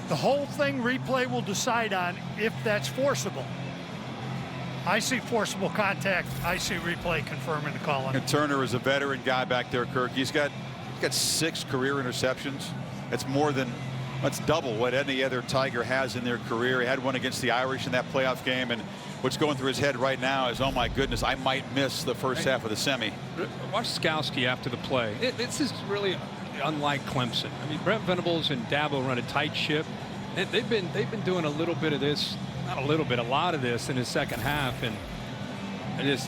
The whole thing replay will decide on if that's forcible. I see forcible contact. I see replay confirming the call on it. And Turner is a veteran guy back there, Kirk. He's got 6 career interceptions. That's double what any other Tiger has in their career. He had one against the Irish in that playoff game, and what's going through his head right now is, oh my goodness, I might miss the first half of the semi. Watch Skalski after the play. This is really unlike Clemson. I mean, Brent Venables and Dabo run a tight ship. They've been doing a little bit of this, not a little bit, a lot of this in the second half, and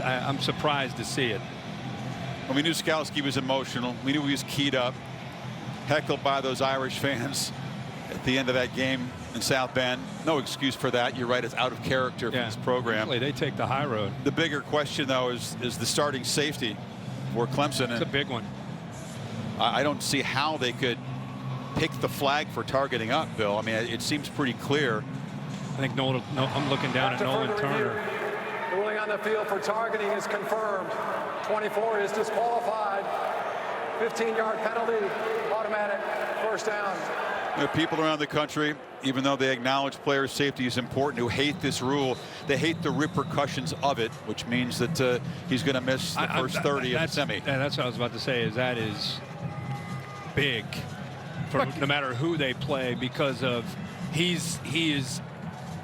I'm surprised to see it. Well, we knew Skalski was emotional. We knew he was keyed up, heckled by those Irish fans at the end of that game in South Bend. No excuse for that. You're right. It's out of character for this program. Usually they take the high road. The bigger question, though, is the starting safety for Clemson. It's a big one. I don't see how they could pick the flag for targeting up, Bill. I mean, it seems pretty clear. I think I'm looking down at Nolan Turner. The ruling on the field for targeting is confirmed. 24 is disqualified. 15-yard penalty, automatic first down. There are people around the country, even though they acknowledge player safety is important, who hate this rule. They hate the repercussions of it, which means that he's going to miss the first 30 of the semi. That's what I was about to say. That is big for no matter who they play, because of he is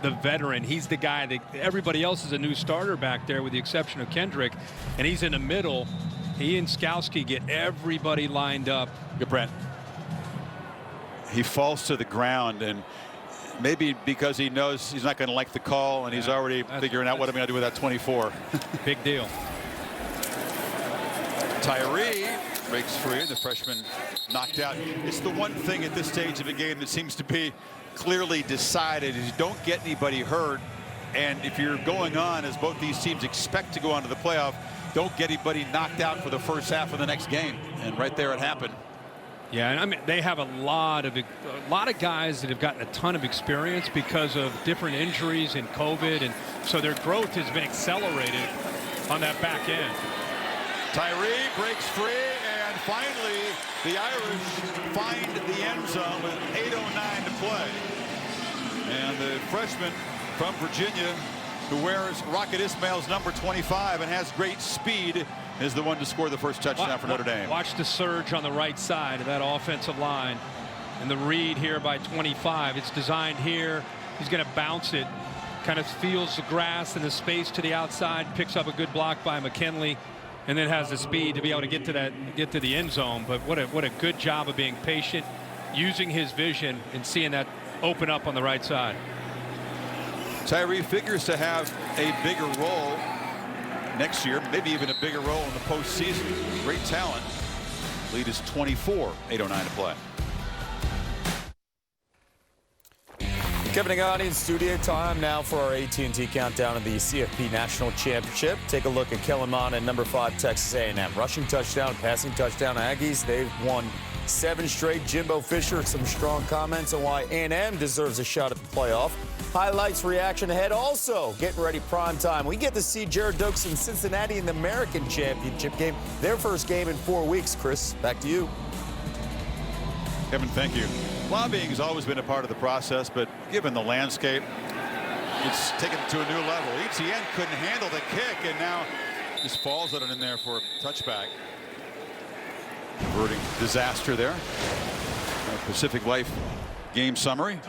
the veteran. He's the guy that everybody else is a new starter back there, with the exception of Kendrick, and he's in the middle. He and Skalski get everybody lined up. Good, Brent. He falls to the ground, and maybe because he knows he's not going to like the call, and he's already figuring out what I'm going to do with that 24. Big deal. Tyree breaks free, and the freshman knocked out. It's the one thing at this stage of the game that seems to be clearly decided, is you don't get anybody hurt, and if you're going on, as both these teams expect to go on to the playoff, don't get anybody knocked out for the first half of the next game. And right there it happened. Yeah, and I mean, they have a lot of guys that have gotten a ton of experience because of different injuries and COVID, and so their growth has been accelerated on that back end. Tyree breaks free, and finally the Irish find the end zone with 8:09 to play. And the freshman from Virginia, who wears Rocket Ismail's number 25 and has great speed, is the one to score the first touchdown for Notre Dame. Watch the surge on the right side of that offensive line, and the read here by 25. It's designed here. He's going to bounce it, kind of feels the grass and the space to the outside, picks up a good block by McKinley, and then has the speed to be able to get to the end zone. But what a good job of being patient, using his vision and seeing that open up on the right side. Tyree figures to have a bigger role next year, maybe even a bigger role in the postseason. Great talent. Lead is 24, 8:09 to play. Kevin Agani in studio. Time now for our AT&T countdown of the CFP National Championship. Take a look at Kellen Mond and number 5 Texas A&M. Rushing touchdown, passing touchdown. Aggies, they've won 7 straight. Jimbo Fisher, some strong comments on why A&M deserves a shot at the playoff. Highlights, reaction ahead. Also, getting ready prime time. We get to see Jared Dokes in Cincinnati in the American Championship game. Their first game in 4 weeks. Chris, back to you. Kevin, thank you. Lobbying has always been a part of the process, but given the landscape, it's taken it to a new level. Etienne couldn't handle the kick, and now just falls on it in there for a touchback. Averting disaster there. Pacific Life game summary.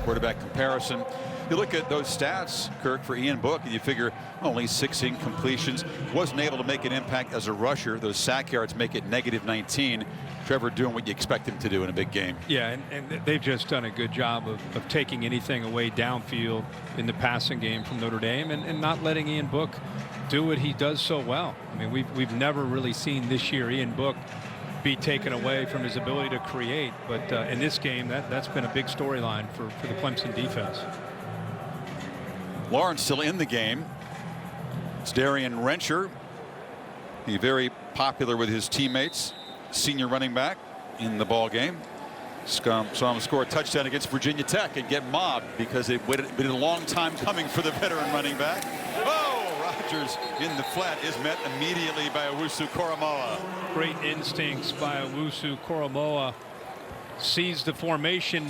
Quarterback comparison. You look at those stats, Kirk, for Ian Book, and you figure only 6 incompletions. Wasn't able to make an impact as a rusher. Those sack yards make it -19. Trevor doing what you expect him to do in a big game. Yeah, and they've just done a good job of taking anything away downfield in the passing game from Notre Dame and not letting Ian Book do what he does so well. I mean, we've never really seen this year Ian Book be taken away from his ability to create. But in this game, that's been a big storyline for the Clemson defense. Lawrence still in the game. It's Darian Rencher. He's very popular with his teammates. Senior running back in the ball game. Saw him score a touchdown against Virginia Tech and get mobbed because it had been a long time coming for the veteran running back. Oh, Rogers in the flat is met immediately by Owusu Koromoa. Great instincts by Owusu Koromoa. Sees the formation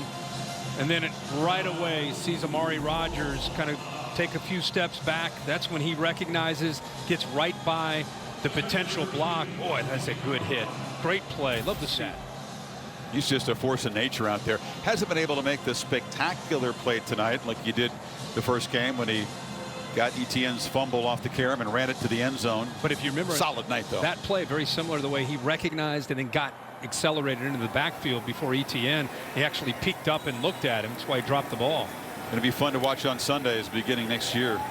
and then right away sees Amari Rogers kind of take a few steps back. That's when he recognizes, gets right by the potential block. Boy, that's a good hit. Great play. Love the set. He's just a force of nature out there. Hasn't been able to make the spectacular play tonight like he did the first game when he got Etienne's fumble off the carom and ran it to the end zone. But if you remember, solid night though. That play very similar to the way he recognized and then got accelerated into the backfield before Etienne. He actually peeked up and looked at him. That's why he dropped the ball. Going to be fun to watch on Sundays beginning next year.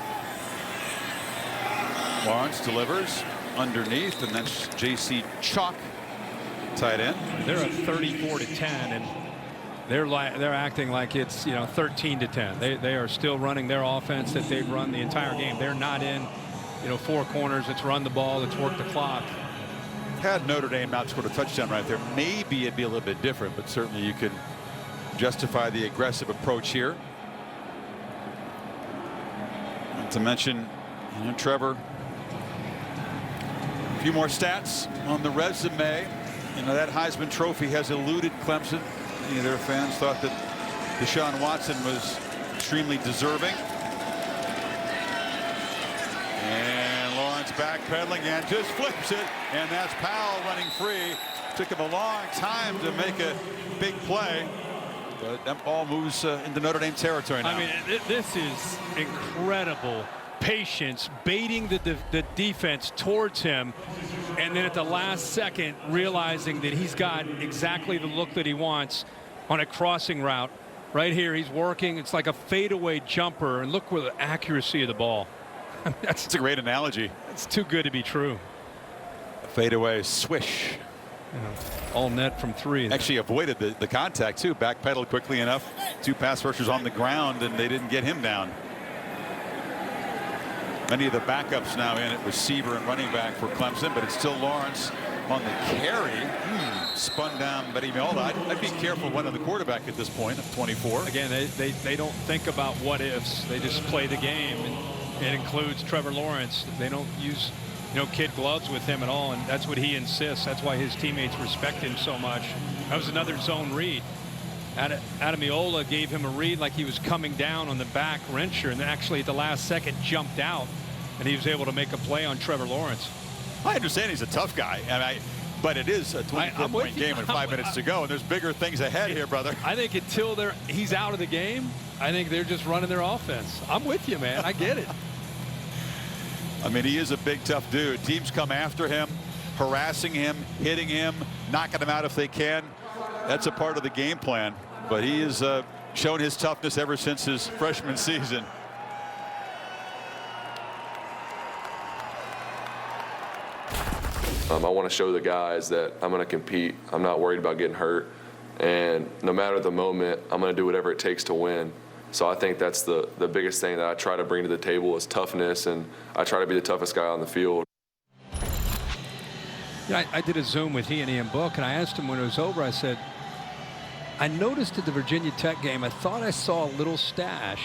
Lawrence delivers underneath, and that's J.C. Chalk, tight end. They're at 34-10, and they're acting like it's 13-10. They are still running their offense that they've run the entire game. They're not in 4 corners. Let's run the ball. Let's work the clock. Had Notre Dame not scored a touchdown right there, maybe it'd be a little bit different, but certainly you could justify the aggressive approach here. Not to mention, Trevor. A few more stats on the resume. That Heisman Trophy has eluded Clemson. Many of their fans thought that Deshaun Watson was extremely deserving. And Lawrence backpedaling and just flips it. And that's Powell running free. Took him a long time to make a big play. But that ball moves into Notre Dame territory now. I mean, this is incredible patience, baiting the defense towards him, and then at the last second realizing that he's got exactly the look that he wants on a crossing route. Right here, he's working. It's like a fadeaway jumper, and look where the accuracy of the ball. That's a great analogy. It's too good to be true. A fadeaway swish. All net from 3. Actually avoided the contact too. Backpedaled quickly enough. 2 pass rushers on the ground, and they didn't get him down. Many of the backups now in at receiver and running back for Clemson, but it's still Lawrence on the carry. Spun down Betty Melda. I'd be careful one of the quarterback at this point of 24. Again, they don't think about what ifs. They just play the game, and it includes Trevor Lawrence. They don't use kid gloves with him at all, and that's what he insists. That's why his teammates respect him so much. That was another zone read. Adamiola gave him a read like he was coming down on the back Rencher, and then actually at the last second jumped out, and he was able to make a play on Trevor Lawrence. I understand he's a tough guy, but it is a 24-point game with 5 minutes to go, and there's bigger things ahead here, brother. I think until he's out of the game, I think they're just running their offense. I'm with you, man. I get it. I mean, he is a big, tough dude. Teams come after him, harassing him, hitting him, knocking him out if they can. That's a part of the game plan. But he has shown his toughness ever since his freshman season. I want to show the guys that I'm going to compete. I'm not worried about getting hurt. And no matter the moment, I'm going to do whatever it takes to win. So I think that's the biggest thing that I try to bring to the table is toughness, and I try to be the toughest guy on the field. Yeah, I did a Zoom with he and Ian Book, and I asked him when it was over, I said, I noticed at the Virginia Tech game, I thought I saw a little stash.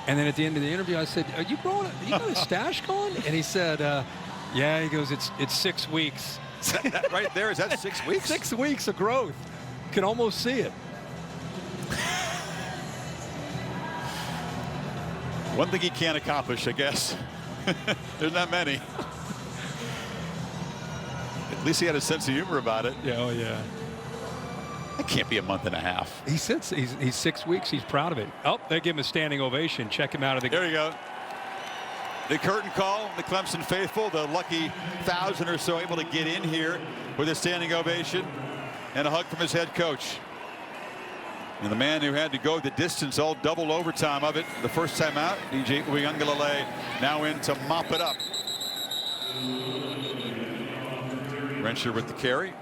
And then at the end of the interview, I said, are you got a stash going? And he said, yeah, he goes, it's 6 weeks. That right there, is that 6 weeks? 6 weeks of growth. Can almost see it. One thing he can't accomplish, I guess. There's not many. At least he had a sense of humor about it. Yeah, oh yeah. That can't be a month and a half. He says he's 6 weeks. He's proud of it. Oh, they give him a standing ovation. Check him out of the. There you go. The curtain call, the Clemson faithful, the lucky 1,000 or so able to get in here with a standing ovation and a hug from his head coach. And the man who had to go the distance, all double overtime of it the first time out, DJ Uyunglele, now in to mop it up. Rensher with the carry.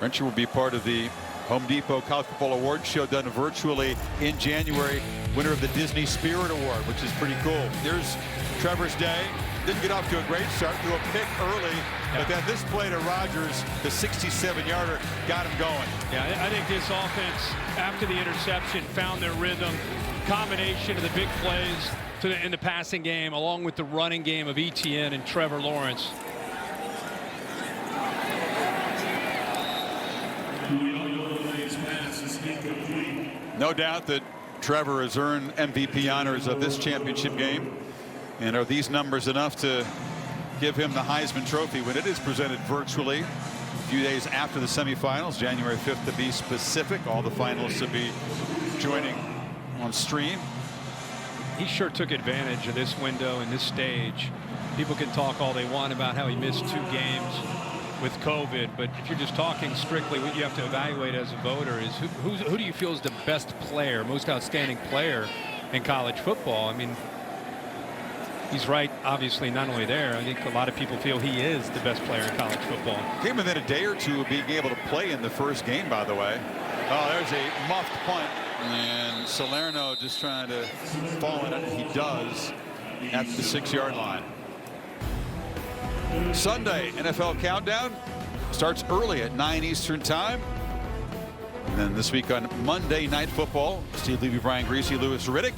Rensher will be part of the Home Depot College Football Awards show done virtually in January. Winner of the Disney Spirit Award, which is pretty cool. Here's Trevor's day. Didn't get off to a great start, threw a pick early, but then this play to Rodgers, the 67-yarder, got him going. Yeah, I think this offense, after the interception, found their rhythm. Combination of the big plays in the passing game, along with the running game of Etienne and Trevor Lawrence. No doubt that Trevor has earned MVP honors of this championship game. And are these numbers enough to give him the Heisman Trophy when it is presented virtually a few days after the semifinals, January 5th to be specific? All the finalists will be joining on stream. He sure took advantage of this window and this stage. People can talk all they want about how he missed 2 games with COVID, but if you're just talking strictly, what you have to evaluate as a voter is who do you feel is the best player, most outstanding player in college football? I mean, he's right, obviously, not only there. I think a lot of people feel he is the best player in college football. Came within a day or two of being able to play in the first game, by the way. Oh, there's a muffed punt, and Salerno just trying to fall in it. He does at the 6-yard line. Sunday NFL Countdown starts early at 9 Eastern time. And then this week on Monday Night Football, Steve Levy, Brian Greasy, Louis Riddick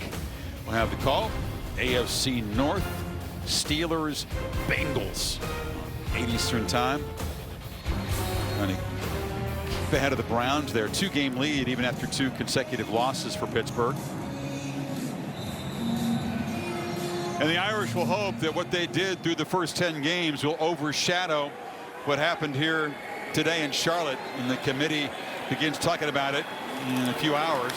will have the call. AFC North, Steelers, Bengals, 8 Eastern time. Trying to keep ahead of the Browns. Their 2-game lead even after 2 consecutive losses for Pittsburgh. And the Irish will hope that what they did through the first 10 games will overshadow what happened here today in Charlotte. And the committee begins talking about it in a few hours.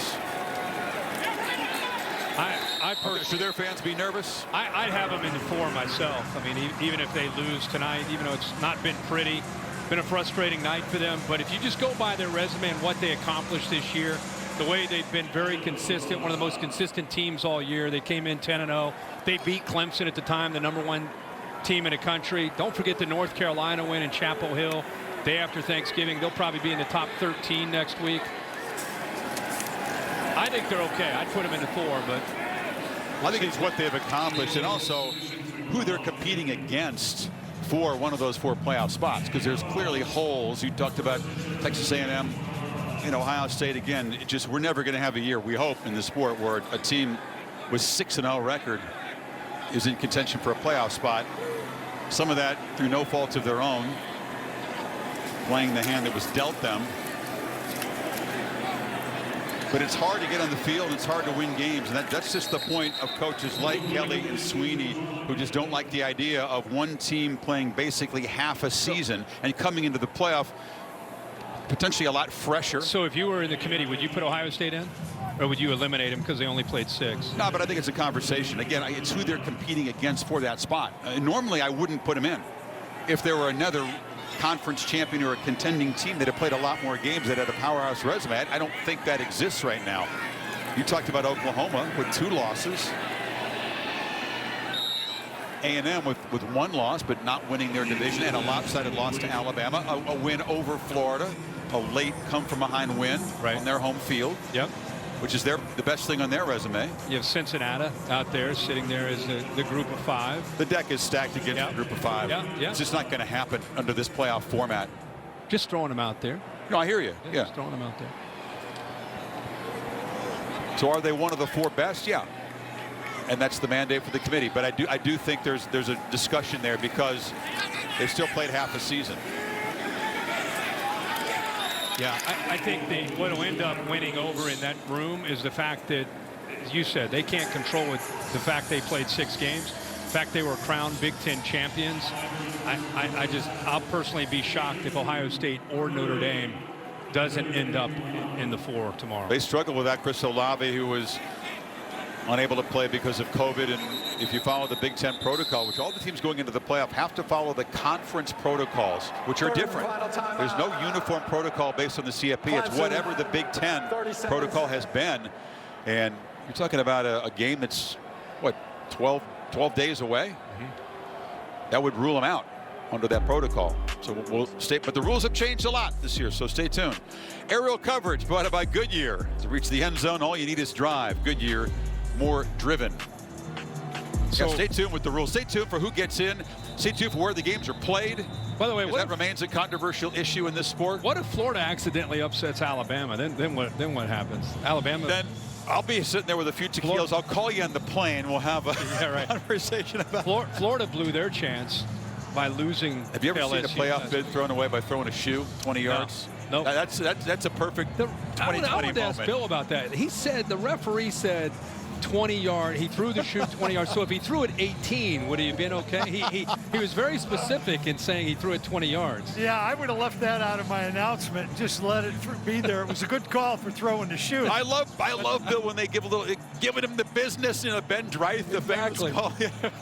Should their fans be nervous? I'd have them in the 4 myself. I mean, even if they lose tonight, even though it's not been pretty, been a frustrating night for them. But if you just go by their resume and what they accomplished this year, the way they've been very consistent, one of the most consistent teams all year. They came in 10-0. They beat Clemson at the time, the #1 team in the country. Don't forget the North Carolina win in Chapel Hill day after Thanksgiving. They'll probably be in the top 13 next week. I think they're okay. I'd put them in the 4, but I think it's what they've accomplished and also who they're competing against for one of those 4 playoff spots, because there's clearly holes. You talked about Texas A&M and Ohio State again. We're never going to have a year, we hope, in the sport where a team with 6-0 record is in contention for a playoff spot. Some of that through no fault of their own, playing the hand that was dealt them. But it's hard to get on the field, and it's hard to win games, and that's just the point of coaches like Kelly and Sweeney, who just don't like the idea of one team playing basically half a season and coming into the playoff potentially a lot fresher. So if you were in the committee, would you put Ohio State in? Or would you eliminate them because they only played 6? No, but I think it's a conversation. Again, it's who they're competing against for that spot. Normally, I wouldn't put them in. If there were another conference champion or a contending team that had played a lot more games, that had a powerhouse resume, I don't think that exists right now. You talked about Oklahoma with 2 losses. A&M with one loss, but not winning their division, and a lopsided loss to Alabama, a win over Florida, a late come-from-behind win on their home field. Yep. Which is the best thing on their resume. You have Cincinnati out there sitting there as the group of 5. The deck is stacked against the group of 5. Yeah. It's just not going to happen under this playoff format. Just throwing them out there. No, I hear you. Yeah. Just throwing them out there. So are they one of the 4 best? Yeah. And that's the mandate for the committee. But I do think there's a discussion there because they still played half a season. Yeah, I think what will end up winning over in that room is the fact that, as you said, they can't control it. The fact they played 6 games, the fact they were crowned Big Ten champions. I'll personally be shocked if Ohio State or Notre Dame doesn't end up in the 4 tomorrow. They struggled with that. Chris Olave, who was unable to play because of COVID, and if you follow the Big Ten protocol, which all the teams going into the playoff have to follow the conference protocols, which are different. There's no uniform protocol based on the CFP. It's whatever the Big Ten protocol has been. And you're talking about a game that's, what, 12 days away? That would rule them out under that protocol. So we'll stay, but the rules have changed a lot this year, so stay tuned. Aerial coverage provided by Goodyear. To reach the end zone, all you need is drive. Goodyear, more driven. So stay tuned with the rules. Stay tuned for who gets in. Stay tuned for where the games are played. By the way, that remains a controversial issue in this sport. What if Florida accidentally upsets Alabama? Then what happens? Alabama. Then I'll be sitting there with a few tequilas. I'll call you on the plane. We'll have a conversation about Florida blew their chance by losing. Have you ever seen a playoff bid thrown away by throwing a shoe 20 yards? No. That's a perfect 2020 moment. I wanted to ask Bill about that. He said the referee said 20 yard. He threw the shoe 20 yards. So if he threw it 18, would he have been okay? He was very specific in saying he threw it 20 yards. Yeah, I would have left that out of my announcement and just let it be there. It was a good call for throwing the shoe. I love Bill when they giving him the business. Ben Dreith, the famous call.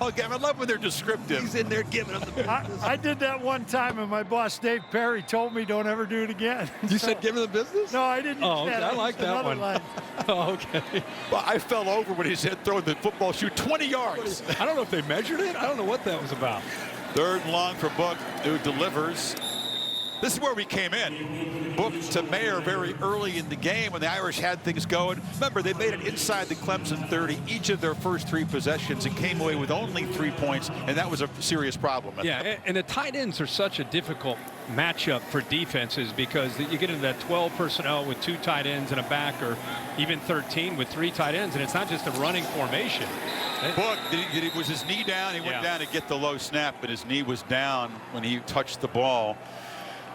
I love when they're descriptive. He's in there giving him the business. I did that one time, and my boss Dave Perry told me don't ever do it again. You said give him the business? No, I didn't. Oh, okay. I like that one. Oh, okay. Well, I fell over when he said throwing the football shoe 20 yards. I don't know if they measured it. I don't know what that was about. 3rd and long for Book, who delivers. This is where we came in. Book to Mayer very early in the game when the Irish had things going. Remember, they made it inside the Clemson 30 each of their first 3 possessions and came away with only 3 points, and that was a serious problem. Yeah, and the tight ends are such a difficult matchup for defenses because you get into that 12 personnel with 2 tight ends and a back, or even 13 with 3 tight ends, and it's not just a running formation. Book, was his knee down? He went down to get the low snap, but his knee was down when he touched the ball.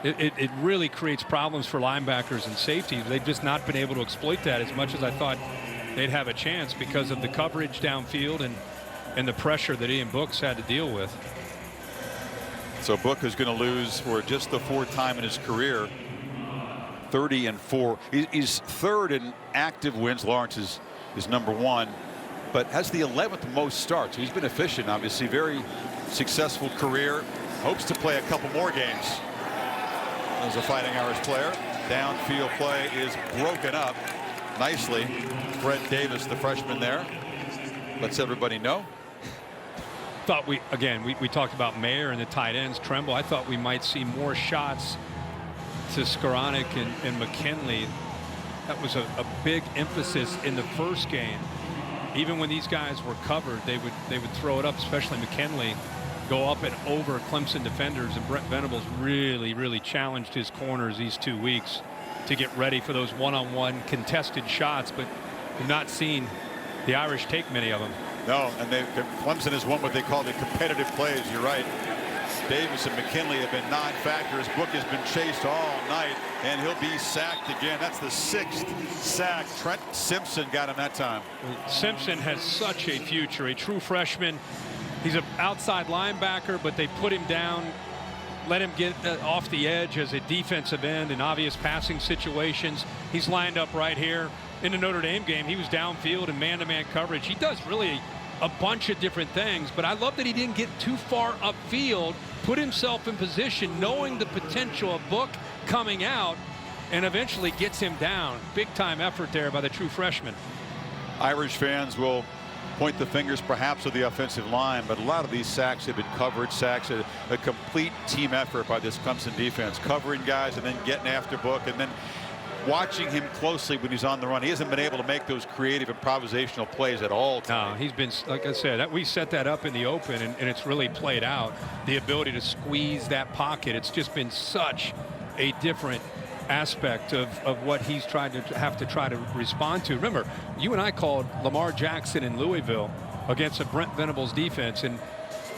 It really creates problems for linebackers and safeties. They've just not been able to exploit that as much as I thought they'd have a chance because of the coverage downfield and the pressure that Ian Book's had to deal with. So Book is going to lose for just the 4th time in his career. 30-4. He's 3rd in active wins. Lawrence is number 1, but has the 11th most starts. He's been efficient, obviously. Very successful career. Hopes to play a couple more games as a Fighting Irish player. Downfield play is broken up nicely. Fred Davis, the freshman there, lets everybody know. Thought we talked about Mayer and the tight ends. Tremble. I thought we might see more shots to Skoranek and McKinley. That was a big emphasis in the first game. Even when these guys were covered, they would throw it up, especially McKinley. Go up and over Clemson defenders, and Brent Venables really challenged his corners these 2 weeks to get ready for those one-on-one contested shots, but we've not seen the Irish take many of them. No, and Clemson has won what they call the competitive plays. You're right. Davis and McKinley have been non-factors. Book has been chased all night, and he'll be sacked again. That's the 6th sack. Trent Simpson got him that time. Simpson has such a future, a true freshman. He's an outside linebacker, but they put him down, let him get off the edge as a defensive end in obvious passing situations. He's lined up right here. In the Notre Dame game, he was downfield and man-to-man coverage. He does really a bunch of different things, but I love that he didn't get too far upfield, put himself in position, knowing the potential of Book coming out, and eventually gets him down. Big-time effort there by the true freshman. Irish fans will point the fingers perhaps of the offensive line, but a lot of these sacks have been coverage sacks, a complete team effort by this Clemson defense, covering guys and then getting after Book and then watching him closely when he's on the run. He hasn't been able to make those creative improvisational plays at all tonight. No, he's been, like I said, we set that up in the open, and it's really played out. The ability to squeeze that pocket, it's just been such a different aspect of what he's trying to try to respond to. Remember, you and I called Lamar Jackson in Louisville against a Brent Venables defense, and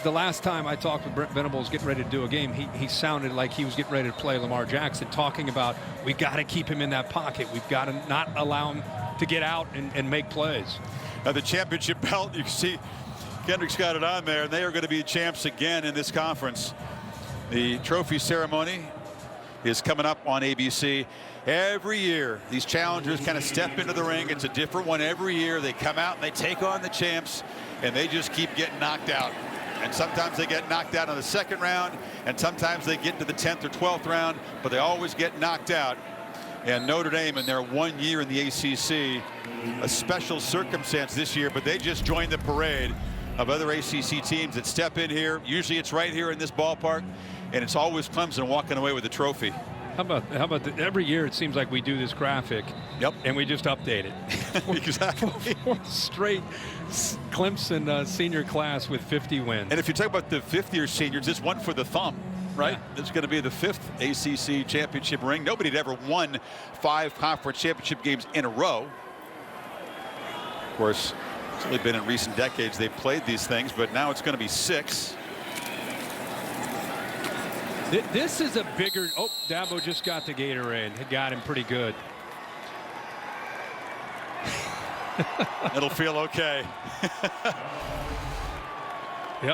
the last time I talked with Brent Venables getting ready to do a game, he sounded like he was getting ready to play Lamar Jackson, talking about we got to keep him in that pocket. We've got to not allow him to get out and make plays. Now the championship belt, you can see Kendrick's got it on there, and they are going to be champs again in this conference. The trophy ceremony is coming up on ABC. Every year, these challengers kind of step into the ring. It's a different one every year. They come out and they take on the champs, and they just keep getting knocked out. And sometimes they get knocked out in the second round, and sometimes they get into the 10th or 12th round, but they always get knocked out. And Notre Dame, in their 1 year in the ACC, a special circumstance this year, but they just joined the parade of other ACC teams that step in here. Usually it's right here in this ballpark, and it's always Clemson walking away with the trophy. How about every year it seems like we do this graphic. Yep. And we just update it. Exactly. Straight Clemson senior class with 50 wins. And if you talk about the fifth-year seniors, it's one for the thumb, right? Yeah. It's going to be the 5th ACC championship ring. Nobody had ever won 5 conference championship games in a row. Of course, it's only been in recent decades they've played these things, but now it's going to be 6. This is a bigger. Oh, Dabo just got the Gatorade. It got him pretty good. It'll feel okay.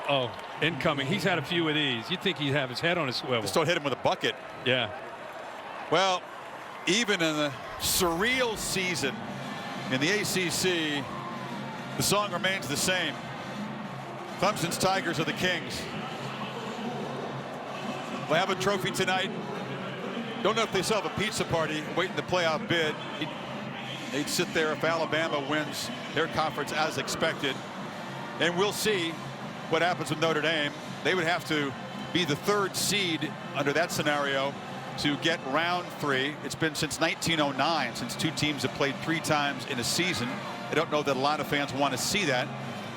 Oh, incoming. He's had a few of these. You'd think he'd have his head on a swivel. Just don't hit him with a bucket. Yeah. Well, even in a surreal season in the ACC, the song remains the same. Clemson's Tigers are the Kings. We'll have a trophy tonight. Don't know if they still have a pizza party waiting the playoff bid. They'd sit there if Alabama wins their conference as expected. And we'll see what happens with Notre Dame. They would have to be the 3rd seed under that scenario to get round 3. It's been since 1909 since 2 teams have played 3 times in a season. I don't know that a lot of fans want to see that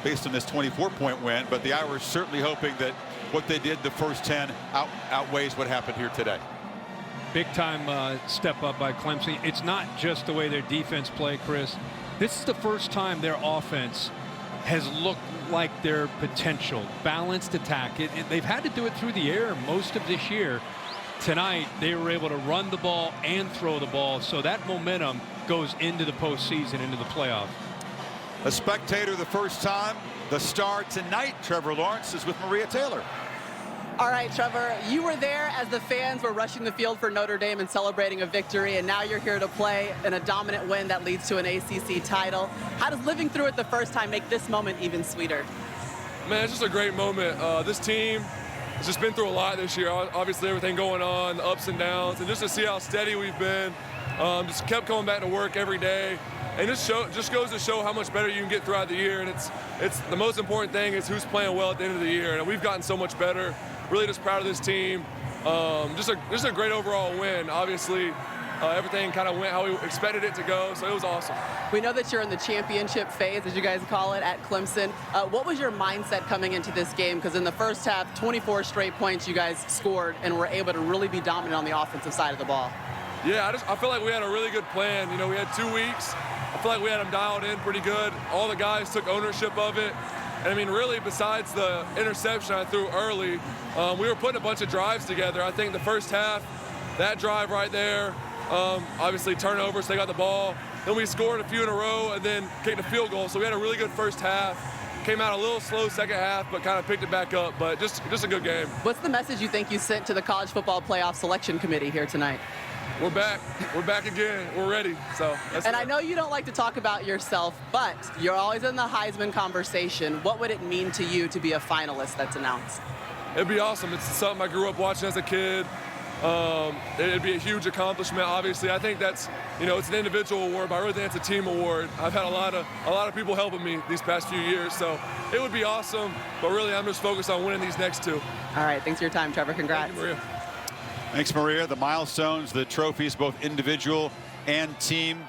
based on this 24-point win, but the Irish certainly hoping that what they did the first 10 outweighs what happened here today. Big time step up by Clemson. It's not just the way their defense played, Chris. This is the first time their offense has looked like their potential. Balanced attack. They've had to do it through the air most of this year. Tonight, they were able to run the ball and throw the ball, so that momentum goes into the postseason, into the playoff. A spectator the first time. The star tonight, Trevor Lawrence, is with Maria Taylor. All right, Trevor, you were there as the fans were rushing the field for Notre Dame and celebrating a victory, and now you're here to play in a dominant win that leads to an ACC title. How does living through it the first time make this moment even sweeter? Man, it's just a great moment. This team has just been through a lot this year. Obviously, everything going on, the ups and downs, and just to see how steady we've been. Just kept coming back to work every day. And just goes to show how much better you can get throughout the year. And it's the most important thing is who's playing well at the end of the year. And we've gotten so much better. Really just proud of this team. Just a great overall win. Obviously, everything kind of went how we expected it to go, so it was awesome. We know that you're in the championship phase, as you guys call it, at Clemson. What was your mindset coming into this game? Because in the first half, 24 straight points you guys scored and were able to really be dominant on the offensive side of the ball. Yeah, I feel like we had a really good plan. You know, we had 2 weeks. I feel like we had them dialed in pretty good. All the guys took ownership of it. And, I mean, really, besides the interception I threw early, we were putting a bunch of drives together. I think the first half, that drive right there, obviously turnovers, they got the ball. Then we scored a few in a row and then kicked a field goal. So we had a really good first half. Came out a little slow second half, but kind of picked it back up. But just a good game. What's the message you think you sent to the College Football Playoff Selection Committee here tonight? We're back. We're back again. We're ready. So. And I know you don't like to talk about yourself, but you're always in the Heisman conversation. What would it mean to you to be a finalist that's announced? It'd be awesome. It's something I grew up watching as a kid. it'd be a huge accomplishment. Obviously, I think that's, it's an individual award, but I really think it's a team award. I've had a lot of people helping me these past few years, so it would be awesome. But really, I'm just focused on winning these next two. All right, thanks for your time, Trevor. Congrats. Thank you, Maria. Thanks, Maria. The milestones, the trophies, both individual and team,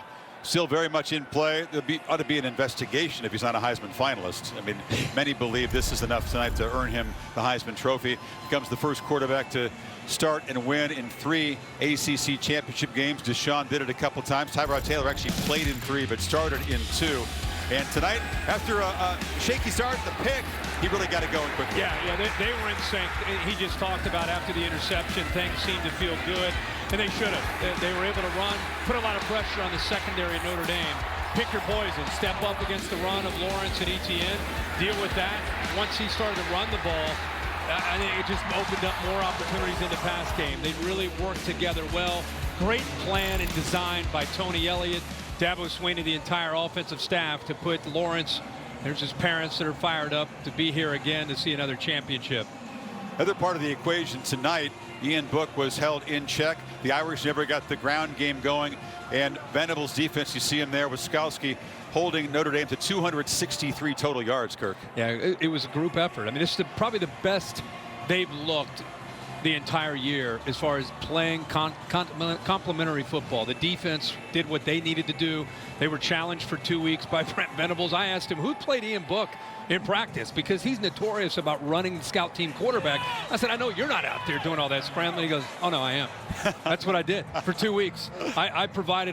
still very much in play. There ought to be an investigation if he's not a Heisman finalist. I mean, many believe this is enough tonight to earn him the Heisman Trophy. Becomes the first quarterback to start and win in 3 ACC championship games. Deshaun did it a couple times. Tyrod Taylor actually played in 3, but started in 2. And tonight, after a shaky start, the pick, he really got it going quickly. Yeah, they were in sync. He just talked about after the interception, things seemed to feel good, and they should have. They were able to run, put a lot of pressure on the secondary at Notre Dame. Pick your poison, step up against the run of Lawrence and Etienne, deal with that. Once he started to run the ball, I think it just opened up more opportunities in the pass game. They really worked together well. Great plan and design by Tony Elliott, Dabo Swinney, the entire offensive staff to put Lawrence. There's his parents that are fired up to be here again to see another championship. Other part of the equation tonight, Ian Book was held in check. The Irish never got the ground game going, and Venables' defense, you see him there with Skalski holding Notre Dame to 263 total yards, Kirk. Yeah, it was a group effort. I mean, this is probably the best they've looked the entire year as far as playing complementary football. The defense did what they needed to do. They were challenged for 2 weeks by Brent Venables. I asked him, who played Ian Book in practice? Because he's notorious about running scout team quarterback. I said, I know you're not out there doing all that scrambling. He goes, oh, no, I am. That's what I did for 2 weeks. I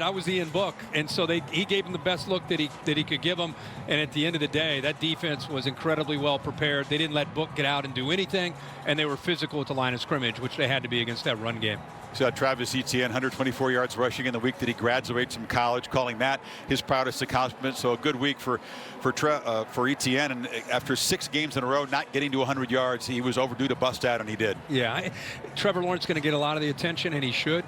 was Ian Book. And so he gave him the best look that he could give him. And at the end of the day, that defense was incredibly well prepared. They didn't let Book get out and do anything. And they were physical at the line of scrimmage, which they had to be against that run game. So Travis Etienne, 124 yards rushing in the week that he graduates from college, calling that his proudest accomplishment. So a good week for Etienne. And after 6 games in a row not getting to 100 yards, he was overdue to bust out, and he did. Yeah, Trevor Lawrence is going to get a lot of the attention, and he should.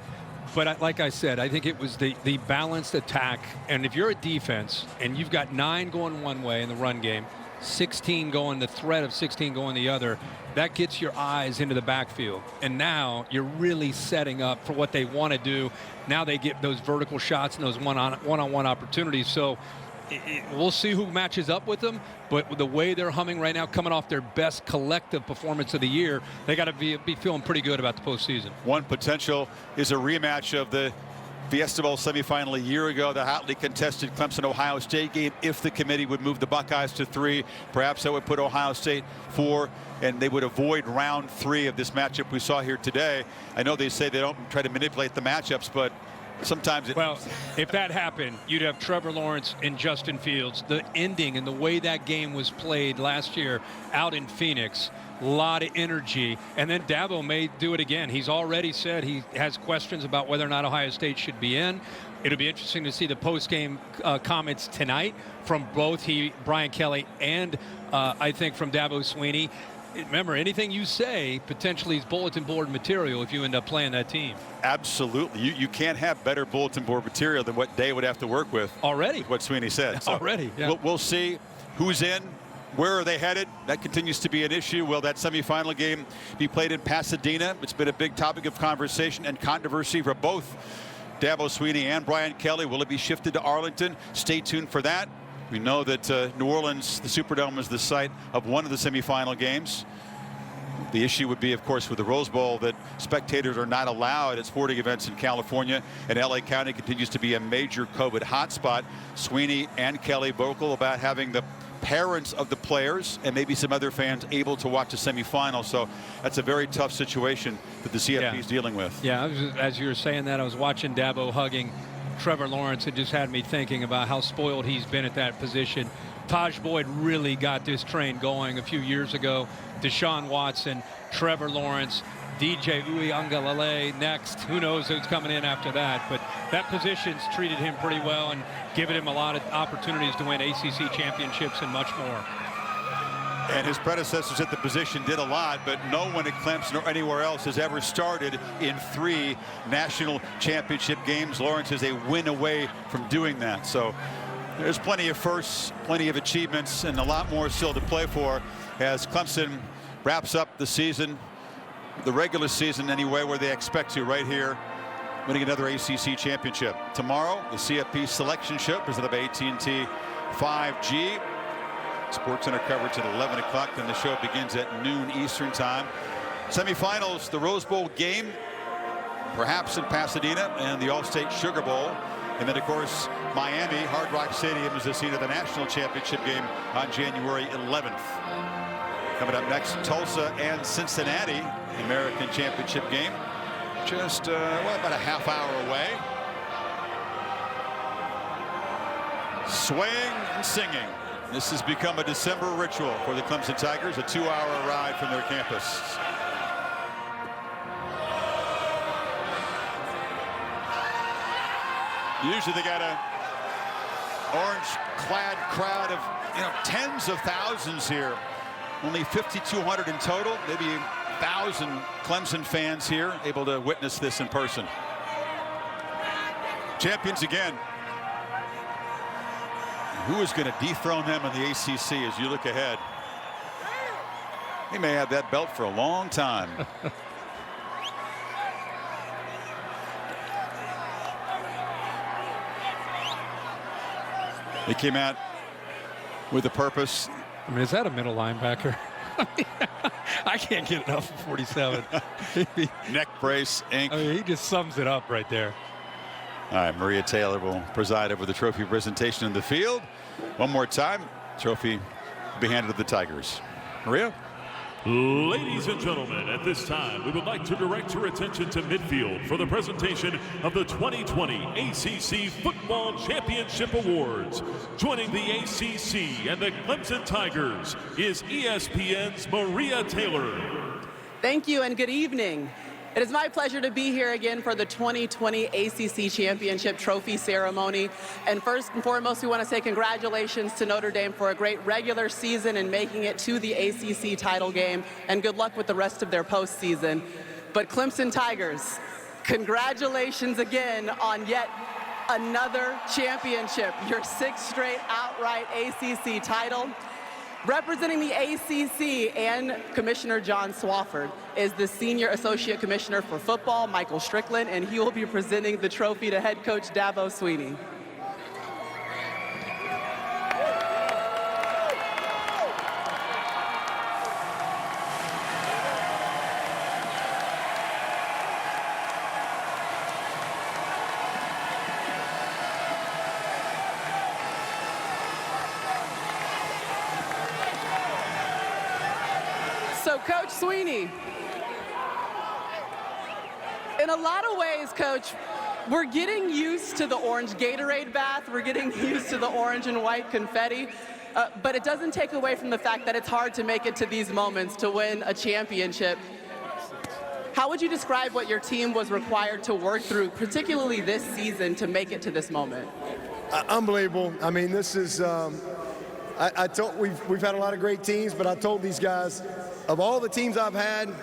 But like I said, I think it was the balanced attack. And if you're a defense and you've got 9 going one way in the run game, 16 going, the threat of 16 going the other, that gets your eyes into the backfield. And now you're really setting up for what they want to do. Now they get those vertical shots and those one-on-one opportunities. So we'll see who matches up with them. But the way they're humming right now, coming off their best collective performance of the year, they got to be feeling pretty good about the postseason. One potential is a rematch of the Fiesta Bowl semifinal a year ago, the hotly contested Clemson-Ohio State game. If the committee would move the Buckeyes to 3, perhaps that would put Ohio State 4, and they would avoid round 3 of this matchup we saw here today. I know they say they don't try to manipulate the matchups, but sometimes it... Well, if that happened, you'd have Trevor Lawrence and Justin Fields. The ending and the way that game was played last year out in Phoenix, a lot of energy. And then Dabo may do it again. He's already said he has questions about whether or not Ohio State should be in. It'll be interesting to see the post-game comments tonight from both Brian Kelly and I think from Dabo Swinney. Remember, anything you say potentially is bulletin board material if you end up playing that team. Absolutely. You can't have better bulletin board material than what Day would have to work with. Already. What Swinney said. So already, yeah. We'll see who's in. Where are they headed? That continues to be an issue. Will that semifinal game be played in Pasadena? It's been a big topic of conversation and controversy for both Dabo Swinney and Brian Kelly. Will it be shifted to Arlington? Stay tuned for that. We know that New Orleans, the Superdome, is the site of one of the semifinal games. The issue would be, of course, with the Rose Bowl that spectators are not allowed at sporting events in California, and LA County continues to be a major COVID hotspot. Swinney and Kelly vocal about having the parents of the players and maybe some other fans able to watch the semifinal. So that's a very tough situation that the CFP is dealing with. Yeah, as you were saying that, I was watching Dabo hugging Trevor Lawrence. It just had me thinking about how spoiled he's been at that position. Taj Boyd really got this train going a few years ago. Deshaun Watson, Trevor Lawrence, DJ Uiagalelei next. Who knows who's coming in after that? But that position's treated him pretty well and given him a lot of opportunities to win ACC championships and much more. And his predecessors at the position did a lot, but no one at Clemson or anywhere else has ever started in 3 national championship games. Lawrence is a win away from doing that. So there's plenty of firsts, plenty of achievements, and a lot more still to play for as Clemson wraps up the season the regular season anyway, where they expect to, right here, winning another ACC championship. Tomorrow, the CFP Selection Show presented by AT&T 5G. SportsCenter coverage at 11 o'clock. Then the show begins at noon Eastern time. Semifinals, the Rose Bowl game, perhaps in Pasadena, and the Allstate Sugar Bowl. And then, of course, Miami, Hard Rock Stadium is the scene of the national championship game on January 11th. Coming up next, Tulsa and Cincinnati, the American Championship game. Just, about a half hour away. Swaying and singing. This has become a December ritual for the Clemson Tigers, a 2-hour ride from their campus. Usually they got a orange-clad crowd of, tens of thousands here. Only 5,200 in total, maybe 1,000 Clemson fans here able to witness this in person. Champions again. Who is going to dethrone them in the ACC as you look ahead? He may have that belt for a long time. They came out with a purpose. I mean, is that a middle linebacker? I can't get enough of 47. Neck brace, ink. I mean, he just sums it up right there. All right, Maria Taylor will preside over the trophy presentation in the field. One more time, trophy will be handed to the Tigers. Maria? Ladies and gentlemen, at this time, we would like to direct your attention to midfield for the presentation of the 2020 ACC Football Championship Awards. Joining the ACC and the Clemson Tigers is ESPN's Maria Taylor. Thank you and good evening. It is my pleasure to be here again for the 2020 ACC Championship Trophy Ceremony. And first and foremost, we want to say congratulations to Notre Dame for a great regular season and making it to the ACC title game. And good luck with the rest of their postseason. But Clemson Tigers, congratulations again on yet another championship, your 6th straight outright ACC title. Representing the ACC and Commissioner John Swofford is the Senior Associate Commissioner for Football, Michael Strickland, and he will be presenting the trophy to head coach Dabo Swinney. So, Coach Swinney, in a lot of ways, Coach, we're getting used to the orange Gatorade bath. We're getting used to the orange and white confetti. But it doesn't take away from the fact that it's hard to make it to these moments to win a championship. How would you describe what your team was required to work through, particularly this season, to make it to this moment? Unbelievable. I mean, this is, I told, we've had a lot of great teams, but I told these guys, of all the teams I've had,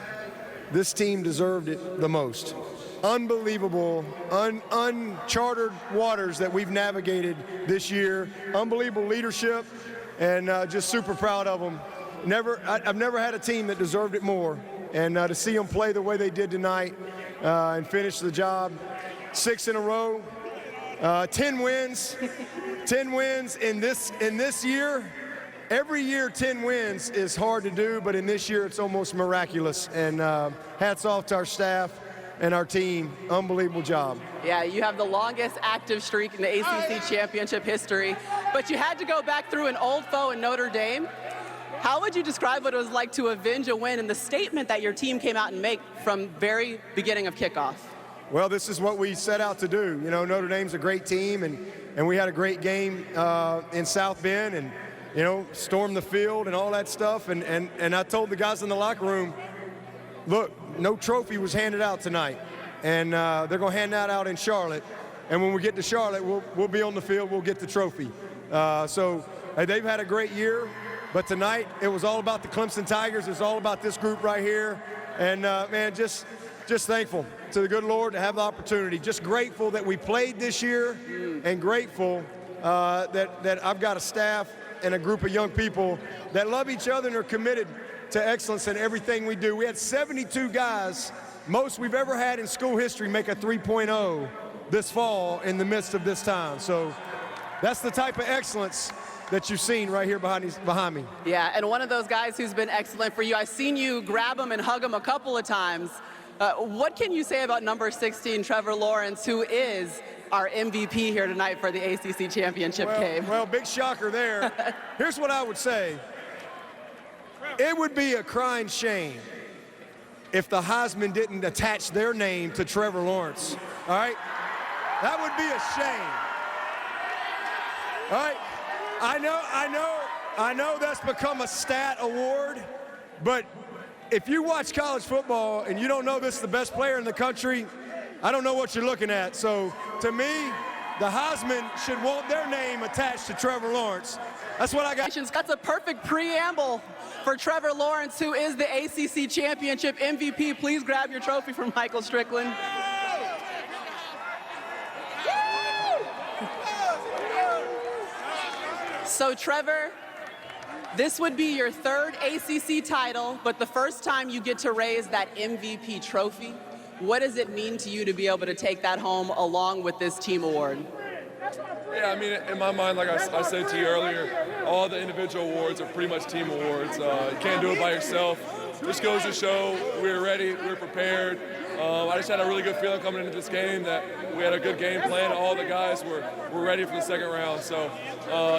this team deserved it the most. Unbelievable, uncharted waters that we've navigated this year. Unbelievable leadership, and just super proud of them. I've never had a team that deserved it more. And to see them play the way they did tonight and finish the job, 6 in a row, 10 wins, 10 wins in this year. Every year 10 wins is hard to do, but in this year it's almost miraculous. And hats off to our staff and our team. Unbelievable job. Yeah, you have the longest active streak in the ACC championship history, but you had to go back through an old foe in Notre Dame. How would you describe what it was like to avenge a win and the statement that your team came out and make from very beginning of kickoff? Well, this is what we set out to do. You know, Notre Dame's a great team, and we had a great game in South Bend, and stormed the field and all that stuff. And I told the guys in the locker room, look, no trophy was handed out tonight. And they're going to hand that out in Charlotte. And when we get to Charlotte, we'll be on the field, we'll get the trophy. So they've had a great year. But tonight, it was all about the Clemson Tigers. It's all about this group right here. And, man, just thankful to the good Lord to have the opportunity. Just grateful that we played this year, and grateful that I've got a staff and a group of young people that love each other and are committed to excellence in everything we do. We had 72 guys, most we've ever had in school history, make a 3.0 this fall in the midst of this time. So that's the type of excellence that you've seen right here behind me. Yeah, and one of those guys who's been excellent for you, I've seen you grab him and hug him a couple of times. What can you say about number 16, Trevor Lawrence, who is our MVP here tonight for the ACC championship game? Well, big shocker there. Here's what I would say. It would be a crying shame if the Heisman didn't attach their name to Trevor Lawrence, all right? That would be a shame, all right? I know that's become a stat award, but if you watch college football and you don't know this is the best player in the country, I don't know what you're looking at. So to me, the Heisman should want their name attached to Trevor Lawrence. That's what I got. That's a perfect preamble for Trevor Lawrence, who is the ACC championship MVP. Please grab your trophy from Michael Strickland. So Trevor, this would be your third ACC title, but the first time you get to raise that MVP trophy. What does it mean to you to be able to take that home along with this team award? Yeah, I mean, in my mind, like I said to you earlier, all the individual awards are pretty much team awards. You can't do it by yourself. This goes to show we're ready, we're prepared. I just had a really good feeling coming into this game that we had a good game plan. All the guys were ready for the second round. So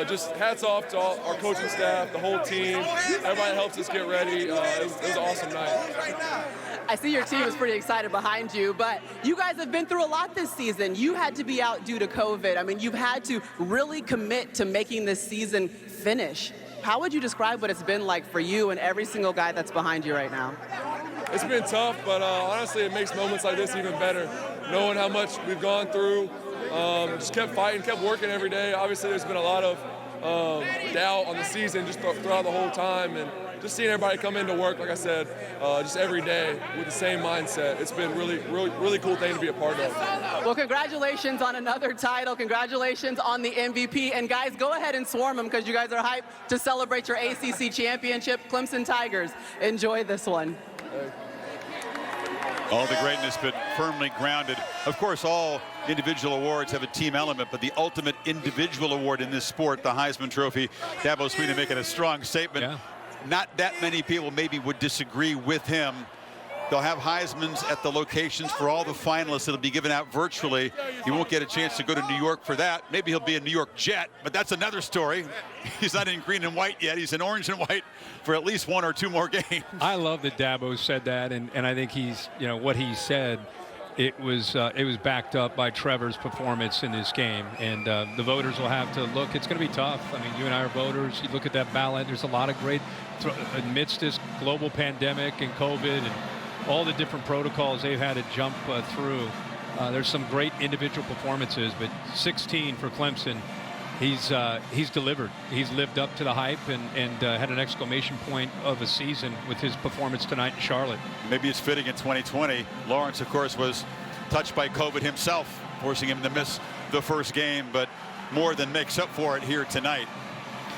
just hats off to all our coaching staff, the whole team. Everybody helps us get ready. It was an awesome night. I see your team is pretty excited behind you, but you guys have been through a lot this season. You had to be out due to COVID. I mean, you've had to really commit to making this season finish. How would you describe what it's been like for you and every single guy that's behind you right now? It's been tough, but honestly, it makes moments like this even better. Knowing how much we've gone through, just kept fighting, kept working every day. Obviously, there's been a lot of doubt on the season just throughout the whole time, and just seeing everybody come into work, like I said, just every day with the same mindset. It's been really cool thing to be a part of. Well, congratulations on another title. Congratulations on the MVP. And guys, go ahead and swarm them because you guys are hyped to celebrate your ACC championship. Clemson Tigers, enjoy this one. All the greatness, but firmly grounded. Of course, all individual awards have a team element, but the ultimate individual award in this sport, the Heisman Trophy, Dabo Swinney making a strong statement. Yeah. Not that many people maybe would disagree with him. They'll have Heismans at the locations for all the finalists. It'll be given out virtually. He won't get a chance to go to New York for that. Maybe he'll be a New York Jet, but that's another story. He's not in green and white yet. He's in orange and white for at least one or two more games. I love that Dabo said that, and I think he's, you know, what he said, it was backed up by Trevor's performance in this game, and the voters will have to look. It's going to be tough. I mean, you and I are voters. You look at that ballot. There's a lot of great, amidst this global pandemic and COVID and all the different protocols they've had to jump through. There's some great individual performances, but 16 for Clemson. He's delivered. He's lived up to the hype and had an exclamation point of a season with his performance tonight in Charlotte. Maybe it's fitting in 2020. Lawrence, of course, was touched by COVID himself, forcing him to miss the first game, but more than makes up for it here tonight.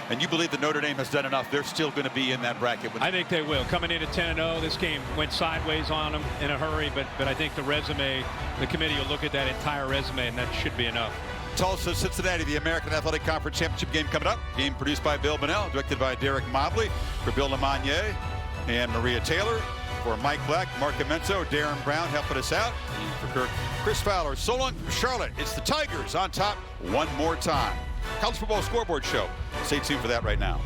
And you believe that Notre Dame has done enough? They're still going to be in that bracket. I think they will. Coming in at 10-0, this game went sideways on them in a hurry, but I think the resume, the committee will look at that entire resume, and that should be enough. Tulsa, Cincinnati, the American Athletic Conference Championship game coming up. Game produced by Bill Bonnell, directed by Derek Mobley, for Bill LeMonnier and Maria Taylor. For Mike Black, Mark Amenzo, Darren Brown helping us out. And for Chris Fowler, so long from Charlotte. It's the Tigers on top one more time. College Football Scoreboard Show. Stay tuned for that right now.